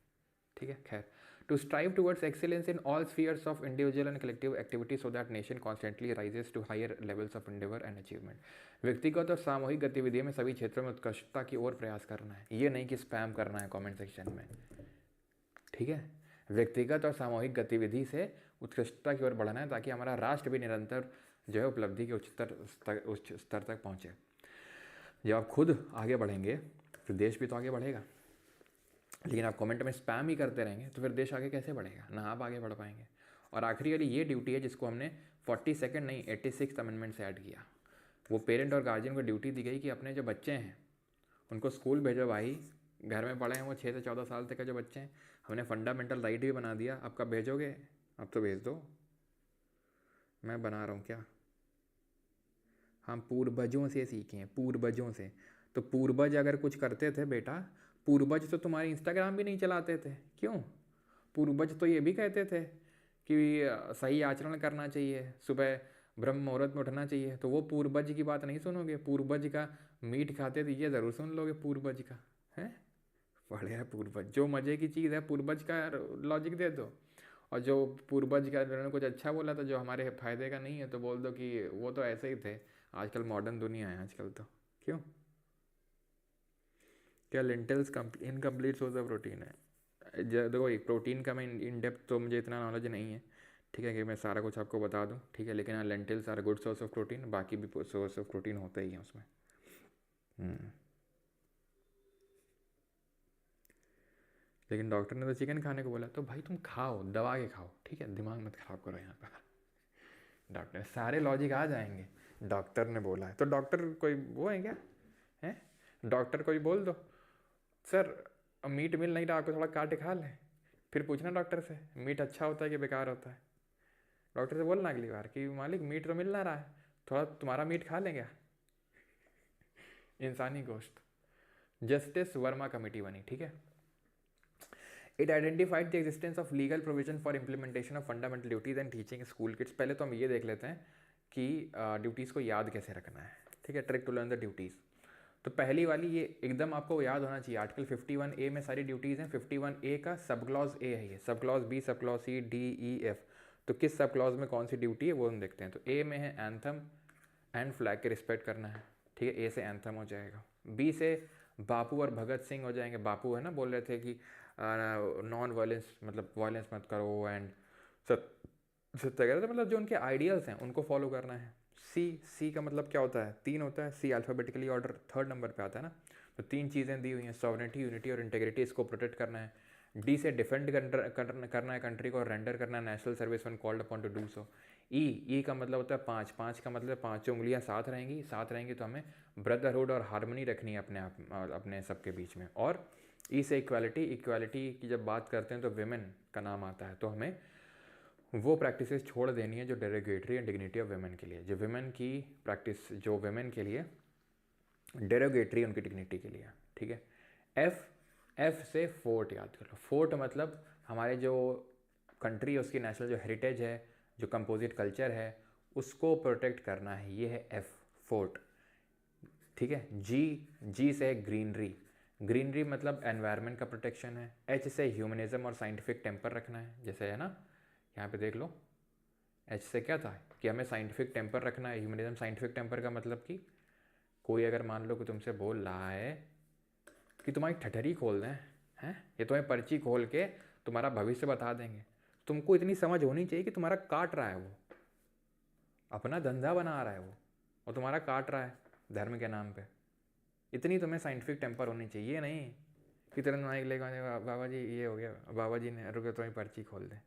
[SPEAKER 1] ठीक है। खैर, to strive towards excellence in all spheres of individual and collective activity so that nation constantly rises to higher levels of endeavour and achievement, व्यक्तिगत और सामूहिक गतिविधियों में सभी क्षेत्रों में उत्कृष्टता की ओर प्रयास करना है, ये नहीं कि स्पैम करना है कमेंट सेक्शन में, ठीक है। व्यक्तिगत और सामूहिक गतिविधि से उत्कृष्टता की ओर बढ़ना है, ताकि हमारा राष्ट्र भी निरंतर जो है उपलब्धि के उच्च स्तर तक पहुँचे। जब आप खुद आगे बढ़ेंगे तो देश भी तो आगे बढ़ेगा, लेकिन आप कमेंट में स्पैम ही करते रहेंगे तो फिर देश आगे कैसे बढ़ेगा, ना आप आगे बढ़ पाएंगे। और आखिरी वाली ये ड्यूटी है जिसको हमने 42nd नहीं 86th अमेंडमेंट से ऐड किया, वो पेरेंट और गार्जियन को ड्यूटी दी गई कि अपने जो बच्चे हैं उनको स्कूल भेजो भाई, घर में पढ़े हैं वो 6 से 14 साल तक के जो बच्चे हैं, हमने फंडामेंटल राइट भी बना दिया, अब कब भेजोगे, अब तो भेज दो, मैं बना रहा हूँ क्या, हम पूर्वजों से सीखे हैं, पूर्वजों से। तो पूर्वज अगर कुछ करते थे बेटा, पूर्वज तो तुम्हारे इंस्टाग्राम भी नहीं चलाते थे, क्यों, पूर्वज तो ये भी कहते थे कि सही आचरण करना चाहिए, सुबह ब्रह्म मुहूर्त में उठना चाहिए, तो वो पूर्वज की बात नहीं सुनोगे। पूर्वज का मीट खाते तो ये ज़रूर सुन लोगे पूर्वज का, है बढ़िया। पूर्वज जो मज़े की चीज़ है पूर्वज का लॉजिक दे दो, और जो पूर्वज का उन्होंने कुछ अच्छा बोला था जो हमारे फ़ायदे का नहीं है तो बोल दो कि वो तो ऐसे ही थे। आजकल मॉडर्न दुनिया है आजकल तो, क्यों? क्या lentils incomplete source of protein है? देखो प्रोटीन का मैं इन डेप्थ तो मुझे इतना नॉलेज नहीं है, ठीक है, कि मैं सारा कुछ आपको बता दूं, ठीक है, लेकिन हाँ lentils are good source of protein, बाकी भी सोर्स ऑफ प्रोटीन होता ही है उसमें। लेकिन डॉक्टर ने तो चिकन खाने को बोला, तो भाई तुम खाओ, दबा के खाओ, ठीक है, दिमाग मत खराब करो यहाँ पर। डॉक्टर सारे लॉजिक आ जाएंगे, डॉक्टर ने बोला है तो डॉक्टर कोई वो है क्या, है? डॉक्टर को भी बोल दो सर मीट मिल नहीं रहा, आपको थोड़ा काट के खा लें, फिर पूछना डॉक्टर से मीट अच्छा होता है कि बेकार होता है। डॉक्टर से बोलना अगली बार कि मालिक मीट तो मिल ना रहा है, थोड़ा तुम्हारा मीट खा लें क्या, इंसानी गोश्त। जस्टिस वर्मा कमेटी बनी, ठीक है। It identified the existence of legal provision for implementation of fundamental duties and teaching school kids. पहले तो हम ये देख लेते हैं कि ड्यूटीज़ को याद कैसे रखना है, ठीक है, trick to learn the duties. तो पहली वाली ये एकदम आपको याद होना चाहिए, आर्टिकल 51A में सारी ड्यूटीज़ हैं। 51A का सब क्लॉज ए है ये, sub clause B, sub clause C, D, E, F. तो किस सब क्लॉज में कौन सी ड्यूटी है वो हम देखते हैं। तो ए में है एंथम एंड फ्लैग के रिस्पेक्ट करना है, ठीक है, ए से एंथम हो जाएगा। बी से बापू और भगत सिंह हो जाएंगे, बापू है ना बोल रहे थे कि नॉन वायलेंस मतलब वायलेंस मत करो एंड सत्याग्रह, तो मतलब जो उनके आइडियल्स हैं उनको फॉलो करना है। सी का मतलब क्या होता है, 3 होता है, सी अल्फ़ाबेटिकली ऑर्डर 3rd नंबर पे आता है ना, तो 3 चीज़ें दी हुई हैं, सॉवरेनिटी, यूनिटी और इंटेग्रिटी, इसको प्रोटेक्ट करना है। डी से डिफेंड करना है कंट्री को, और रेंडर करना है national service when called upon to do so. E का मतलब होता है 5, 5 का मतलब 5 उंगलियां साथ रहेंगी तो हमें ब्रदरहुड और हारमोनी रखनी है अपने आप अपने सबके बीच में। और ई से इक्वालिटी की जब बात करते हैं तो विमेन का नाम आता है, तो हमें वो प्रैक्टिसेस छोड़ देनी है जो derogatory and dignity of women के लिए, जो वेमेन की प्रैक्टिस जो वेमेन के लिए डेरोगेटरी उनकी डिग्निटी के लिए, ठीक है। एफ से फोर्ट याद कर लो। फोर्ट मतलब हमारे जो कंट्री है उसकी नेशनल जो हेरिटेज है, जो कंपोजिट कल्चर है, उसको प्रोटेक्ट करना है, ये है एफ, फोर्ट, ठीक है। जी से ग्रीनरी मतलब एनवायरनमेंट का प्रोटेक्शन है। एच से ह्यूमनिज्म और साइंटिफिक टेम्पर रखना है, जैसे है ना यहाँ पे देख लो, एच से क्या था कि हमें साइंटिफिक टेम्पर रखना है, ह्यूमनिज्म। साइंटिफिक टेम्पर का मतलब कि कोई अगर मान लो कि तुमसे बोल रहा है कि तुम्हारी ठठरी खोल दें, हैं, ये तुम्हें पर्ची खोल के तुम्हारा भविष्य बता देंगे, तुमको इतनी समझ होनी चाहिए कि तुम्हारा काट रहा है वो, अपना धंधा बना रहा है वो, और तुम्हारा काट रहा है धर्म के नाम पे। इतनी तुम्हें साइंटिफिक टेम्पर होनी चाहिए, नहीं कि तुरंत माइक लेकर बाबा जी ये हो गया, बाबा जी ने रुके तुम्हें पर्ची खोल दें,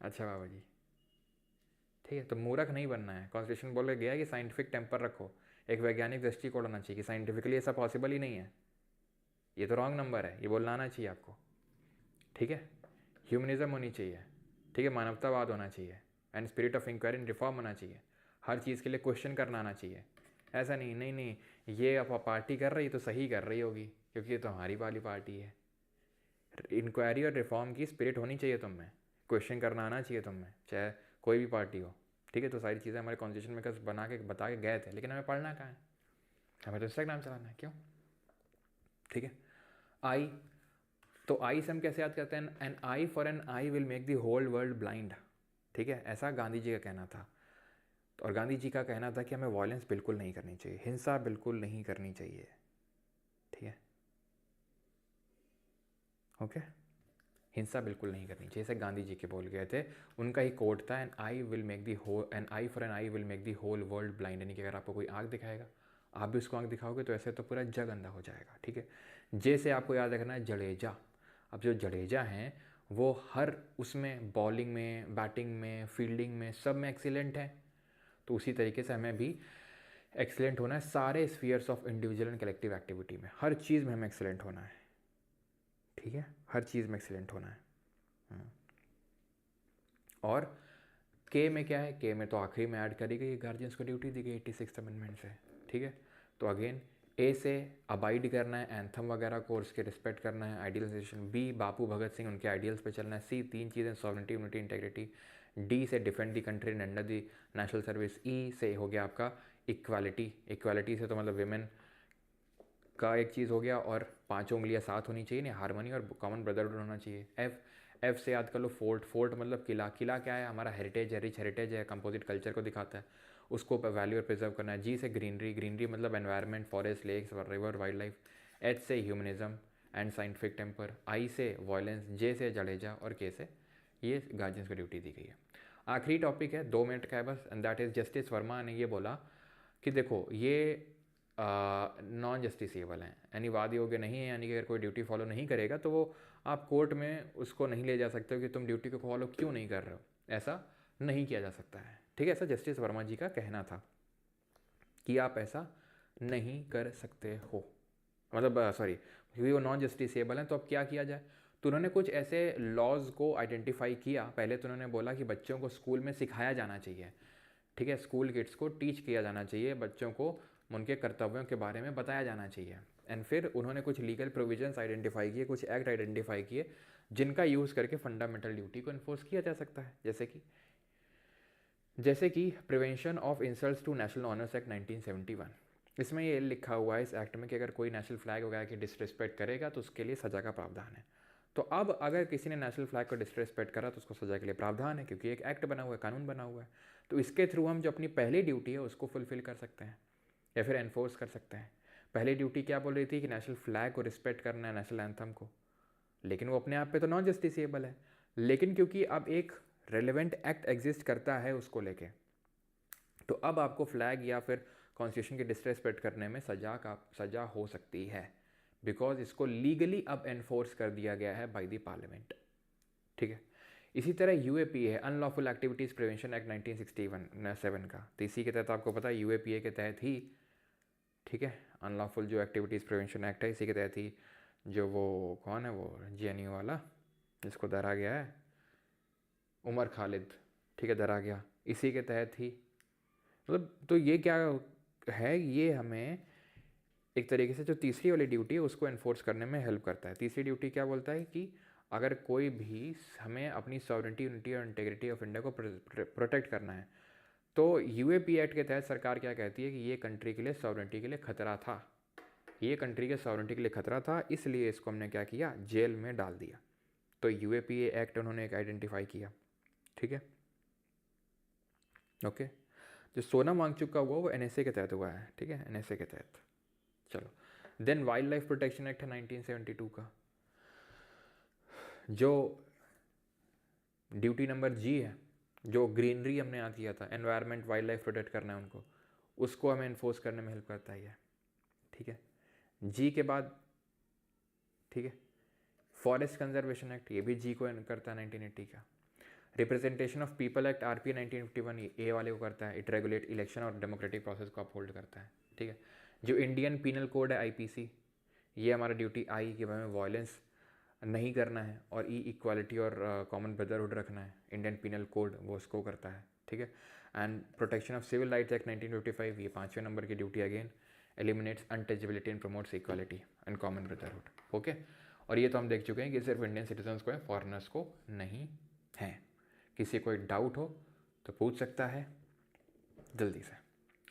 [SPEAKER 1] अच्छा बाबा जी, ठीक है। तो मूर्ख नहीं बनना है, कॉन्स्टिट्यूशन बोल के गया है कि साइंटिफिक टेम्पर रखो, एक वैज्ञानिक दृष्टिकोण होना चाहिए कि साइंटिफिकली ऐसा पॉसिबल ही नहीं है, ये तो रॉन्ग नंबर है, ये बोलना आना चाहिए आपको, ठीक है। ह्यूमनिज्म होनी चाहिए, ठीक है, मानवतावाद होना चाहिए, and spirit of inquiry and reform होना चाहिए। हर चीज़ के लिए क्वेश्चन करना आना चाहिए, ऐसा नहीं ये आप पार्टी कर रही तो सही कर रही होगी क्योंकि ये तो हमारी वाली पार्टी है। इंक्वायरी और रिफॉर्म की स्पिरिट होनी चाहिए तुम में, क्वेश्चन करना आना चाहिए तुम में, चाहे कोई भी पार्टी हो, ठीक है। तो सारी चीज़ें हमारे कॉन्स्टिट्यूशन में कस बना के बता के गए थे, लेकिन हमें पढ़ना कहाँ है, हमें तो इंस्टाग्राम चलाना है, क्यों, ठीक है। आई, तो आई से हम कैसे याद करते हैं, an eye for an eye will make the whole world blind, ठीक है, ऐसा गांधी जी का कहना था। और गांधी जी का कहना था कि हमें वायलेंस बिल्कुल नहीं करनी चाहिए, हिंसा बिल्कुल नहीं करनी चाहिए, ठीक है, ओके, हिंसा बिल्कुल नहीं करनी चाहिए, जैसे गांधी जी के बोल गए थे, उनका ही कोट था, an eye will make the whole, an eye for an eye will make the whole world blind, यानी कि अगर आपको कोई आँख दिखाएगा आप भी उसको आँख दिखाओगे तो ऐसे तो पूरा जग अंधा हो जाएगा, ठीक है। जैसे आपको याद रखना है जडेजा। अब जो जडेजा हैं वो हर उसमें बॉलिंग में, बैटिंग में, फील्डिंग में, सब में एक्सीलेंट है, तो उसी तरीके से हमें भी एक्सीलेंट होना है सारे spheres of individual and collective activity में, हर चीज़ में हमें एक्सीलेंट होना है, ठीक है, हर चीज़ में एक्सीलेंट होना है। और के में क्या है, के में तो आखिरी में ऐड करी गई गार्जियंस को ड्यूटी दी गई 86th अमेंडमेंट से, ठीक है। तो अगेन ए से अबाइड करना है, एंथम वगैरह को, उसके रिस्पेक्ट करना है, आइडियलाइजेशन। बी बापू भगत सिंह, उनके आइडियल्स पे चलना है। सी तीन चीज़ें, सॉवरेनिटी, यूनिटी, इंटेग्रिटी। डी से defend the country and under the national service. E से हो गया आपका इक्वालिटी, इक्वालिटी से तो मतलब विमेन का एक चीज़ हो गया, और पांचों उंगलियां साथ होनी चाहिए, नहीं हारमोनी और कॉमन ब्रदरहुड होना चाहिए। एफ से याद कर लो फोर्ट, फोर्ट मतलब किला, किला क्या है, हमारा हेरिटेज है, रिच हेरिटेज है, कंपोजिट कल्चर को दिखाता है, उसको वैल्यू और प्रिजर्व करना है। जी से ग्रीनरी, ग्रीनरी मतलब environment, forest, lakes, river, wildlife. H से humanism and scientific temper. I से वायलेंस। जे से जडेजा, और के से ये गार्जियंस को ड्यूटी दी गई है। आखिरी टॉपिक है, 2 मिनट का है बस, and that is justice Verma ने ये बोला कि देखो ये नॉन जस्टिसेबल हैं, यानी वादी योग्य नहीं है, यानी कि अगर कोई ड्यूटी फॉलो नहीं करेगा तो वो आप कोर्ट में उसको नहीं ले जा सकते हो कि तुम ड्यूटी को फॉलो क्यों नहीं कर रहे हो, ऐसा नहीं किया जा सकता है। ठीक है, ऐसा जस्टिस वर्मा जी का कहना था कि आप ऐसा नहीं कर सकते हो, मतलब सॉरी, क्योंकि वो नॉन जस्टिसेबल हैं तो अब क्या किया जाए। तो उन्होंने कुछ ऐसे लॉज को आइडेंटिफाई किया। पहले तो उन्होंने बोला कि बच्चों को स्कूल में सिखाया जाना चाहिए, ठीक है, स्कूल किड्स को टीच किया जाना चाहिए, बच्चों को उनके कर्तव्यों के बारे में बताया जाना चाहिए। एंड फिर उन्होंने कुछ लीगल प्रोविजंस आइडेंटिफाई किए, कुछ एक्ट आइडेंटिफाई किए जिनका यूज़ करके फंडामेंटल ड्यूटी को इन्फोर्स किया जा सकता है, जैसे कि prevention of insults to national honours act 1971। इसमें ये लिखा हुआ है इस एक्ट में कि अगर कोई नेशनल फ्लैग वगैरह की डिसरिस्पेक्ट करेगा तो उसके लिए सज़ा का प्रावधान है। तो अब अगर किसी ने नेशनल फ्लैग को डिसरिस्पेक्ट करा तो उसको सज़ा के लिए प्रावधान है, क्योंकि एक एक्ट बना हुआ है, कानून बना हुआ है। तो इसके थ्रू हम जो अपनी पहली ड्यूटी है उसको फुलफिल कर सकते हैं या फिर एनफोर्स कर सकते हैं। पहली ड्यूटी क्या बोल रही थी कि नेशनल फ्लैग को रिस्पेक्ट करना है, नेशनल एंथम को, लेकिन वो अपने आप पे तो नॉन जस्टिसेबल है। लेकिन क्योंकि अब एक रेलेवेंट एक्ट एग्जिस्ट करता है उसको लेके, तो अब आपको फ्लैग या फिर कॉन्स्टिट्यूशन की डिसरेस्पेक्ट करने में सज़ा हो सकती है, बिकॉज इसको लीगली अब एनफोर्स कर दिया गया है बाय द पार्लियामेंट। ठीक है, इसी तरह यूएपीए है, अनलॉफुल एक्टिविटीज़ प्रिवेंशन एक्ट 1967 का। तो इसी के तहत आपको पता है यूएपीए के तहत ही, ठीक है, अनलॉफुल जो एक्टिविटीज़ प्रिवेंशन एक्ट है इसी के तहत ही जो वो कौन है वो जेएनयू वाला जिसको डरा गया है, उमर खालिद, ठीक है, डरा गया, इसी के तहत ही। मतलब तो ये क्या है, ये हमें एक तरीके से जो तीसरी वाली ड्यूटी है उसको एनफोर्स करने में हेल्प करता है। तीसरी ड्यूटी क्या बोलता है कि अगर कोई भी हमें अपनी सॉवरेंटी, यूनिटी और इंटीग्रिटी ऑफ इंडिया को प्रोटेक्ट करना है, तो यूएपी एक्ट के तहत सरकार क्या कहती है कि ये कंट्री के लिए सॉवरेंटी के लिए खतरा था, ये कंट्री के सॉवरेंटी के लिए खतरा था, इसलिए इसको हमने क्या किया, जेल में डाल दिया। तो यूएपीए एक्ट उन्होंने एक आइडेंटिफाई किया। ठीक है, ओके। जो सोनम वांगचुक का हुआ वो एनएसए के तहत हुआ है, ठीक है, एनएसए के तहत। चलो, then wildlife protection act है 1972 का। जो ड्यूटी नंबर जी है, जो ग्रीनरी हमने याद किया था, एनवायरनमेंट वाइल्ड लाइफ प्रोटेक्ट करना है उनको, उसको हमें इन्फोर्स करने में हेल्प करता है ये। ठीक है, जी के बाद, ठीक है, फॉरेस्ट कंजर्वेशन एक्ट, ये भी जी को करता है 1980 का। Representation of people act RP 1951 ए वाले को करता है, इट रेगुलेट इलेक्शन और डेमोक्रेटिक प्रोसेस को अपहोल्ड करता है। ठीक है, जो इंडियन पीनल कोड है आईपीसी, ये हमारा ड्यूटी आई कि हमें वायलेंस नहीं करना है, और ई इक्वालिटी और कॉमन ब्रदरहुड रखना है, इंडियन पीनल कोड वो उसको करता है। ठीक है, and protection of civil rights act 1955, ये 5वें नंबर की duty again, eliminates untouchability and promotes equality and common brotherhood. Okay, और ये तो हम देख चुके हैं कि सिर्फ इंडियन सिटीजन्स को है, फॉरेनर्स को नहीं है। किसी कोई डाउट हो तो पूछ सकता है जल्दी से,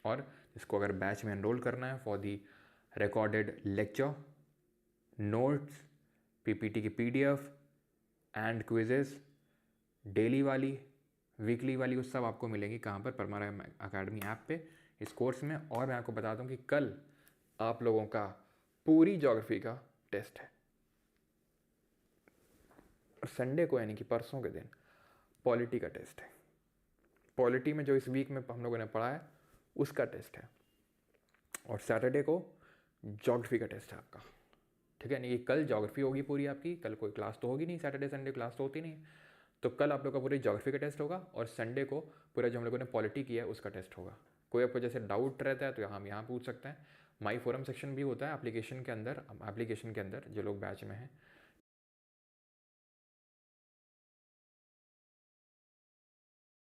[SPEAKER 1] और इसको अगर बैच में एनरोल करना है for the recorded lecture, notes, PPT की पीडीएफ एंड क्विजेस, डेली वाली, वीकली वाली, वो सब आपको मिलेंगी कहाँ पर, परमारा अकेडमी ऐप पे, इस कोर्स में। और मैं आपको बता दूं कि कल आप लोगों का पूरी ज्योग्राफी का टेस्ट है, और संडे को यानी कि परसों के दिन पॉलिटी का टेस्ट है। पॉलिटी में जो इस वीक में हम लोगों ने पढ़ा है उसका टेस्ट है, और सैटरडे को ज्योग्राफी का टेस्ट है आपका। ठीक है, यानी कि कल ज्योग्राफी होगी पूरी आपकी, कल कोई क्लास तो होगी नहीं, सैटरडे संडे क्लास तो होती नहीं, तो कल आप लोग का पूरी ज्योग्राफी का टेस्ट होगा, और संडे को पूरा जो हम लोगों ने पॉलिटी किया है उसका टेस्ट होगा। कोई आपको जैसे डाउट रहता है तो हम यहाँ पूछ सकते हैं। माई फोरम सेक्शन भी होता है एप्लीकेशन के अंदर जो लोग बैच में हैं,